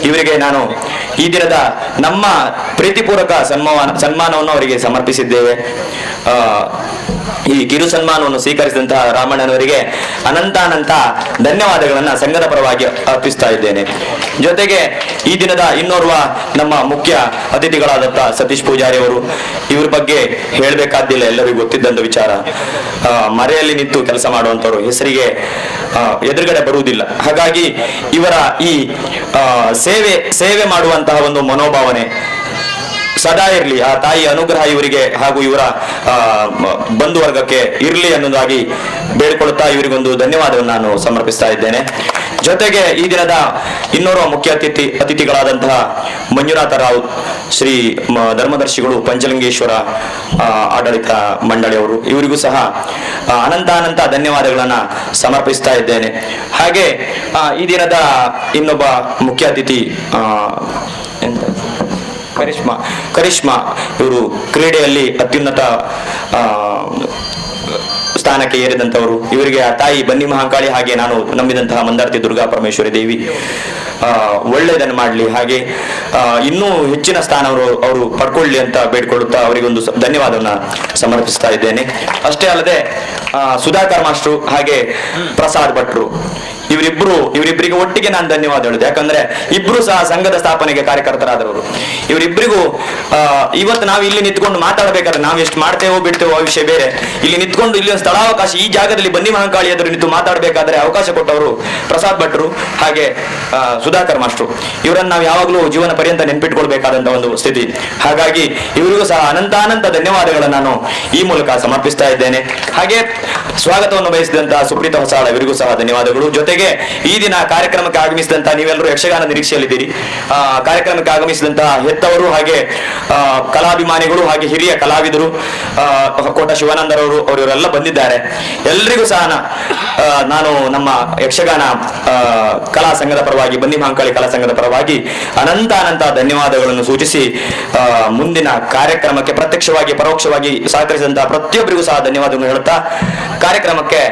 ಇವರಿಗೆ ನಾನು ಈ ದಿನದ ನಮ್ಮ ಪ್ರೀತಿಪೂರ್ವಕ ಸನ್ಮಾನವನ್ನು ಅವರಿಗೆ ಸಮರ್ಪಿಸಿದ್ದೇವೆ. ಈ ಕಿರು ಸನ್ಮಾನವನ್ನು ಸ್ವೀಕರಿಸಿದಂತಹ ರಾಮಣ್ಣನವರಿಗೆ ಅನಂತ ಧನ್ಯವಾದಗಳನ್ನ ಸಂಘದ ಪರವಾಗಿ ಅರ್ಪಿಸ್ತಾ ಇದ್ದೇನೆ. ಜೊತೆಗೆ ಈ ದಿನದ ಇನ್ನೋರ್ವ ನಮ್ಮ ಮುಖ್ಯ ಅತಿಥಿಗಳಾದಂಥ ಸತೀಶ್ ಪೂಜಾರಿ ಅವರು, ಇವ್ರ ಬಗ್ಗೆ ಹೇಳಬೇಕಾದ್ದಿಲ್ಲ, ಎಲ್ಲರಿಗೂ ಗೊತ್ತಿದ್ದಂತ ವಿಚಾರ. ಮರೆಯಲ್ಲಿ ನಿಂತು ಕೆಲಸ ಮಾಡುವಂತವ್ರು, ಹೆಸರಿಗೆ ಎದುರುಗಡೆ ಬರುವುದಿಲ್ಲ. ಹಾಗಾಗಿ ಇವರ ಈ ಸೇವೆ ಮಾಡುವಂತಹ ಒಂದು ಮನೋಭಾವನೆ ಸದಾ ಇರಲಿ, ಆ ತಾಯಿಯ ಅನುಗ್ರಹ ಇವರಿಗೆ ಹಾಗೂ ಇವರ ಬಂಧುವರ್ಗಕ್ಕೆ ಇರಲಿ ಅನ್ನೋದಾಗಿ ಬೇಡಿಕೊಳ್ಳುತ್ತಾ ಇವರಿಗೊಂದು ಧನ್ಯವಾದವನ್ನು ನಾನು ಸಮರ್ಪಿಸ್ತಾ ಇದ್ದೇನೆ. ಜೊತೆಗೆ ಈ ದಿನದ ಇನ್ನೋರ್ವ ಮುಖ್ಯ ಅತಿಥಿಗಳಾದಂತಹ ಮಂಜುನಾಥ ರಾವ್ ಶ್ರೀ ಧರ್ಮದರ್ಶಿಗಳು ಪಂಚಲಿಂಗೇಶ್ವರ ಆಡಳಿತ ಮಂಡಳಿಯವರು, ಇವರಿಗೂ ಸಹ ಅನಂತ ಧನ್ಯವಾದಗಳನ್ನ ಸಮರ್ಪಿಸ್ತಾ ಇದ್ದೇನೆ. ಹಾಗೆ ಈ ದಿನದ ಇನ್ನೊಬ್ಬ ಮುಖ್ಯ ಅತಿಥಿ ಕರಿಷ್ಮಾ, ಇವರು ಕ್ರೀಡೆಯಲ್ಲಿ ಅತ್ಯುನ್ನತ ಸ್ಥಾನಕ್ಕೆ ಏರಿದಂತವರು. ಇವರಿಗೆ ಆ ತಾಯಿ ಬನ್ನಿ ಮಹಾಕಾಳಿ ಹಾಗೆ ನಾನು ನಂಬಿದಂತಹ ಮಂದಾರ್ತಿ ದುರ್ಗಾ ಪರಮೇಶ್ವರಿ ದೇವಿ ಒಳ್ಳೆಯದನ್ನು ಮಾಡಲಿ, ಹಾಗೆ ಇನ್ನೂ ಹೆಚ್ಚಿನ ಸ್ಥಾನ ಅವರು ಪಡ್ಕೊಳ್ಳಿ ಅಂತ ಬೇಡ್ಕೊಳ್ಳುತ್ತಾ ಅವರಿಗೊಂದು ಧನ್ಯವಾದವನ್ನ ಸಮರ್ಪಿಸ್ತಾ ಇದ್ದೇನೆ. ಅಷ್ಟೇ ಅಲ್ಲದೆ ಸುಧಾಕರ್ ಮಾಸ್ಟ್ರು ಹಾಗೆ ಪ್ರಸಾದ್ ಭಟ್ರು, ಇವರಿಬ್ಬರಿಗೆ ಒಟ್ಟಿಗೆ ನಾನು ಧನ್ಯವಾದ ಹೇಳುದು. ಯಾಕಂದ್ರೆ ಇಬ್ರು ಸಹ ಸಂಘದ ಸ್ಥಾಪನೆಗೆ ಕಾರ್ಯಕರ್ತರಾದವರು. ಇವರಿಬ್ಬರಿಗೂ ಇವತ್ತು ನಾವು ಇಲ್ಲಿ ನಿಂತ್ಕೊಂಡು ಮಾತಾಡಬೇಕಾದ್ರೆ ನಾವು ಎಷ್ಟು ಮಾಡ್ತೇವೋ ಬಿಡ್ತೇವೋ ಆ ವಿಷಯ ಬೇರೆ. ಇಲ್ಲಿ ನಿಂತ್ಕೊಂಡು ಇಲ್ಲಿ ಒಂದು ಸ್ಥಳಾವಕಾಶ, ಈ ಜಾಗದಲ್ಲಿ ಬನ್ನಿ ಮಹಾಕಾಳಿ ಎದುರು ನಿಂತು ಮಾತಾಡಬೇಕಾದ್ರೆ ಅವಕಾಶ ಕೊಟ್ಟವರು ಪ್ರಸಾದ್ ಭಟ್ರು ಹಾಗೆ ಸುಧಾಕರ್ ಮಾಸ್ಟ್ರು. ಇವರನ್ನು ನಾವು ಯಾವಾಗಲೂ ಜೀವನ ಪರ್ಯಂತ ನೆನ್ಪಿಟ್ಕೊಳ್ಬೇಕಾದಂತ ಒಂದು ಸ್ಥಿತಿ. ಹಾಗಾಗಿ ಇವರಿಗೂ ಸಹ ಅನಂತ ಧನ್ಯವಾದಗಳನ್ನು ನಾನು ಈ ಮೂಲಕ ಸಮರ್ಪಿಸ್ತಾ ಇದ್ದೇನೆ. ಹಾಗೆ ಸ್ವಾಗತವನ್ನು ಬಯಸಿದಂತಹ ಸುಪ್ರೀತಾ ಹೊಸಾಳ, ಇವರಿಗೂ ಸಹ ಧನ್ಯವಾದಗಳು. ಜೊತೆಗೆ ಈ ದಿನ ಕಾರ್ಯಕ್ರಮಕ್ಕೆ ಆಗಮಿಸಿದಂತಹ ನೀವೆಲ್ಲರೂ ಯಕ್ಷಗಾನ ನಿರೀಕ್ಷೆಯಲ್ಲಿದ್ದೀರಿ. ಕಾರ್ಯಕ್ರಮಕ್ಕೆ ಆಗಮಿಸಿದಂತಹ ಹೆತ್ತವರು ಹಾಗೆ ಕಲಾಭಿಮಾನಿಗಳು ಹಾಗೆ ಹಿರಿಯ ಕಲಾವಿದರು, ಕೋಟ ಶಿವಾನಂದರವರು, ಅವರೆಲ್ಲ ಬಂದಿದ್ದಾರೆ. ಎಲ್ರಿಗೂ ಸಹ ನಾನು ನಮ್ಮ ಯಕ್ಷಗಾನ ಕಲಾ ಸಂಘದ ಪರವಾಗಿ, ಬನ್ನಿ ಮಹಾಕಾಳಿ ಕಲಾ ಸಂಘದ ಪರವಾಗಿ ಅನಂತ ಧನ್ಯವಾದಗಳನ್ನು ಸೂಚಿಸಿ ಮುಂದಿನ ಕಾರ್ಯಕ್ರಮಕ್ಕೆ ಪ್ರತ್ಯಕ್ಷವಾಗಿ ಪರೋಕ್ಷವಾಗಿ ಸಹಕರಿಸಿದಂತಹ ಪ್ರತಿಯೊಬ್ಬರಿಗೂ ಸಹ ಧನ್ಯವಾದಗಳನ್ನು ಹೇಳುತ್ತಾ ಕಾರ್ಯಕ್ರಮಕ್ಕೆ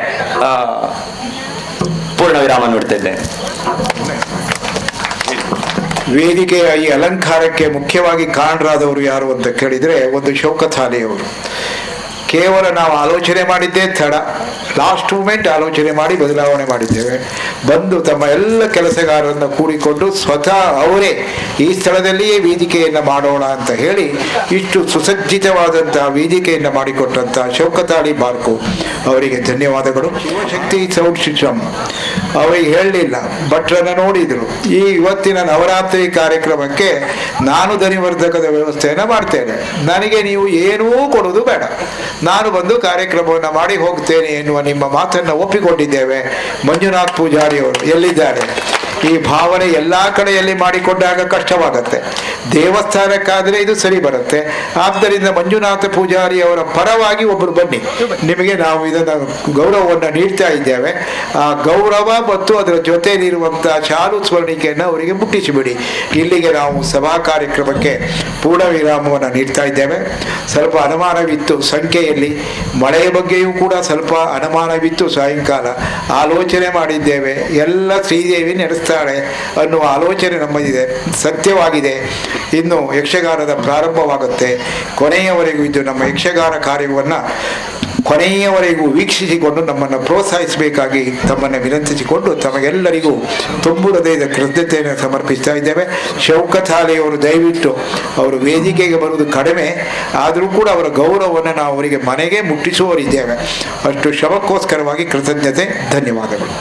ಪೂರ್ಣ ವಿರಾಮ ನೀಡ್ತಾ ಇದ್ದೇನೆ. ವೇದಿಕೆಯ ಈ ಅಲಂಕಾರಕ್ಕೆ ಮುಖ್ಯವಾಗಿ ಕಾರಣರಾದವರು ಯಾರು ಅಂತ ಕೇಳಿದರೆ ಒಂದು ಶೌಕತ್ ಅಲಿಯವರು. ಕೇವಲ ನಾವು ಆಲೋಚನೆ ಮಾಡಿದ್ದೇ ತಡ, ಲಾಸ್ಟ್ ಮೂಮೆಂಟ್ ಆಲೋಚನೆ ಮಾಡಿ ಬದಲಾವಣೆ ಮಾಡಿದ್ದೇವೆ. ಬಂದು ತಮ್ಮ ಎಲ್ಲ ಕೆಲಸಗಾರರನ್ನು ಕೂಡಿಕೊಂಡು ಸ್ವತಃ ಅವರೇ ಈ ಸ್ಥಳದಲ್ಲಿಯೇ ವೇದಿಕೆಯನ್ನು ಮಾಡೋಣ ಅಂತ ಹೇಳಿ ಇಷ್ಟು ಸುಸಜ್ಜಿತವಾದಂತಹ ವೇದಿಕೆಯನ್ನು ಮಾಡಿಕೊಟ್ಟಂತಹ ಶೌಕತ್ ಅಲಿ ಬಾರ್ಕು ಅವರಿಗೆ ಧನ್ಯವಾದಗಳು. ಶಿವಶಕ್ತಿ ಸೌಂಡ್ ಸಿಸ್ಟಮ್ ಅವರಿಗೆ ಹೇಳಲಿಲ್ಲ, ಭಟ್ರನ್ನ ನೋಡಿದ್ರು. ಈ ಇವತ್ತಿನ ನವರಾತ್ರಿ ಕಾರ್ಯಕ್ರಮಕ್ಕೆ ನಾನು ಧ್ವನಿವರ್ಧಕದ ವ್ಯವಸ್ಥೆಯನ್ನು ಮಾಡ್ತೇನೆ, ನನಗೆ ನೀವು ಏನೂ ಕೊಡೋದು ಬೇಡ, ನಾನು ಬಂದು ಕಾರ್ಯಕ್ರಮವನ್ನು ಮಾಡಿ ಹೋಗ್ತೇನೆ ಎನ್ನುವ ನಿಮ್ಮ ಮಾತನ್ನು ಒಪ್ಪಿಕೊಂಡಿದ್ದೇವೆ. ಮಂಜುನಾಥ್ ಪೂಜಾರಿ ಅವರು ಎಲ್ಲಿದ್ದಾರೆ? ಈ ಭಾವನೆ ಎಲ್ಲ ಕಡೆಯಲ್ಲಿ ಮಾಡಿಕೊಂಡಾಗ ಕಷ್ಟವಾಗತ್ತೆ. ದೇವಸ್ಥಾನಕ್ಕಾದರೆ ಇದು ಸರಿ ಬರುತ್ತೆ. ಆದ್ದರಿಂದ ಮಂಜುನಾಥ ಪೂಜಾರಿ ಅವರ ಪರವಾಗಿ ಒಬ್ಬರು ಬನ್ನಿ, ನಿಮಗೆ ನಾವು ಇದನ್ನು ಗೌರವವನ್ನು ನೀಡ್ತಾ ಇದ್ದೇವೆ. ಆ ಗೌರವ ಮತ್ತು ಅದರ ಜೊತೆಯಲ್ಲಿರುವಂತಹ ಶಾಲು ಸ್ಮರಣಿಕೆಯನ್ನು ಅವರಿಗೆ ಮುಟ್ಟಿಸಿಬಿಡಿ. ಇಲ್ಲಿಗೆ ನಾವು ಸಭಾ ಕಾರ್ಯಕ್ರಮಕ್ಕೆ ಪೂರ್ಣ ವಿರಾಮವನ್ನು ನೀಡ್ತಾ ಇದ್ದೇವೆ. ಸ್ವಲ್ಪ ಅನುಮಾನವಿತ್ತು ಸಂಖ್ಯೆಯಲ್ಲಿ, ಮಳೆಯ ಬಗ್ಗೆಯೂ ಕೂಡ ಸ್ವಲ್ಪ ಅನುಮಾನವಿತ್ತು. ಸಾಯಂಕಾಲ ಆಲೋಚನೆ ಮಾಡಿದ್ದೇವೆ, ಎಲ್ಲ ಶ್ರೀದೇವಿ ನಡೆಸ್ತಾಳೆ ಅನ್ನುವ ಆಲೋಚನೆ ನಮ್ಮದಿದೆ, ಸತ್ಯವಾಗಿದೆ. ಇನ್ನು ಯಕ್ಷಗಾನದ ಪ್ರಾರಂಭವಾಗುತ್ತೆ. ಕೊನೆಯವರೆಗೂ ಇದು ನಮ್ಮ ಯಕ್ಷಗಾನ ಕಾರ್ಯವನ್ನು ಕೊನೆಯವರೆಗೂ ವೀಕ್ಷಿಸಿಕೊಂಡು ನಮ್ಮನ್ನು ಪ್ರೋತ್ಸಾಹಿಸಬೇಕಾಗಿ ತಮ್ಮನ್ನು ವಿನಂತಿಸಿಕೊಂಡು ತಮಗೆಲ್ಲರಿಗೂ ತುಂಬು ಹೃದಯದ ಕೃತಜ್ಞತೆಯನ್ನು ಸಮರ್ಪಿಸ್ತಾ ಇದ್ದೇವೆ. ಶೌಕತ್ ಅಲಿಯವರು ದಯವಿಟ್ಟು ಅವರು ವೇದಿಕೆಗೆ ಬರುವುದು ಕಡಿಮೆ, ಆದರೂ ಕೂಡ ಅವರ ಗೌರವವನ್ನು ನಾವು ಅವರಿಗೆ ಮನೆಗೆ ಮುಟ್ಟಿಸುವವರಿದ್ದೇವೆ. ಅಷ್ಟು ಶ್ರಮಕ್ಕೋಸ್ಕರವಾಗಿ ಕೃತಜ್ಞತೆ, ಧನ್ಯವಾದಗಳು.